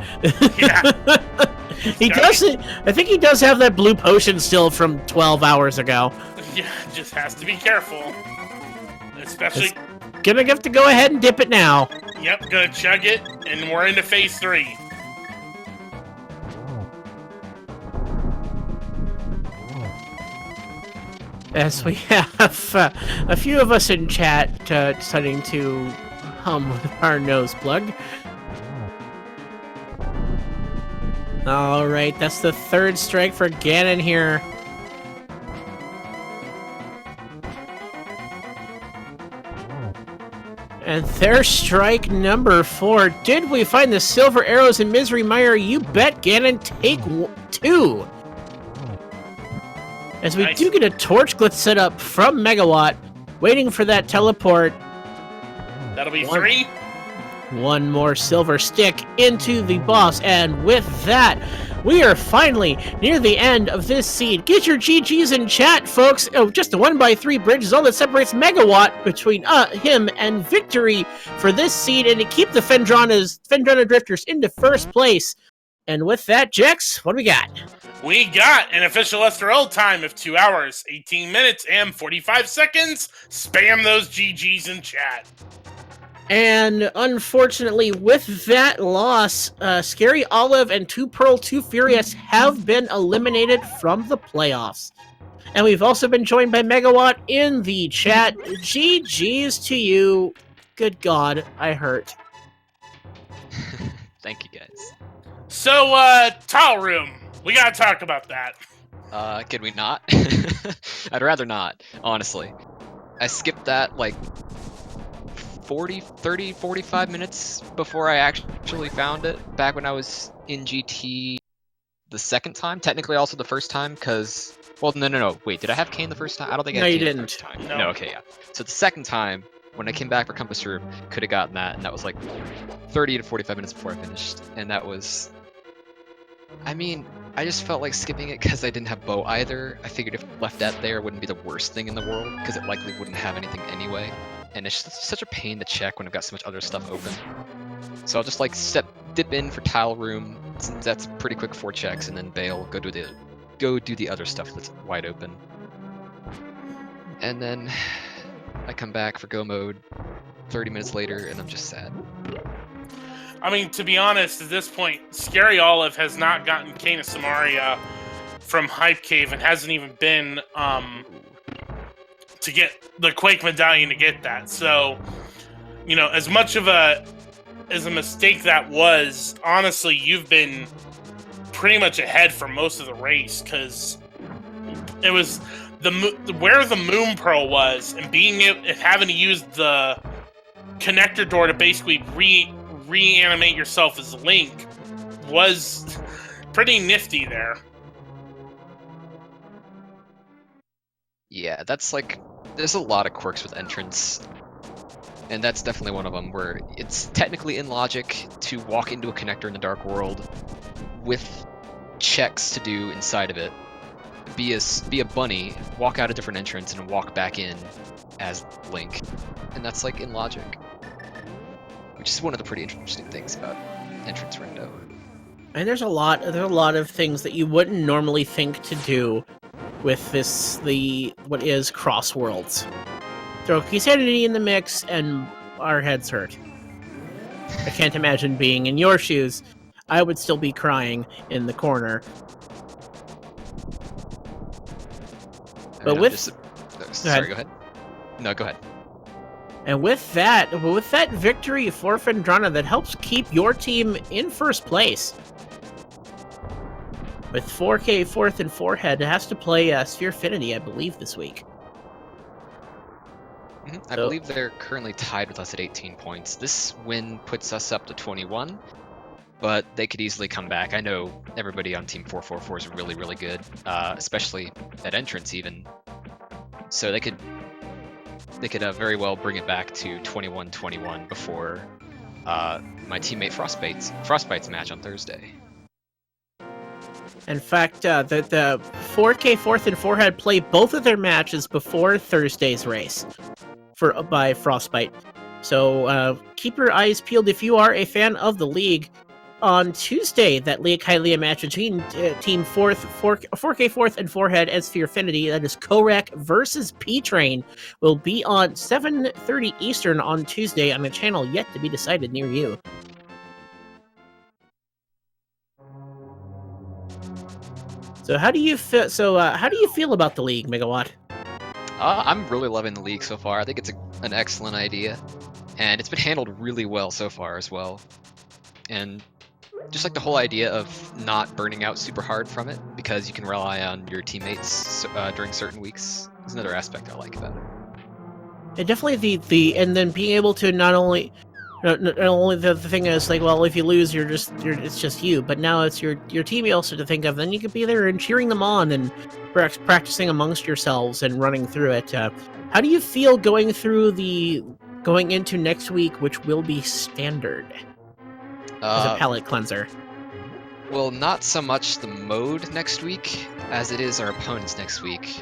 Yeah. I think he does have that blue potion still from 12 hours ago. Yeah, just has to be careful. Especially... Gonna have to go ahead and dip it now. Yep, gonna chug it, and we're into phase 3. As we have a few of us in chat starting to hum with our nose plugged. Alright, that's the 3rd strike for Ganon here. And their strike number 4. Did we find the silver arrows in Misery Mire? You bet, Ganon. Take 2. As we do get a torch glitch set up from Megawatt, waiting for that teleport. That'll be 3. One more silver stick into the boss, and with that, we are finally near the end of this seed. Get your GGs in chat, folks. Oh, just a 1x3 bridge is all that separates Megawatt between him and victory for this seed, and to keep the Phendrana Drifters into 1st place. And with that, Jex, what do we got? We got an official SRL time of 2 hours, 18 minutes, and 45 seconds. Spam those GGs in chat. And unfortunately, with that loss, Scaryolive and 2 Pearl 2 Furious have been eliminated from the playoffs. And we've also been joined by Megawatt in the chat. GG's to you. Good God, I hurt. Thank you, guys. So, tile room. We gotta talk about that. Could we not? I'd rather not, honestly. I skipped that, like, 45 minutes before I actually found it, back when I was in GT the 2nd time. Technically also the 1st time, because... Well, no, wait, did I have Kane the 1st time? I don't think I had Kane the 1st time. No, okay, yeah. So the 2nd time, when I came back for Compass Room, could have gotten that, and that was like 30 to 45 minutes before I finished, and that was... I mean, I just felt like skipping it because I didn't have bow either. I figured if left that there, it wouldn't be the worst thing in the world, because it likely wouldn't have anything anyway. And it's just such a pain to check when I've got so much other stuff open. So I'll just like dip in for tile room, since that's pretty quick 4 checks, and then bail, go do go do the other stuff that's wide open. And then I come back for go mode 30 minutes later, and I'm just sad. I mean, to be honest, at this point, Scaryolive has not gotten Kana Samaria from Hype Cave and hasn't even been to get the Quake Medallion to get that. So, you know, as much of a mistake that was, honestly, you've been pretty much ahead for most of the race, because it was where the Moon Pearl was, and having to use the connector door to basically reanimate yourself as Link was pretty nifty there. Yeah, that's like, there's a lot of quirks with entrance, and that's definitely one of them, where it's technically in logic to walk into a connector in the Dark World with checks to do inside of it. Be a bunny, walk out a different entrance, and walk back in as Link. And that's like in logic. Which is one of the pretty interesting things about entrance rendo. And there's a lot of things that you wouldn't normally think to do with what is Cross Worlds. Throw Insanity in the mix, and our heads hurt. I can't imagine being in your shoes. I would still be crying in the corner. But sorry, go ahead. No, go ahead. And with that victory for Phendrana, that helps keep your team in first place. With 4K fourth and forehead, it has to play Spherefinity, I believe, this week. I believe they're currently tied with us at 18 points. This win puts us up to 21, but they could easily come back. I know everybody on Team 444 is really, really good, especially at entrance even. So they could very well bring it back to 21-21 before my teammate Frostbite's match on Thursday. In fact, the 4K fourth and forehead play both of their matches before Thursday's race by Frostbite. So keep your eyes peeled if you are a fan of the league. On Tuesday, that League Hylia match between Team 4K fourth and forehead and Spherefinity, that is Korek versus P-Train, will be on 7:30 Eastern on Tuesday on a channel yet to be decided near you. So how do you feel about the league, Megawatt? I'm really loving the league so far. I think it's an excellent idea, and it's been handled really well so far as well. And just like the whole idea of not burning out super hard from it, because you can rely on your teammates during certain weeks, is another aspect I like about it. And definitely and then being able to not only the thing is like, well, if you lose, it's just you, but now it's your team you also to think of. Then you could be there and cheering them on and practicing amongst yourselves and running through it. How do you feel going into next week, which will be standard as a palate cleanser? Well, not so much the mode next week as it is our opponents next week.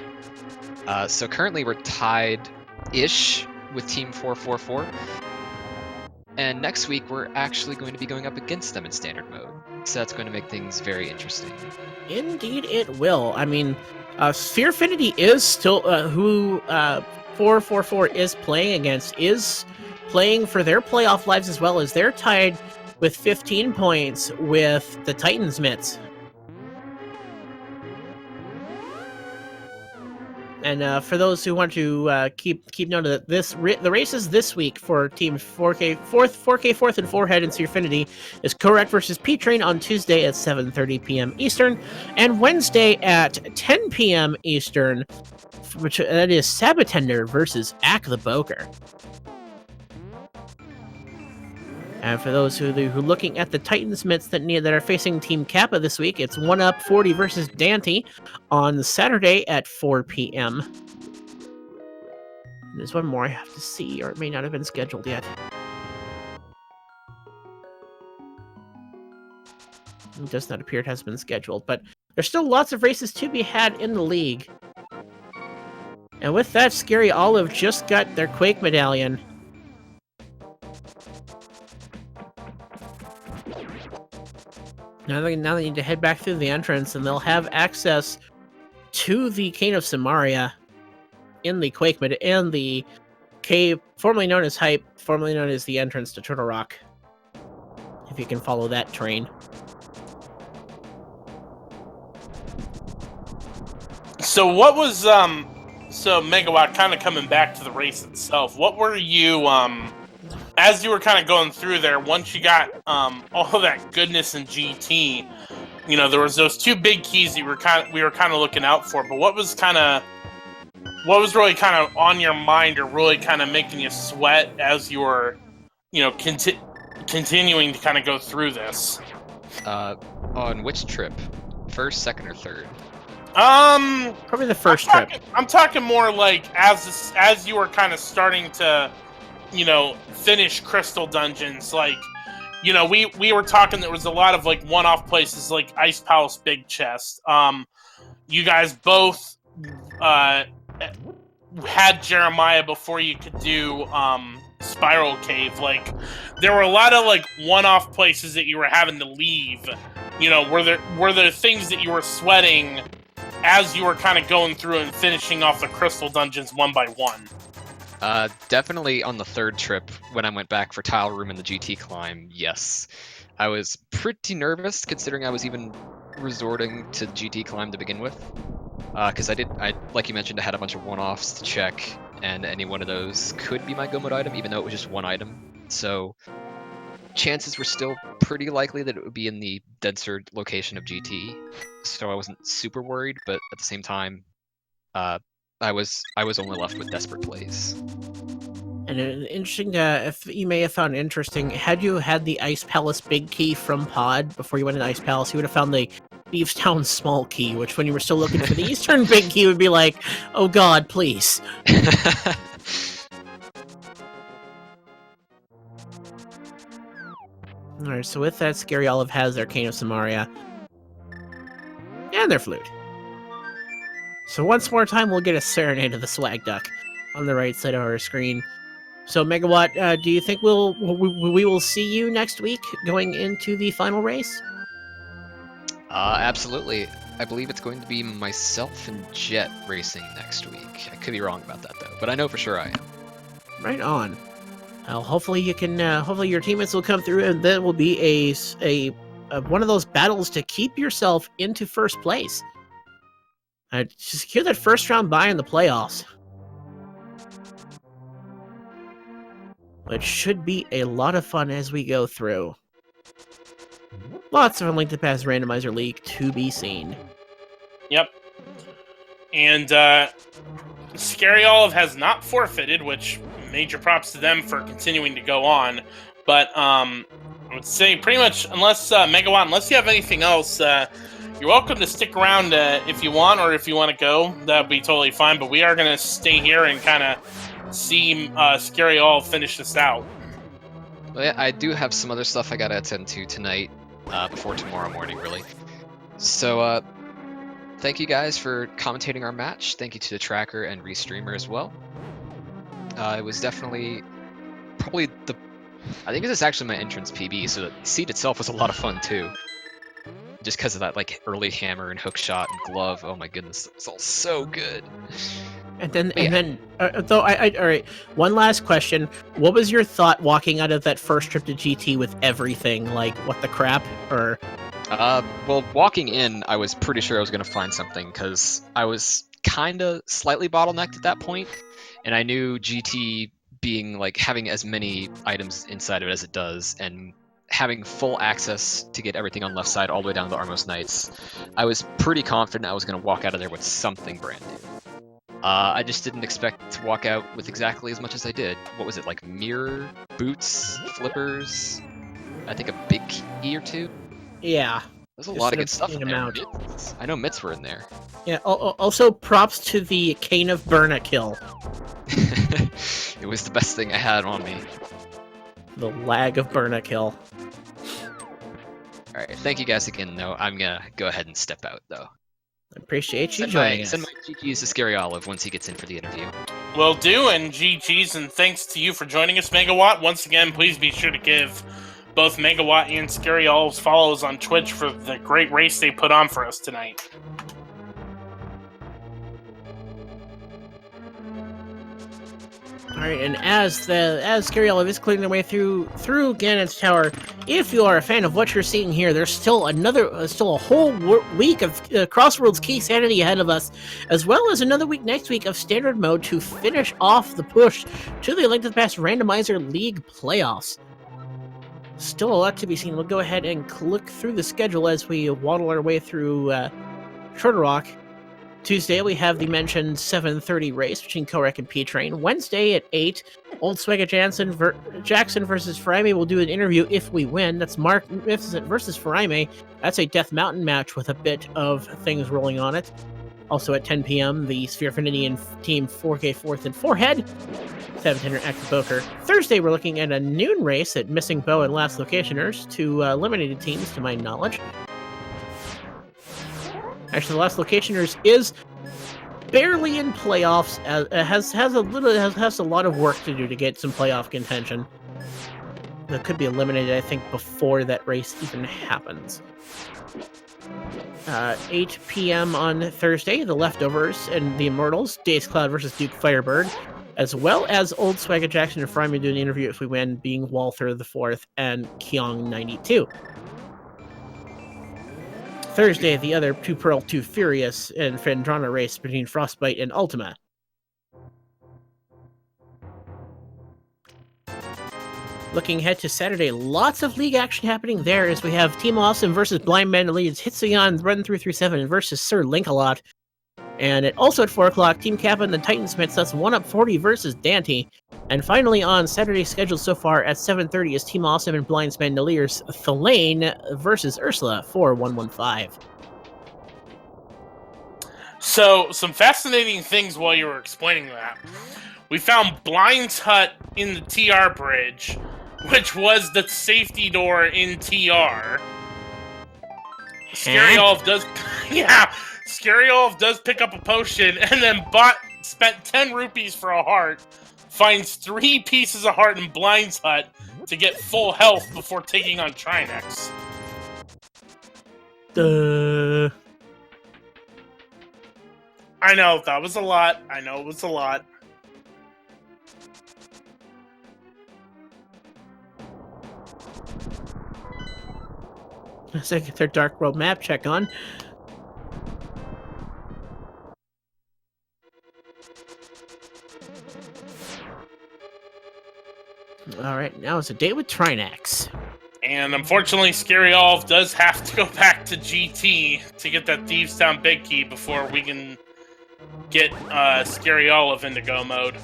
So currently we're tied-ish with Team 444. And next week, we're actually going to be going up against them in standard mode. So that's going to make things very interesting. Indeed it will. I mean, Spherefinity is still, who 444 is playing against, is playing for their playoff lives as well, as they're tied with 15 points with the Titans Mitts. And for those who want to keep note of that, the races this week for Team 4K fourth and forehead and Spherefinity is Korek versus P-Train on Tuesday at 7:30 p.m. Eastern, and Wednesday at 10 p.m. Eastern, which that is Sabatender versus Ak the Boker. And for those who are looking at the Titans Mitts that are facing Team Kappa this week, it's 1UP40 versus Dante on Saturday at 4 p.m. There's one more I have to see, or it may not have been scheduled yet. It does not appear it has been scheduled, but there's still lots of races to be had in the league. And with that, Scaryolive just got their Quake Medallion. Now they need to head back through the entrance, and they'll have access to the Cane of Samaria in the Quake Mid and the cave formerly known as Hype, formerly known as the entrance to Turtle Rock. If you can follow that train. So what was so Megawatt, kind of coming back to the race itself, what were you as you were kind of going through there, once you got all that goodness in GT, you know, there was those two big keys that we were kind of looking out for, but what was really kind of on your mind or really kind of making you sweat as you were, you know, continuing to kind of go through this? On which trip? First, second, or third? Probably the first trip. I'm talking more like as you were kind of starting to, you know, finish Crystal Dungeons. Like, you know, we were talking, there was a lot of like one-off places like Ice Palace Big Chest. You guys both had Jeremiah before you could do Spiral Cave. Like, there were a lot of like one-off places that you were having to leave. You know, were there things that you were sweating as you were kind of going through and finishing off the Crystal Dungeons one by one? Definitely on the third trip, when I went back for Tile Room and the GT climb, yes. I was pretty nervous, considering I was even resorting to GT climb to begin with. Because I like you mentioned, I had a bunch of one-offs to check, and any one of those could be my go mode item, even though it was just one item. So chances were still pretty likely that it would be in the denser location of GT, so I wasn't super worried, but at the same time, I was only left with desperate plays. And an interesting, if you may have found interesting, had you had the Ice Palace Big Key from Pod before you went to Ice Palace, you would have found the Beefstown Small Key, which when you were still looking for the Eastern Big Key would be like, oh god, please. Alright, so with that, Scaryolive has their Cane of Samaria. And their flute. So once more time, we'll get a Serenade of the Swag Duck on the right side of our screen. So Megawatt, do you think we will see you next week going into the final race? Absolutely. I believe it's going to be myself and Jet racing next week. I could be wrong about that though, but I know for sure I am. Right on. Well, hopefully you can. Hopefully your teammates will come through, and that will be a one of those battles to keep yourself into first place. To secure that first round bye in the playoffs, which should be a lot of fun as we go through. Lots of Link to Pass Randomizer League to be seen. Yep. And Scaryolive has not forfeited, which major props to them for continuing to go on. But I would say pretty much, unless Megawatt, unless you have anything else, you're welcome to stick around if you want, or if you want to go, that'd be totally fine. But we are going to stay here and kind of see Scaryolive finish this out. Well, yeah, I do have some other stuff I gotta attend to tonight, before tomorrow morning, really. So, thank you guys for commentating our match. Thank you to the tracker and restreamer as well. It was definitely probably I think this is actually my entrance PB, so the seat itself was a lot of fun too. Just because of that like early hammer and hook shot and glove. Oh my goodness, it's all so good. And then, all right. One last question: what was your thought walking out of that first trip to GT with everything? Like, what the crap? Or well, walking in, I was pretty sure I was gonna find something because I was kind of slightly bottlenecked at that point, and I knew GT being like having as many items inside of it as it does, and having full access to get everything on left side all the way down to the Armos Knights, I was pretty confident I was gonna walk out of there with something brand new. I just didn't expect to walk out with exactly as much as I did. What was it, like mirror, boots, flippers, I think a big key or two? yeah, There's a lot of good stuff in there. Mitts. I know mitts were in there. yeah. Also, props to the Cane of Burna kill. It was the best thing I had on me. The lag of Burna kill. Alright, thank you guys again, though. I'm gonna go ahead and step out, though. I appreciate you joining us. Send my GGs to Scaryolive once he gets in for the interview. Will do, and GG's, and thanks to you for joining us, Megawatt. Once again, please be sure to give both Megawatt and Scaryolive's follows on Twitch for the great race they put on for us tonight. Alright, and as Scaryolive is clearing their way through Ganon's Tower, if you are a fan of what you're seeing here, there's still a whole week of Crossworld's Key Sanity ahead of us, as well as another week next week of Standard Mode to finish off the push to the Link to the Past Randomizer League playoffs. Still a lot to be seen. We'll go ahead and look through the schedule as we waddle our way through Shorter Rock. Tuesday, we have the mentioned 7:30 race between Korek and P-Train. Wednesday at 8, Old Swagger Jackson versus Faraime will do an interview if we win. That's Mark versus Faraime. That's a Death Mountain match with a bit of things rolling on it. Also at 10 p.m., the Sphere Affinity and Team 4K Fourth and Forehead. 700 Active Poker. Thursday, we're looking at a noon race at Missing Bow and Last Locationers, two eliminated teams to my knowledge. Actually, the Last Locationers is barely in playoffs. Has a lot of work to do to get some playoff contention. That could be eliminated, I think, before that race even happens. 8 p.m. on Thursday, the Leftovers and the Immortals, Days Cloud versus Duke Firebird, as well as Old Swagger Jackson and Fryman doing an interview if we win, being Walther the Fourth and Kyong 92. Thursday, the other Two Pearl, Two Furious and Fendrana race between Frostbite and Ultima. Looking ahead to Saturday, lots of league action happening there as we have Team Awesome versus Blind Man leads Hitsuyan Run 337 versus Sir Link-A-Lot. And also at 4 o'clock, Team Kappa and the Titansmiths, that's 1UP40 versus Dante. And finally on Saturday scheduled so far at 7:30 is Team Awesome and Blind Spandalier's Thalane versus Ursula for 115. So, some fascinating things while you were explaining that. We found Blind's hut in the TR bridge, which was the safety door in TR. Scaryolive does... Yeah! Scaryolive does pick up a potion, and then spent 10 rupees for a heart, finds 3 pieces of heart in Blind's hut to get full health before taking on Trinex. I know, that was a lot. I know it was a lot. Let's get their Dark World map check on. Alright, now it's a date with Trinex. And unfortunately, Scaryolive does have to go back to GT to get that Thieves Town Big Key before we can get Scaryolive into go mode.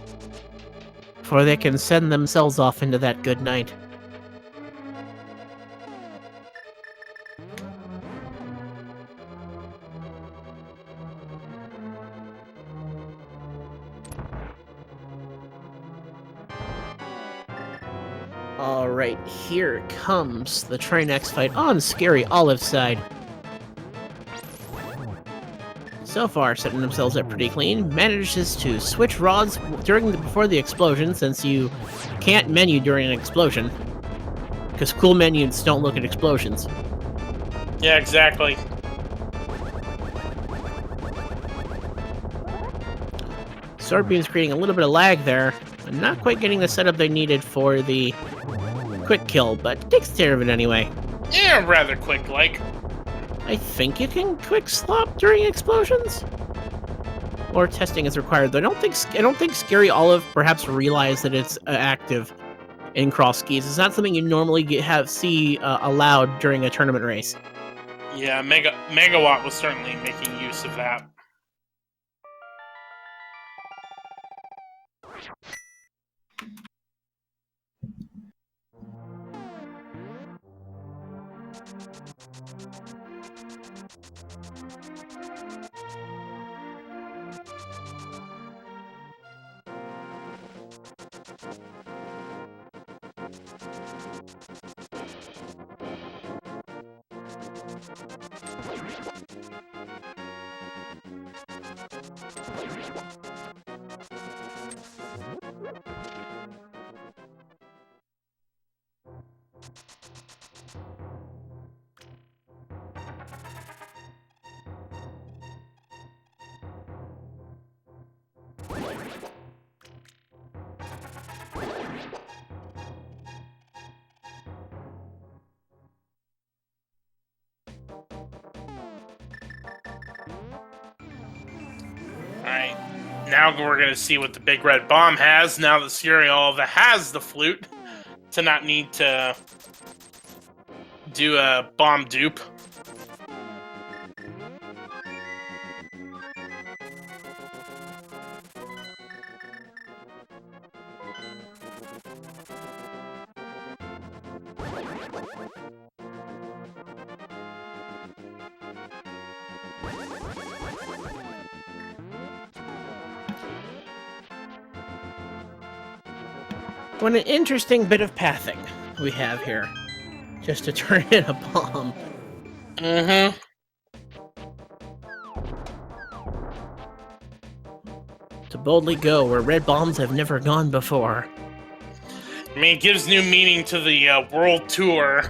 Before they can send themselves off into that good night. Alright, here comes the Trinex fight on Scaryolive's side. So far, setting themselves up pretty clean. Manages to switch rods before the explosion, since you can't menu during an explosion. Because cool menus don't look at explosions. Yeah, exactly. Sword Beam's creating a little bit of lag there. And not quite getting the setup they needed for the quick kill, but takes care of it anyway. Yeah, rather quick, like. I think you can quick slop during explosions? Or testing is required, though I don't think Scaryolive perhaps realized that it's active in cross skis. It's not something you normally see allowed during a tournament race. Yeah, Megawott was certainly making use of that. Alright. Now we're gonna see what the big red bomb has, now that Scaryolive has the flute, to not need to do a bomb dupe. What an interesting bit of pathing we have here, just to turn in a bomb. Mm-hmm. To boldly go where red bombs have never gone before. I mean, it gives new meaning to the world tour.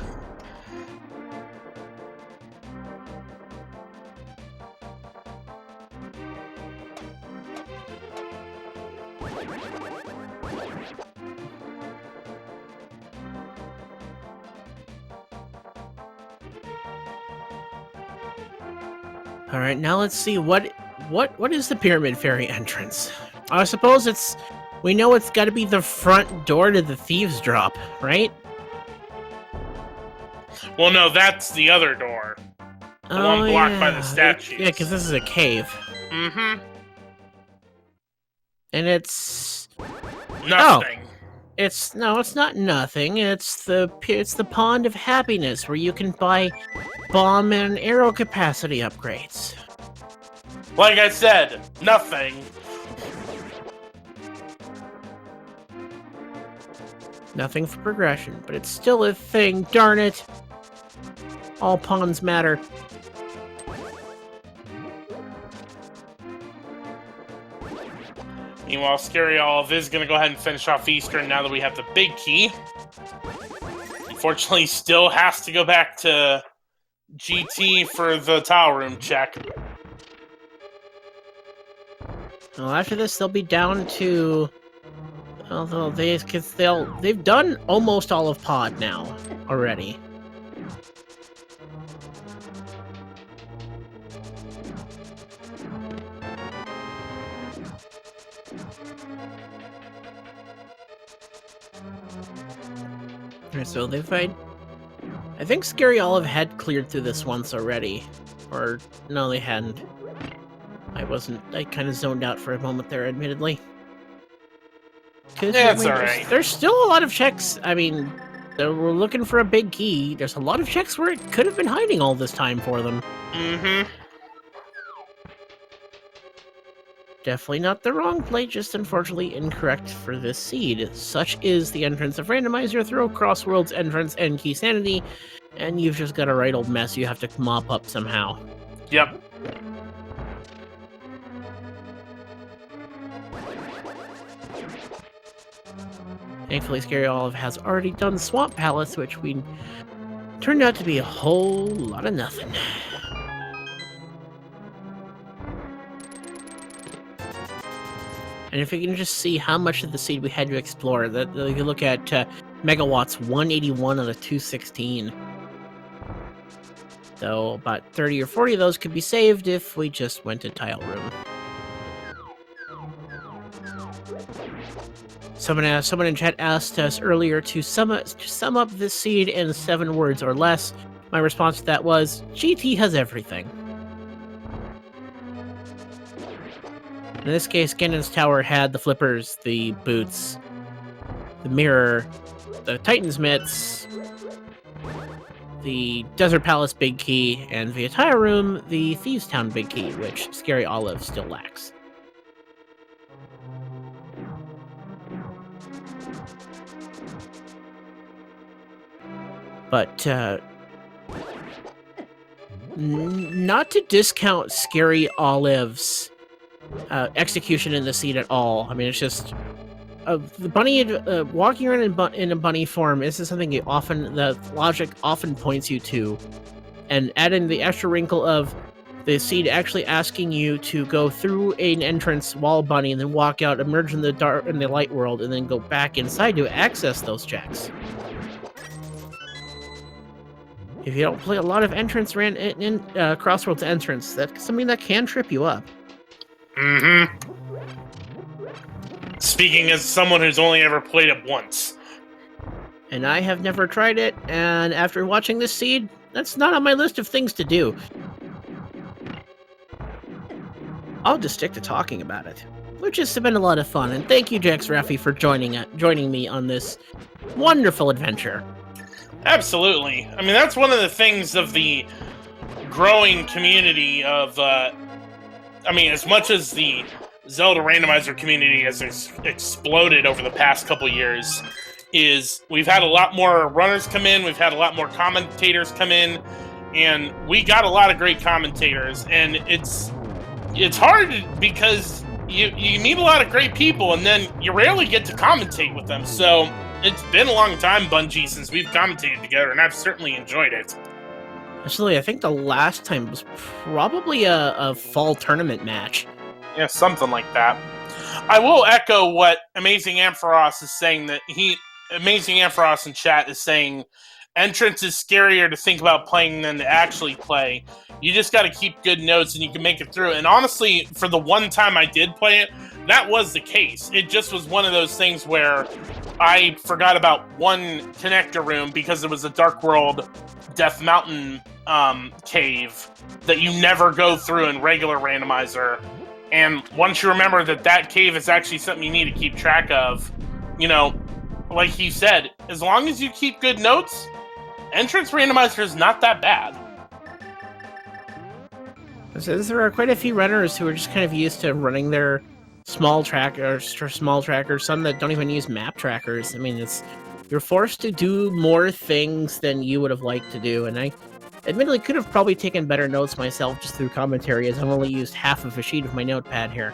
All right, now let's see what is the Pyramid Fairy entrance. I suppose we know it's got to be the front door to the Thieves' Drop, right? Well, no, that's the other door. The one blocked by the statues. Yeah, because this is a cave. Mm-hmm. And it's nothing. It's not nothing. It's the Pond of Happiness, where you can buy bomb and arrow capacity upgrades. Like I said, nothing. Nothing for progression, but it's still a thing, darn it. All ponds matter. Meanwhile, Scaryolive is going to go ahead and finish off Eastern now that we have the big key. Unfortunately, still has to go back to GT for the tile room check. Well, after this, they'll be down to... Although they've done almost all of Pod now, already. So they've I think Scaryolive had cleared through this once already. Or, no, they hadn't. I kind of zoned out for a moment there, admittedly. Yeah, it's alright. There's still a lot of checks. I mean, we're looking for a big key. There's a lot of checks where it could have been hiding all this time for them. Mm-hmm. Definitely not the wrong play, just unfortunately incorrect for this seed. Such is the entrance of Randomizer, throw Crossworld's entrance and Key Sanity, and you've just got a right old mess you have to mop up somehow. Yep. Thankfully, Scaryolive has already done Swamp Palace, which turned out to be a whole lot of nothing. And if you can just see how much of the seed we had to explore, you look at Megawatt's 181 out of 216. So about 30 or 40 of those could be saved if we just went to Tile Room. Someone in chat asked us earlier to sum up this seed in 7 words or less. My response to that was, GT has everything. In this case, Ganon's Tower had the flippers, the boots, the mirror, the Titan's mitts, the Desert Palace big key, and via Tile Room, the Thieves' Town big key, which Scaryolive still lacks. But, not to discount Scaryolive's execution in the seed at all. I mean, it's just the bunny walking around in a bunny form. This is something the logic often points you to, and adding the extra wrinkle of the seed actually asking you to go through an entrance while bunny, and then walk out, emerge in the light world, and then go back inside to access those checks. If you don't play a lot of entrance Crossworld's entrance, that's something that can trip you up. Mm-hmm. Speaking as someone who's only ever played it once. And I have never tried it, and after watching this seed, that's not on my list of things to do. I'll just stick to talking about it, which has been a lot of fun, and thank you, Jax Raffi, for joining me on this wonderful adventure. Absolutely. I mean, that's one of the things of the growing community of, I mean, as much as the Zelda Randomizer community has exploded over the past couple years, is we've had a lot more runners come in, we've had a lot more commentators come in, and we got a lot of great commentators, and it's hard because you meet a lot of great people, and then you rarely get to commentate with them, so it's been a long time, Bungie, since we've commentated together, and I've certainly enjoyed it. Actually, I think the last time was probably a fall tournament match. Yeah, something like that. I will echo what Amazing Ampharos is saying, that Amazing Ampharos in chat is saying entrance is scarier to think about playing than to actually play. You just got to keep good notes and you can make it through. And honestly, for the one time I did play it, that was the case. It just was one of those things where I forgot about one connector room because it was a Dark World Death Mountain cave that you never go through in regular Randomizer. And once you remember that cave is actually something you need to keep track of, you know, like he said, as long as you keep good notes, entrance Randomizer is not that bad. So there are quite a few runners who are just kind of used to running their small trackers, some that don't even use map trackers. I mean, you're forced to do more things than you would have liked to do, and I admittedly could have probably taken better notes myself just through commentary, as I've only used half of a sheet of my notepad here.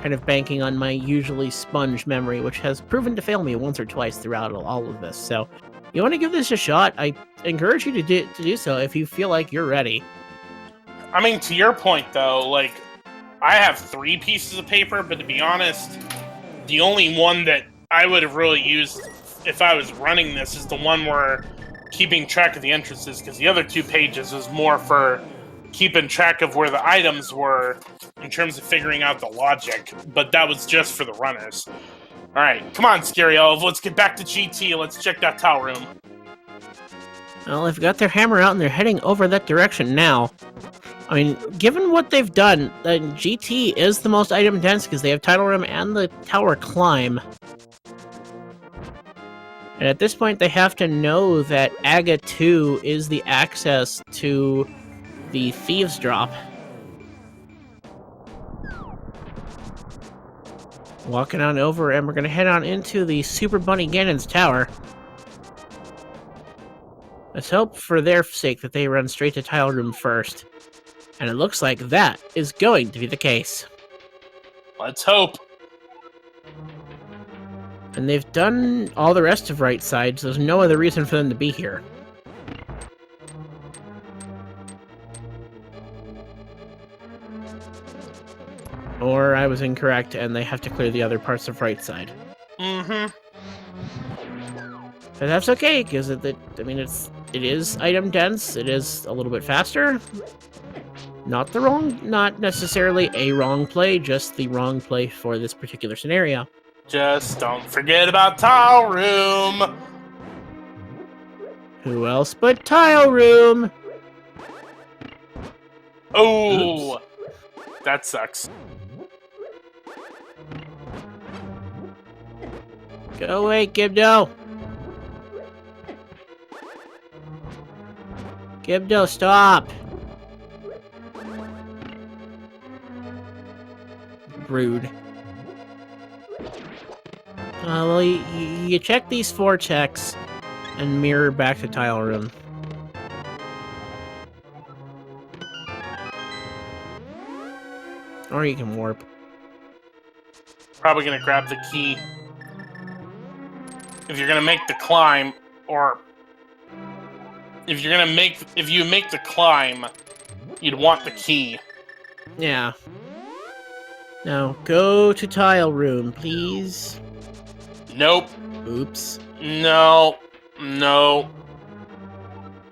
Kind of banking on my usually sponge memory, which has proven to fail me once or twice throughout all of this. So, you want to give this a shot? I encourage you to do so if you feel like you're ready. I mean, to your point, though, like, I have 3 pieces of paper, but to be honest, the only one that I would have really used if I was running this is the one where keeping track of the entrances, because the other 2 pages was more for keeping track of where the items were in terms of figuring out the logic, but that was just for the runners. Alright, come on, Scaryolive, let's get back to GT, let's check that towel room. Well, they've got their hammer out and they're heading over that direction now. I mean, given what they've done, GT is the most item dense because they have Title Room and the Tower Climb. And at this point, they have to know that Aga 2 is the access to the Thieves Drop. Walking on over, and we're going to head on into the Super Bunny Ganon's Tower. Let's hope for their sake that they run straight to Tile Room first. And it looks like that is going to be the case. Let's hope. And they've done all the rest of right side, so there's no other reason for them to be here. Or I was incorrect, and they have to clear the other parts of right side. Mm-hmm. But that's okay, because it is item dense. It is a little bit faster. Not necessarily a wrong play, just the wrong play for this particular scenario. Just don't forget about Tile Room! Who else but Tile Room? Oh! Oops. That sucks. Go away, Gibdo! Gibdo, stop! Rude. Well, you check these 4 checks and mirror back to Tile Room. Or you can warp. Probably gonna grab the key. If you're gonna make the climb, or if you make the climb, you'd want the key. Yeah. Now, go to Tile Room, please. Nope. Oops. No. No.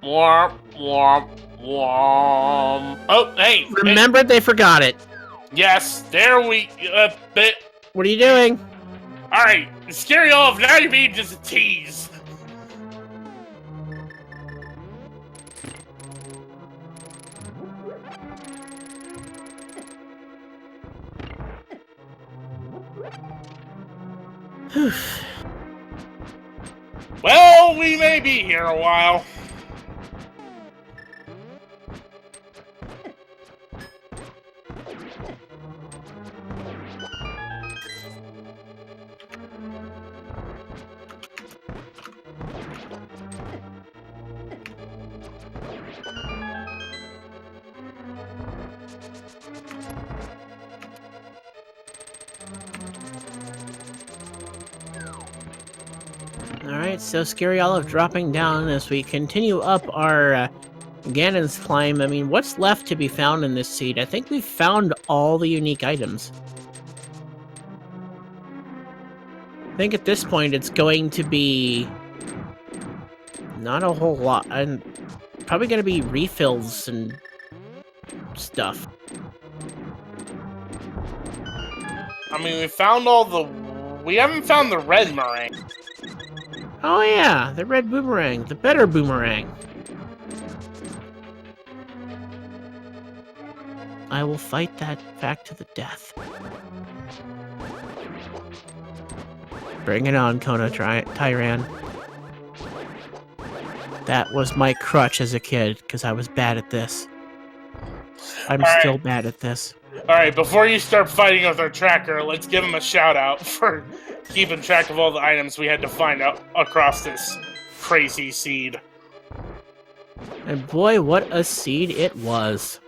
Warp, warp. Oh, hey. Remembered they forgot it. Yes, there we... What are you doing? Alright, Scaryolive, now you're being just a tease. Well, we may be here a while. Alright, so Scaryolive dropping down as we continue up our Ganon's climb. I mean, what's left to be found in this seed? I think we've found all the unique items. I think at this point it's going to be not a whole lot. And probably going to be refills and stuff. I mean, we found all the... We haven't found the red meringue. Oh yeah, the red boomerang, the better boomerang. I will fight that fact to the death. Bring it on, Kona Tyran. That was my crutch as a kid, because I was bad at this. I'm still bad at this. Alright, before you start fighting with our tracker, let's give him a shout out for keeping track of all the items we had to find out across this crazy seed. And boy, what a seed it was.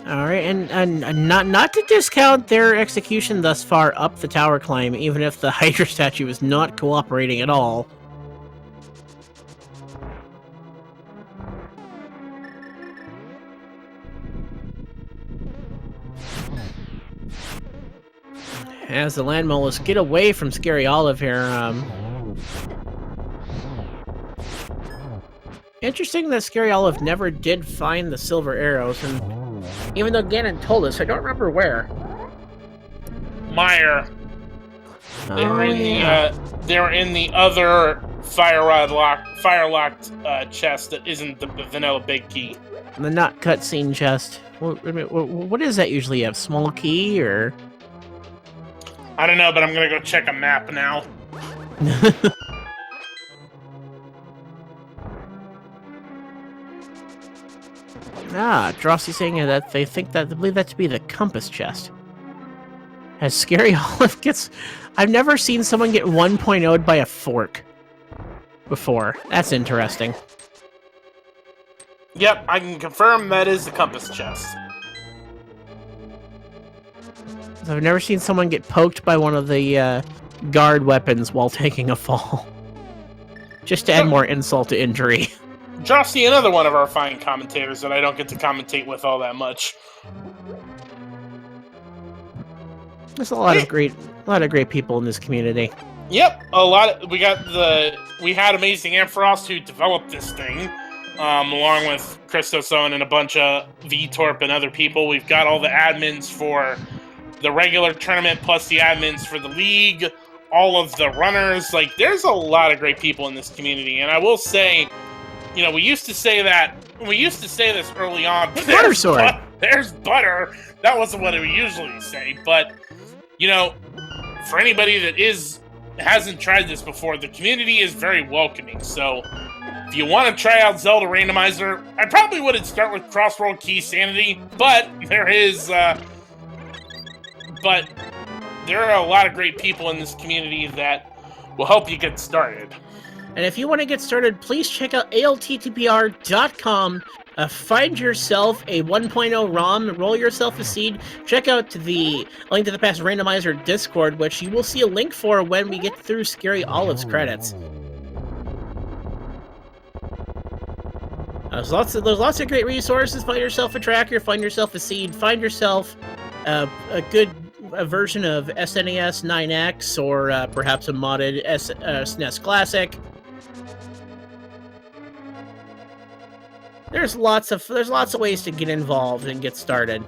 Alright, and not to discount their execution thus far up the tower climb, even if the Hydra statue is not cooperating at all. As the land mollusts get away from Scaryolive here, interesting that Scaryolive never did find the silver arrows, and even though Ganon told us, I don't remember where. Meyer. They were in the other fire-locked chest that isn't the vanilla big key. The not cutscene chest. What is that usually? You have small key or? I don't know, but I'm gonna go check a map now. Drossy's saying that they believe that to be the compass chest. As Scaryolive gets... I've never seen someone get 1.0'd by a fork before. That's interesting. Yep, I can confirm that is the compass chest. So I've never seen someone get poked by one of the guard weapons while taking a fall. Just to add more insult to injury. Drosy, another one of our fine commentators that I don't get to commentate with all that much. There's a lot of great people in this community. Yep, we had Amazing Ampharos who developed this thing, along with Christos Owen and a bunch of VTorp and other people. We've got all the admins for the regular tournament, plus the admins for the league, all of the runners. Like, there's a lot of great people in this community, and I will say, you know, we used to say this early on. There's butter. That wasn't what we usually say, but you know, for anybody that hasn't tried this before, the community is very welcoming. So, if you want to try out Zelda Randomizer, I probably wouldn't start with Crossroad Key Sanity, but there are a lot of great people in this community that will help you get started. And if you want to get started, please check out ALTTPR.com. Find yourself a 1.0 ROM, roll yourself a seed. Check out the Link to the Past Randomizer Discord, which you will see a link for when we get through Scaryolive's credits. There's lots of great resources. Find yourself a tracker, find yourself a seed, find yourself a good version of SNES 9X, or perhaps a modded SNES Classic. There's lots of ways to get involved and get started.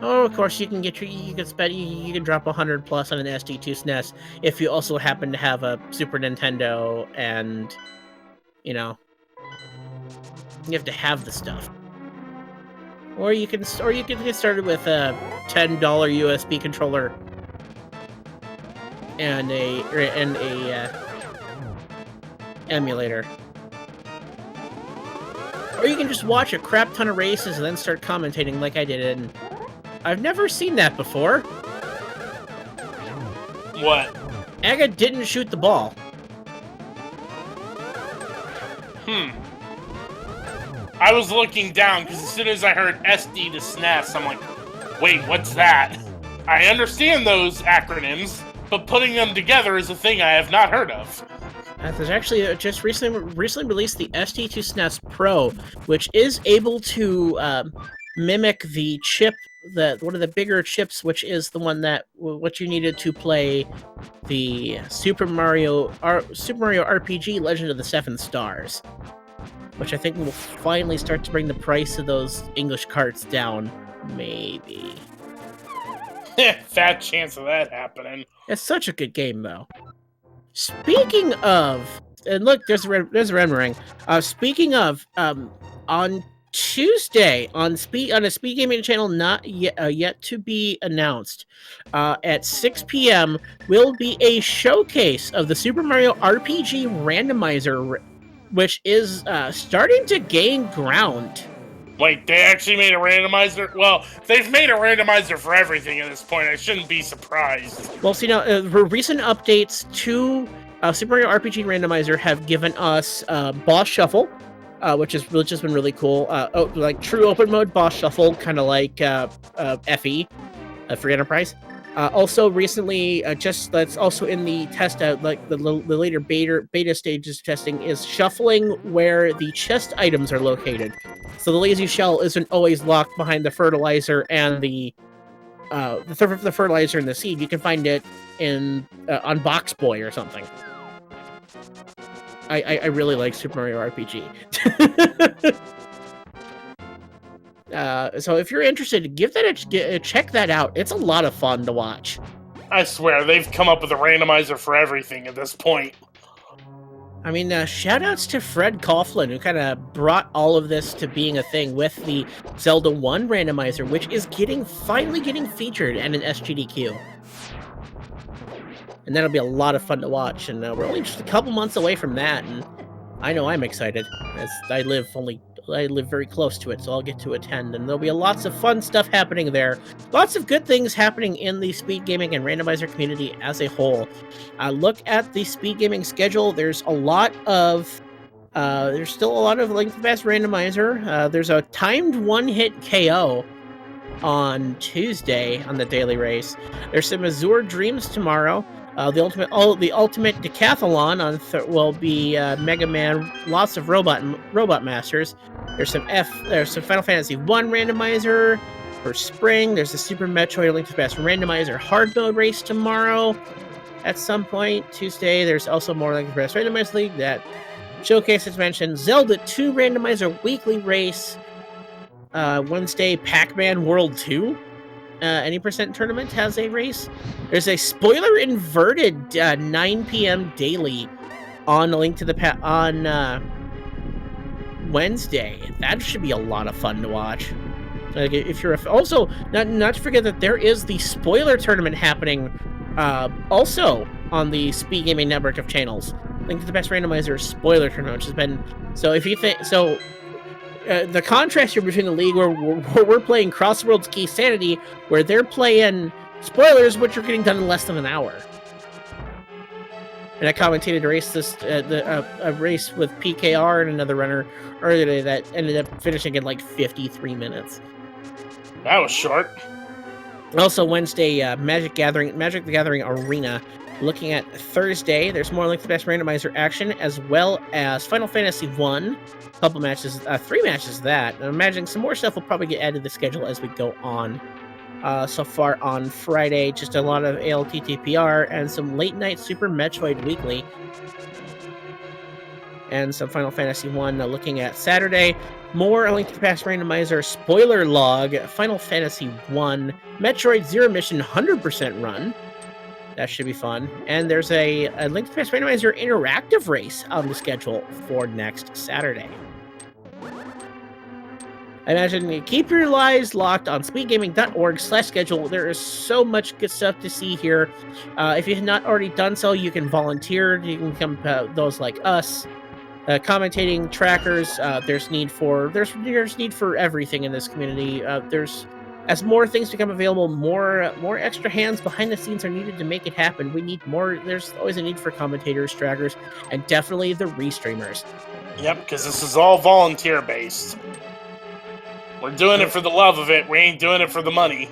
Oh, of course, you can drop 100 plus on an SD2 SNES if you also happen to have a Super Nintendo, and you know, you have to have the stuff. Or you can get started with a $10 USB controller and a emulator. Or you can just watch a crap ton of races and then start commentating like I did, and I've never seen that before. What? Aga didn't shoot the ball. I was looking down because as soon as I heard SD to SNES, I'm like, wait, what's that? I understand those acronyms, but putting them together is a thing I have not heard of. There's actually just recently released the SD2 SNES Pro, which is able to mimic the chip, one of the bigger chips, which is the one that what you needed to play the Super Mario RPG Legend of the Seven Stars, which I think will finally start to bring the price of those English carts down. Maybe. Fat chance of that happening. It's such a good game, though. Speaking of, and look, there's a rendering. Speaking of, on Tuesday on a Speed Gaming channel not yet to be announced, at 6 p.m. will be a showcase of the Super Mario RPG Randomizer, which is starting to gain ground. Wait, they actually made a randomizer? Well, they've made a randomizer for everything at this point. I shouldn't be surprised. Well, see, now, recent updates to Super Mario RPG Randomizer have given us boss shuffle, which has been really cool. Like true open mode boss shuffle, kind of like FE, Free Enterprise. Also, recently, that's also in the test out, like the later beta stages of testing, is shuffling where the chest items are located. So the lazy shell isn't always locked behind the fertilizer and the fertilizer and the seed. You can find it on Box Boy or something. I really like Super Mario RPG. So if you're interested, give that check that out. It's a lot of fun to watch. I swear, they've come up with a randomizer for everything at this point. I mean, shoutouts to Fred Coughlin, who kind of brought all of this to being a thing with the Zelda 1 randomizer, which is finally getting featured in an SGDQ. And that'll be a lot of fun to watch, and we're only just a couple months away from that, and I know I'm excited, as I live very close to it, so I'll get to attend, and there'll be lots of fun stuff happening there. Lots of good things happening in the speed gaming and randomizer community as a whole. Look at the speed gaming schedule. There's still a lot of Link to the Past randomizer. There's a timed one-hit KO on Tuesday on the daily race. There's some Azure Dreams tomorrow. The ultimate decathlon will be Mega Man, lots of Robot Masters. There's some Final Fantasy 1 randomizer for spring. There's a Super Metroid Link to the Past randomizer hard mode race tomorrow at some point. Tuesday, there's also more Link to the Past randomizer league that showcase as mentioned. Zelda 2 randomizer weekly race. Wednesday, Pac-Man World 2. Any percent tournament has a race. There's a spoiler inverted 9 p.m. daily on a Link to the Past on Wednesday. That should be a lot of fun to watch. Like if you're also not to forget that there is the spoiler tournament happening also on the Speed Gaming network of channels. Link to the Past randomizer spoiler tournament, which has been so. If you think so. The contrast here between the league where we're playing Crossworld's Key Sanity, where they're playing spoilers, which are getting done in less than an hour. And I commentated a race with PKR and another runner earlier today that ended up finishing in like 53 minutes. That was short. Also Wednesday, Magic the Gathering Arena Looking at Thursday, there's more Link to the Past Randomizer action, as well as Final Fantasy 1. Couple matches, 3 matches of that. I'm imagining some more stuff will probably get added to the schedule as we go on. So far on Friday, just a lot of ALTTPR and some late night Super Metroid Weekly. And some Final Fantasy 1 looking at Saturday. More Link to the Past Randomizer spoiler log, Final Fantasy 1, Metroid Zero Mission 100% run. That should be fun. And there's a Link to the Past Randomizer interactive race on the schedule for next Saturday. I imagine keep your eyes locked on speedgaming.org/schedule. There is so much good stuff to see here. If you have not already done so, you can volunteer. You can become those like us. Commentating trackers. There's need for everything in this community. As more things become available, more extra hands behind the scenes are needed to make it happen. We need more. There's always a need for commentators, trackers, and definitely the restreamers. Yep, because this is all volunteer based. We're doing it for the love of it. We ain't doing it for the money.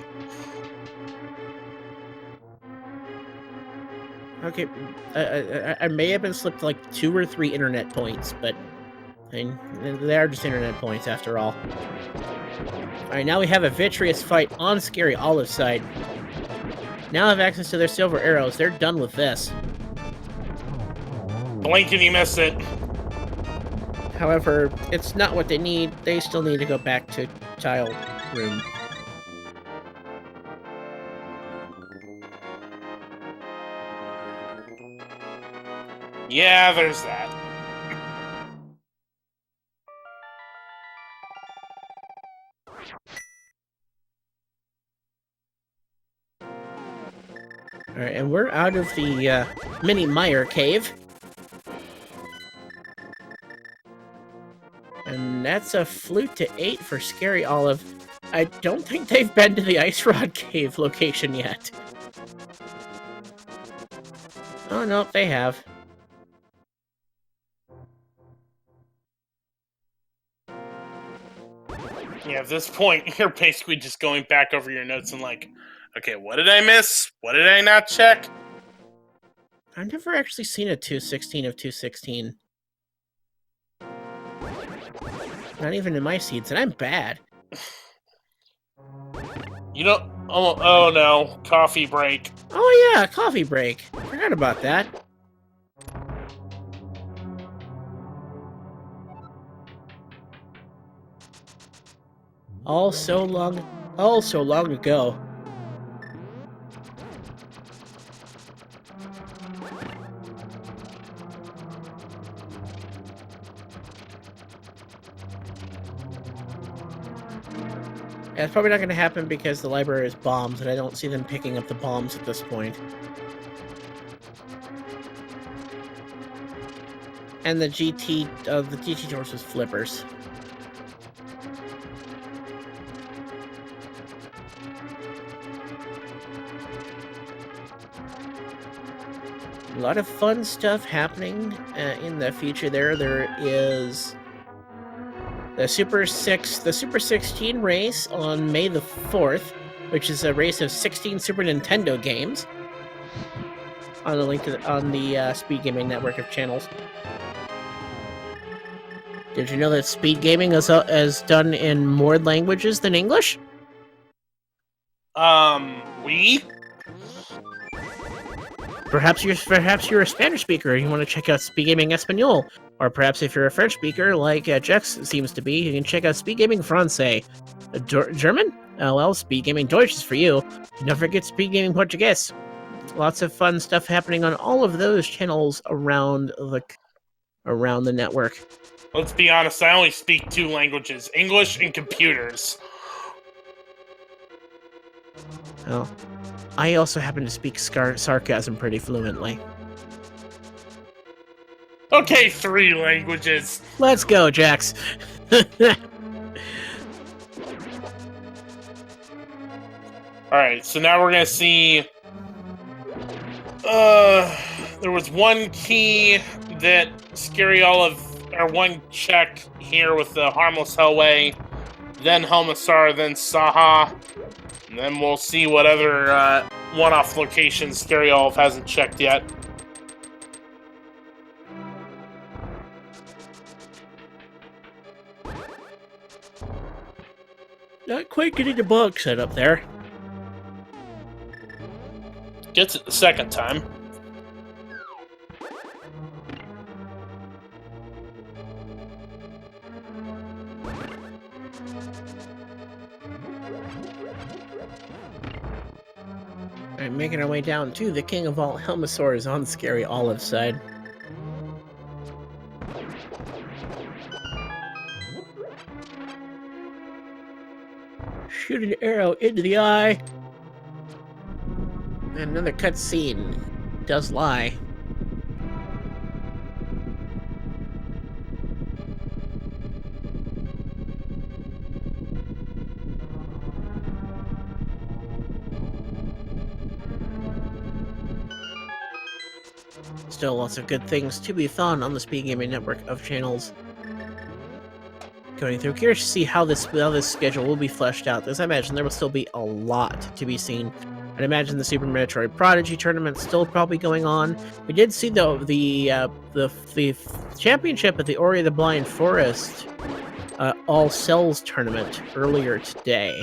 Okay, I may have been slipped like 2 or 3 internet points, but I mean, they are just internet points after all. Alright, now we have a Vitreous fight on Scaryolive's side. Now I have access to their silver arrows. They're done with this. Blink and you miss it. However, it's not what they need. They still need to go back to child room. Yeah, there's that. Alright, and we're out of the mini Meyer cave. And that's a flute to 8 for Scaryolive. I don't think they've been to the Ice Rod Cave location yet. Oh, no, they have. Yeah, at this point, you're basically just going back over your notes and like, okay, what did I miss? What did I not check? I've never actually seen a 216 of 216. Not even in my seeds, and I'm bad. You know, oh no, coffee break. Oh yeah, coffee break. Forgot about that. All so long ago. Yeah, it's probably not going to happen because the library is bombs, and I don't see them picking up the bombs at this point. And the GT doors is flippers. A lot of fun stuff happening in the future there. There is the Super 16 race on May the 4th, which is a race of 16 Super Nintendo games on the link on the Speed Gaming network of channels. Did you know that Speed Gaming is done in more languages than English? We? Perhaps you're a Spanish speaker and you want to check out Speed Gaming Espanol. Or perhaps if you're a French speaker, like Jex seems to be, you can check out Speed Gaming Francais. German? Oh, well, Speed Gaming Deutsch is for you. Don't forget Speed Gaming Portuguese. Lots of fun stuff happening on all of those channels around the network. Let's be honest, I only speak 2 languages, English and computers. Oh. I also happen to speak sarcasm pretty fluently. Okay, 3 languages. Let's go, Jax. Alright, so now we're gonna see... there was one key that Scaryolive, or one check here with the Harmless Hellway, then Helmassar, then Saha, and then we'll see what other one-off locations Scaryolive hasn't checked yet. Not quite getting the bug set up there. Gets it the second time. Alright, making our way down to the king of all Helmosaurs on Scaryolive's side. Shoot an arrow into the eye. And another cutscene does lie. Still lots of good things to be found on the Speed Gaming network of channels. Going through, curious to see how this schedule will be fleshed out, as I imagine there will still be a lot to be seen. I'd imagine the Super Metroid Prodigy tournament's still probably going on. We did see though the championship at the Ori of the Blind Forest All Cells tournament earlier today.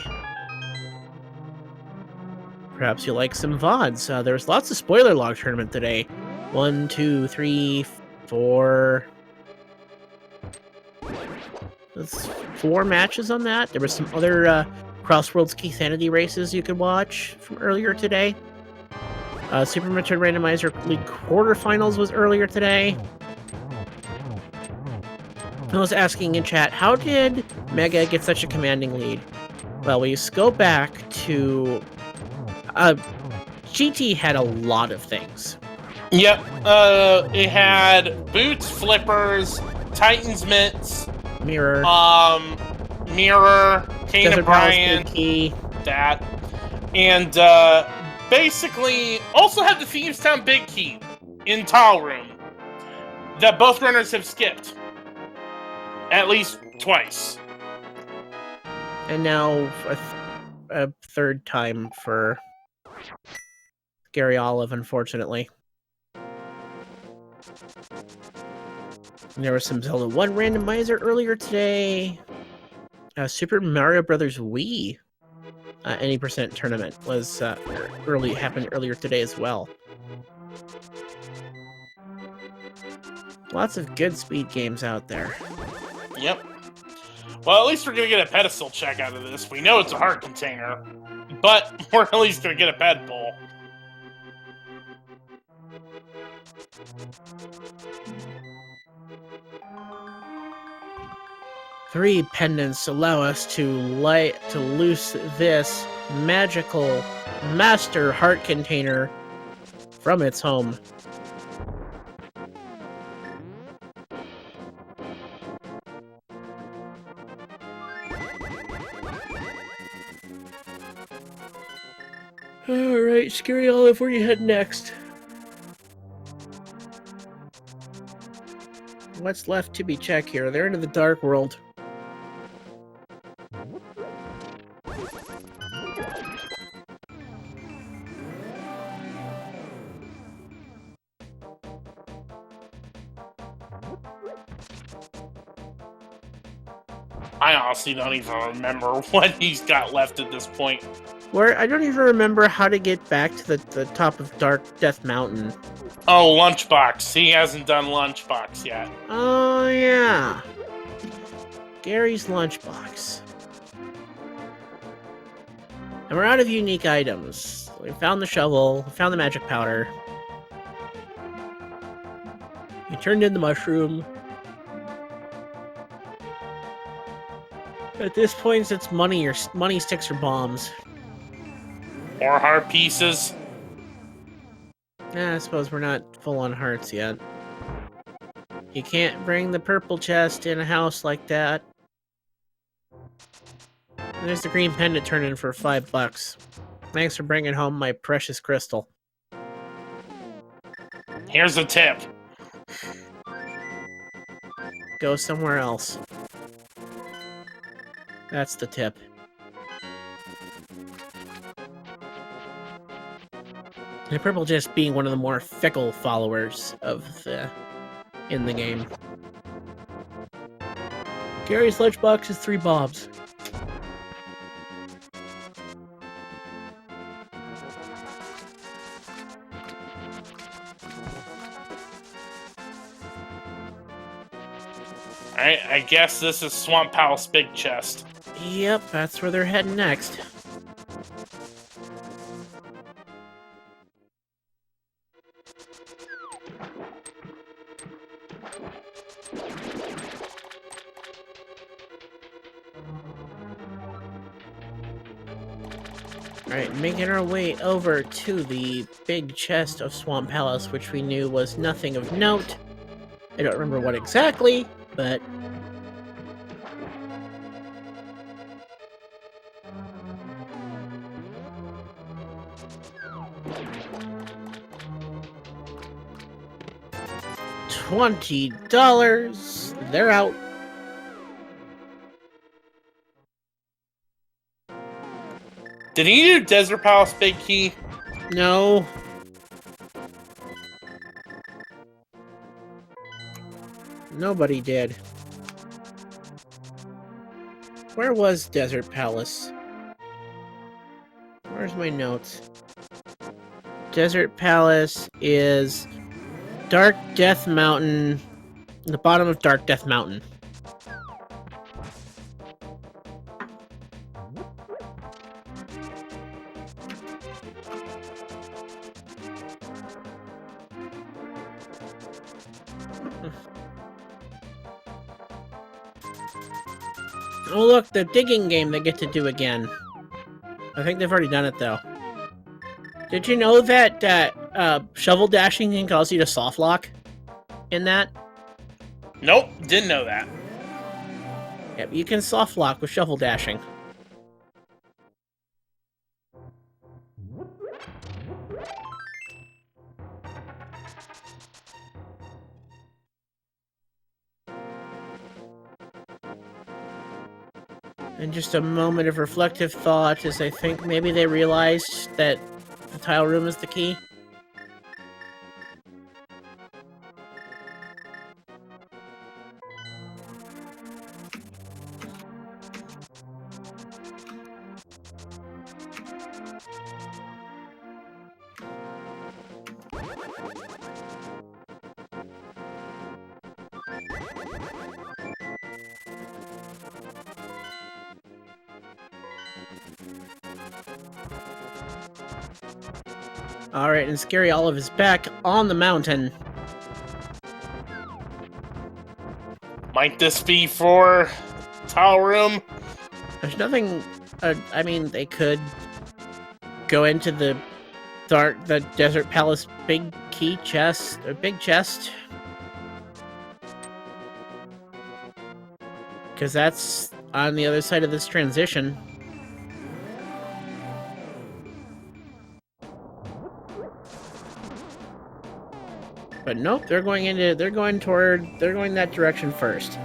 Perhaps you like some VODs. There was lots of spoiler log tournament today. 1, 2, 3, 4. That's 4 matches on that. There was some other Crossworlds Key Sanity races you could watch from earlier today. Super Metroid Randomizer League quarterfinals was earlier today. I was asking in chat, how did Mega get such a commanding lead? Well, we go back to... GT had a lot of things. Yep, it had boots, flippers, Titan's mitts, Mirror. Mirror, Kane Desert O'Brien, Palace Big Key. that, and basically also had the Thievestown Big Key in Tile Room that both runners have skipped at least twice. And now a third time for Scaryolive, unfortunately. There was some Zelda 1 randomizer earlier today. Super Mario Brothers Wii any percent tournament was happened earlier today as well. Lots of good speed games out there. Yep. Well, at least we're gonna get a pedestal check out of this. We know it's a heart container, but we're at least gonna get a ped pull. Three pendants allow us to loose this magical master heart container from its home. Alright, Scaryolive, where you head next? What's left to be checked here? They're into the dark world. I honestly don't even remember what he's got left at this point. Where I don't even remember how to get back to the top of Dark Death Mountain. Oh, Lunchbox. He hasn't done Lunchbox yet. Oh, yeah. Gary's Lunchbox. And we're out of unique items. We found the shovel, we found the magic powder. We turned in the mushroom. At this point, it's money, sticks, or bombs. Or heart pieces. I suppose we're not full on hearts yet. You can't bring the purple chest in a house like that. And there's the green pendant turned in for $5. Thanks for bringing home my precious crystal. Here's a tip. Go somewhere else. That's the tip. And purple just being one of the more fickle followers of in the game. Gary's lunchbox is 3 bobs. Alright, I guess this is Swamp Palace Big Chest. Yep, that's where they're heading next. Alright, making our way over to the big chest of Swamp Palace, which we knew was nothing of note. I don't remember what exactly, but... $20. They're out. Did he do Desert Palace Big Key? No. Nobody did. Where was Desert Palace? Where's my notes? Desert Palace is Dark Death Mountain, the bottom of Dark Death Mountain. Oh look, the digging game they get to do again. I think they've already done it though. Did you know that shovel dashing can cause you to soft lock in that? Nope, didn't know that. Yep, you can soft lock with shovel dashing. And just a moment of reflective thought as I think maybe they realized that the tile room is the key. Alright, and Scaryolive is back on the mountain. Might this be for tile room? There's nothing... I mean, they could go into the Desert Palace big key chest, or big chest. Because that's on the other side of this transition. But nope, they're going that direction first.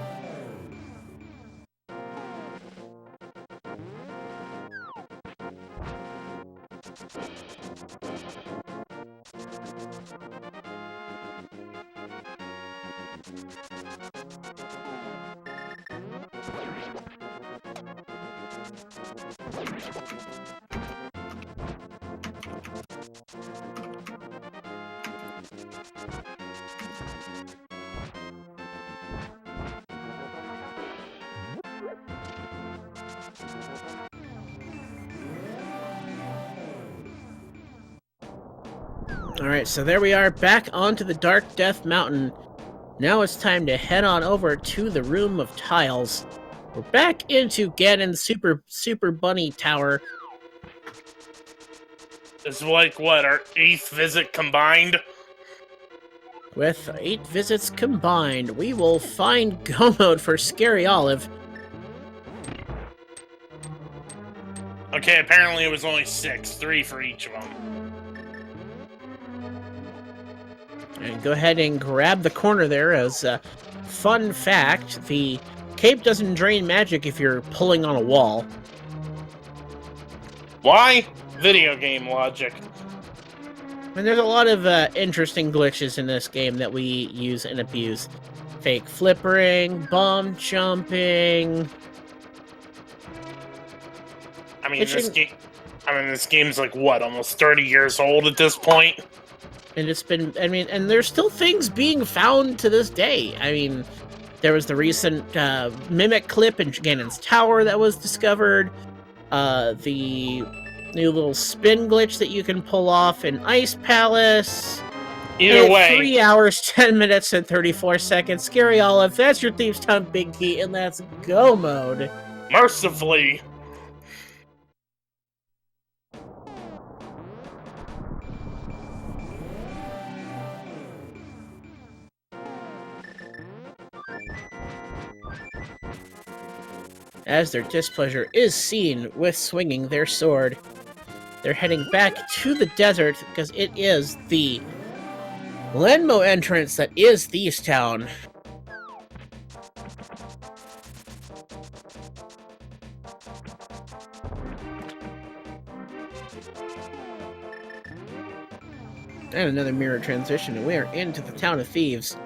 Alright, so there we are, back onto the Dark Death Mountain. Now it's time to head on over to the Room of Tiles. We're back into Ganon's Super Bunny Tower. It's like, what, our 8th visit combined? With 8 visits combined, we will find Go Mode for Scaryolive. Okay, apparently it was only 6, 3 for each of them. And go ahead and grab the corner there as a fun fact, the cape doesn't drain magic if you're pulling on a wall. Why? Video game logic. And there's a lot of interesting glitches in this game that we use and abuse. Fake flippering, bomb jumping. I mean, this game's like what, almost 30 years old at this point. And it's been, I mean, and there's still things being found to this day. I mean, there was the recent mimic clip in Ganon's Tower that was discovered. The new little spin glitch that you can pull off in Ice Palace. Either way, 3 hours, 10 minutes, and 34 seconds. Scaryolive, that's your Thieves' Town Big T, and that's go mode. mercifully. As their displeasure is seen with swinging their sword, they're heading back to the desert because it is the Lenmo entrance that is Thieves' Town. And another mirror transition, and we are into the town of thieves.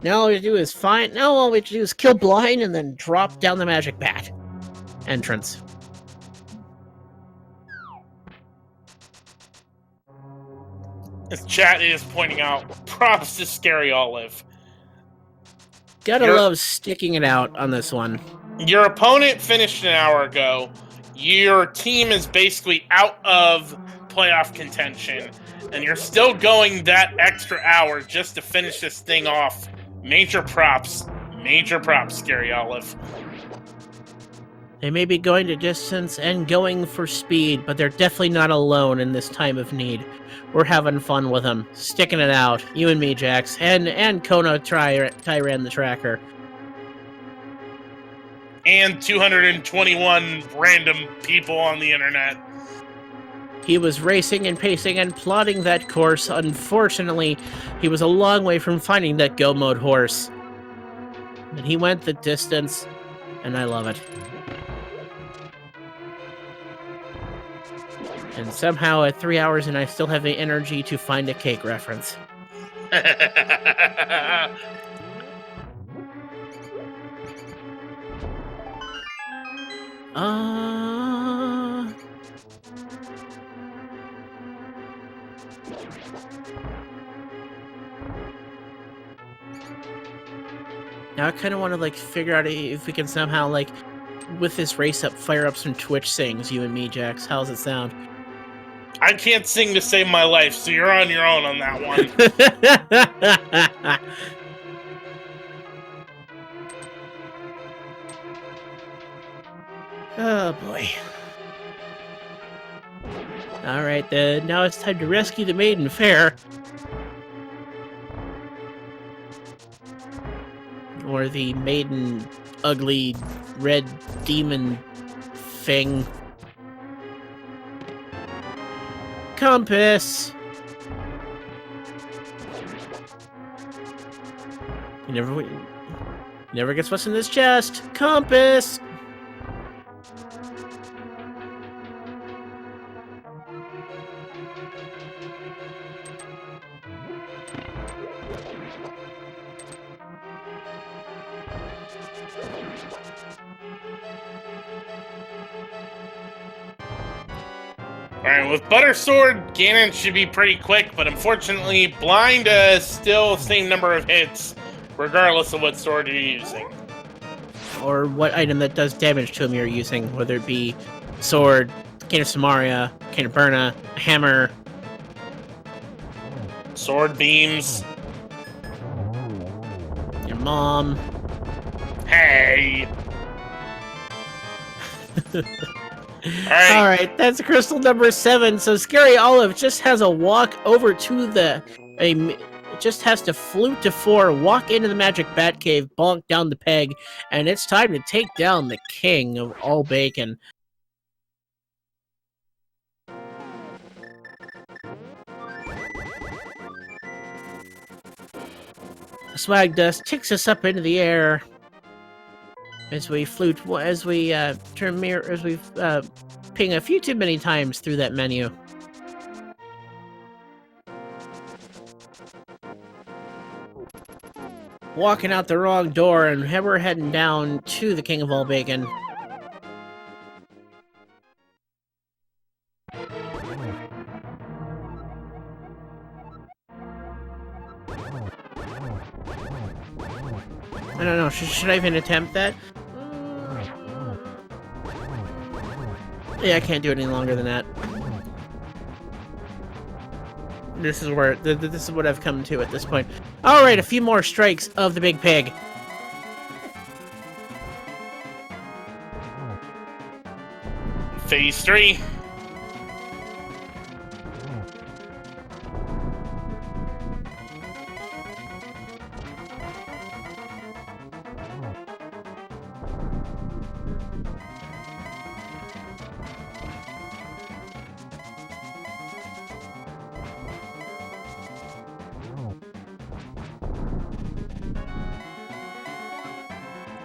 Now all we do is kill Blind and then drop down the magic bat entrance. As chat is pointing out, props to Scaryolive. Gotta love sticking it out on this one. Your opponent finished an hour ago. Your team is basically out of playoff contention, and you're still going that extra hour just to finish this thing off. Major props, Scaryolive. They may be going to distance and going for speed, but they're definitely not alone in this time of need. We're having fun with them, sticking it out. You and me, Jax, and Kono Tyran the Tracker. And 221 random people on the internet. He was racing and pacing and plotting that course. Unfortunately, he was a long way from finding that go mode horse. But he went the distance, and I love it. And somehow at 3 hours and I still have the energy to find a cake reference. Now I kind of want to figure out if we can somehow with this race up fire up some Twitch sings, you and me, Jax. How's it sound? I can't sing to save my life, so you're on your own on that one. Oh boy. Alright, now it's time to rescue the maiden fair. Or the maiden ugly red demon thing. Compass! He never gets what's in this chest. Compass! Alright, with Butter Sword, Ganon should be pretty quick, but unfortunately, Blind still same number of hits, regardless of what sword you're using. Or what item that does damage to him you're using, whether it be sword, Cane of Samaria, Cane of Burna, a hammer. Sword beams. Your mom. Hey! Alright, that's crystal number 7. So Scaryolive just has a walk over to just has to flute to 4, walk into the magic bat cave, bonk down the peg, and it's time to take down the king of all bacon. Swag dust ticks us up into the air as we ping a few too many times through that menu. walking out the wrong door, and we're heading down to the King of All Bacon. I don't know, should I even attempt that? Yeah, I can't do it any longer than that. This is where this is what I've come to at this point. All right, a few more strikes of the big pig. Phase 3.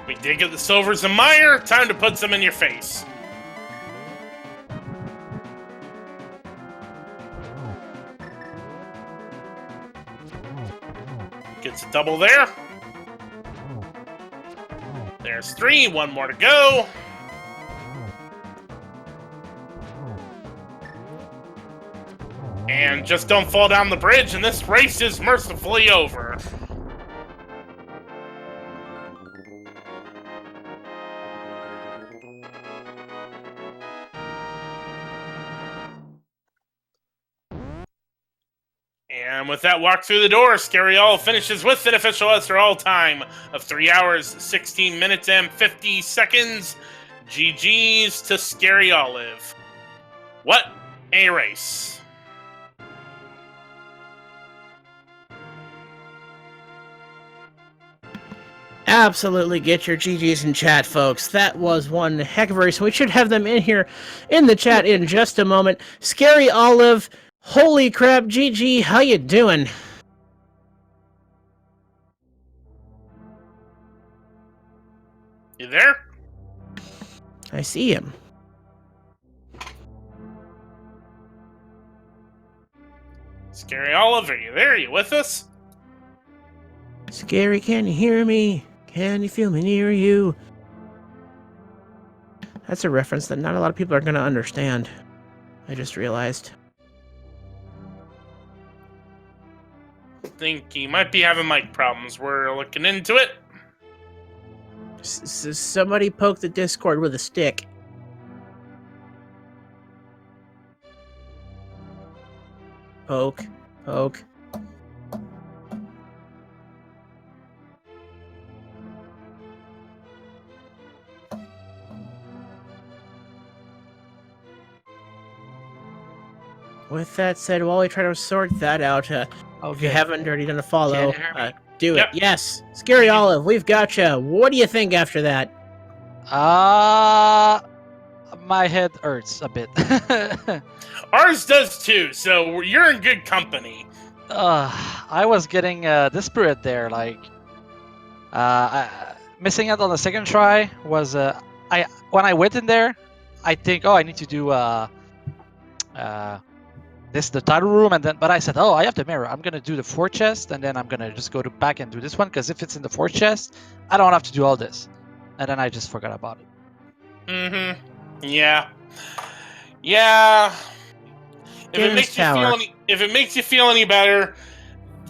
We did get the silvers and mire. Time to put some in your face. Gets a double there. There's 3. 1 more to go. And just don't fall down the bridge, and this race is mercifully over. And with that walk through the door, Scaryolive finishes with an official SRL time of 3 hours, 16 minutes, and 50 seconds. GG's to Scaryolive. What a race. Absolutely get your GGs in chat, folks. That was one heck of a race. We should have them in here in the chat in just a moment. Scaryolive, holy crap, GG, how you doing? You there? I see him. Scaryolive, are you there? Are you with us? Scary, can you hear me? Can you feel me near you? That's a reference that not a lot of people are going to understand. I just realized. Think he might be having mic problems. We're looking into it. Somebody poke the Discord with a stick. Poke, poke. With that said, while we try to sort that out, if you haven't already done a follow, Can you hear me? do Yep. it. Yes, Scaryolive, we've got you. What do you think after that? My head hurts a bit. Ours does too, so you're in good company. I was getting desperate there. Like, missing out on the second try was when I went in there, I think, oh, I need to do the title room, and then but I said, oh, I have the mirror. I'm gonna do the 4th chest, and then I'm gonna just go back and do this one, because if it's in the 4th chest, I don't have to do all this. And then I just forgot about it. Mm-hmm. Yeah. Yeah. If it makes you feel any better,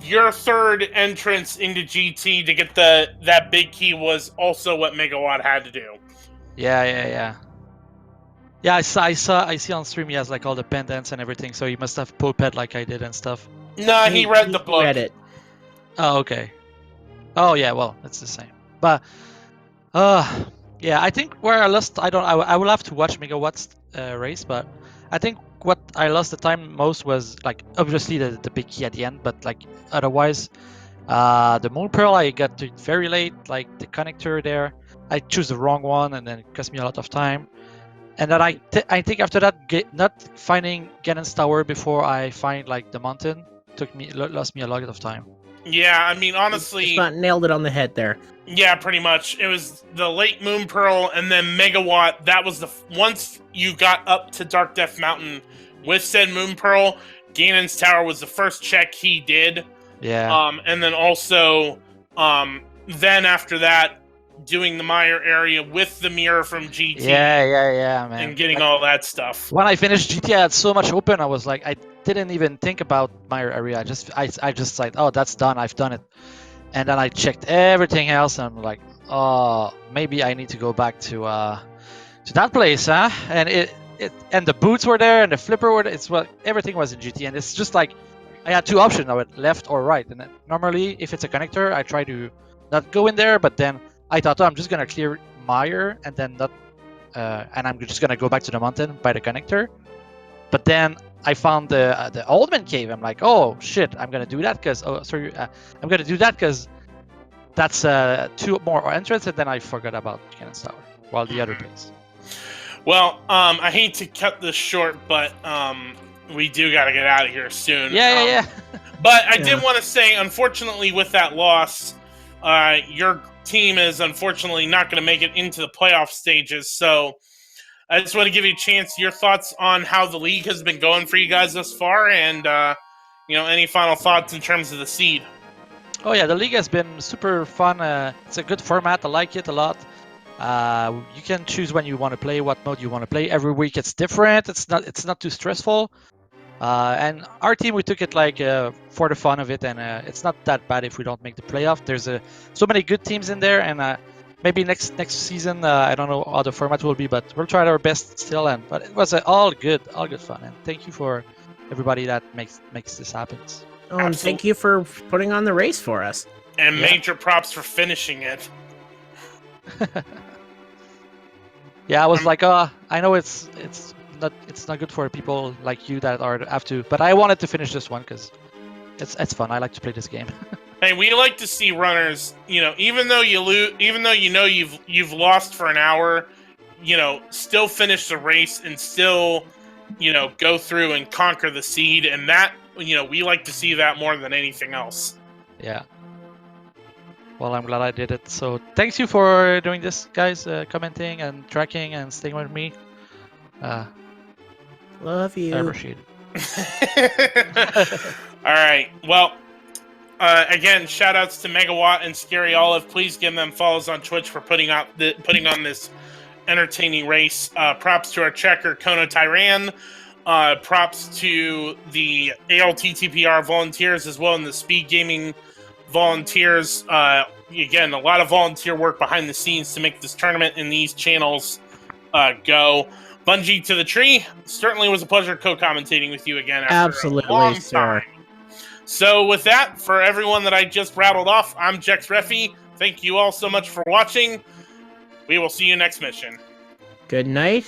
your third entrance into GT to get that big key was also what Megawott had to do. Yeah, I see on stream he has like all the pendants and everything, so he must have pulped like I did and stuff. No, he read the book. Read it. Oh, okay. Oh yeah, well, it's the same. But yeah, I think where I lost, I will have to watch Megawatt's race, but I think what I lost the time most was like obviously the big key at the end, but like otherwise, the Moon Pearl I got to it very late, like the connector there, I choose the wrong one, and then it cost me a lot of time. And then I think after that, not finding Ganon's Tower before I find like the mountain lost me a lot of time. Yeah, I mean, honestly, Just not nailed it on the head there. Yeah, pretty much. It was the late Moon Pearl and then Megawatt. That was once you got up to Dark Death Mountain with said Moon Pearl, Ganon's Tower was the first check he did. Yeah. And then also, then after that, doing the Meyer area with the mirror from GT Yeah, man. and getting all that stuff. When I finished GT, I had so much open. I was like, I didn't even think about my area. I just like, oh, that's done. I've done it. And then I checked everything else, and I'm like, oh, maybe I need to go back to that place, huh? And and the boots were there, and the flipper were there. Everything was in GT, and it's just like I had two options. I went left or right, and then normally if it's a connector, I try to not go in there. But then I thought, oh, I'm just gonna clear Meyer and then not. And I'm just gonna go back to the mountain by the connector. But then I found the Oldman cave. I'm like, oh shit, I'm gonna do that because I'm gonna do that because that's two more entrance, and then I forgot about Cannon's Tower while the other place. Well, I hate to cut this short, but we do got to get out of here soon. Yeah. But I did want to say, unfortunately, with that loss, your team is unfortunately not going to make it into the playoff stages. So I just want to give you a chance, your thoughts on how the league has been going for you guys thus far, and any final thoughts in terms of the seed. Oh yeah, the league has been super fun. It's a good format. I like it a lot. You can choose when you want to play, what mode you want to play. Every week it's different. It's not too stressful. And our team, we took it like for the fun of it, and it's not that bad if we don't make the playoff. There's so many good teams in there, and maybe next season, I don't know how the format will be, but we'll try our best still. But it was all good fun, and thank you for everybody that makes this happen. Oh, and thank you for putting on the race for us. And major props for finishing it. Yeah, I was like, I know it's not good for people like you that have to, but I wanted to finish this one because it's fun. I like to play this game. Hey, we like to see runners, even though you lose, even though you've lost for an hour, still finish the race and still, go through and conquer the seed, and that, we like to see that more than anything else. Yeah. Well, I'm glad I did it. So thanks you for doing this, guys, commenting and tracking and staying with me. Love you. I appreciate it. All right. Well, again, shout outs to Megawott and Scaryolive. Please give them follows on Twitch for putting on this entertaining race. Props to our checker, Kono Tyran. Props to the ALTTPR volunteers as well, and the Speed Gaming volunteers. Again, a lot of volunteer work behind the scenes to make this tournament and these channels go. Bungie to the tree. Certainly was a pleasure co-commentating with you again after a long time. So with that, for everyone that I just rattled off, I'm Jex Reffi. Thank you all so much for watching. We will see you next mission. Good night.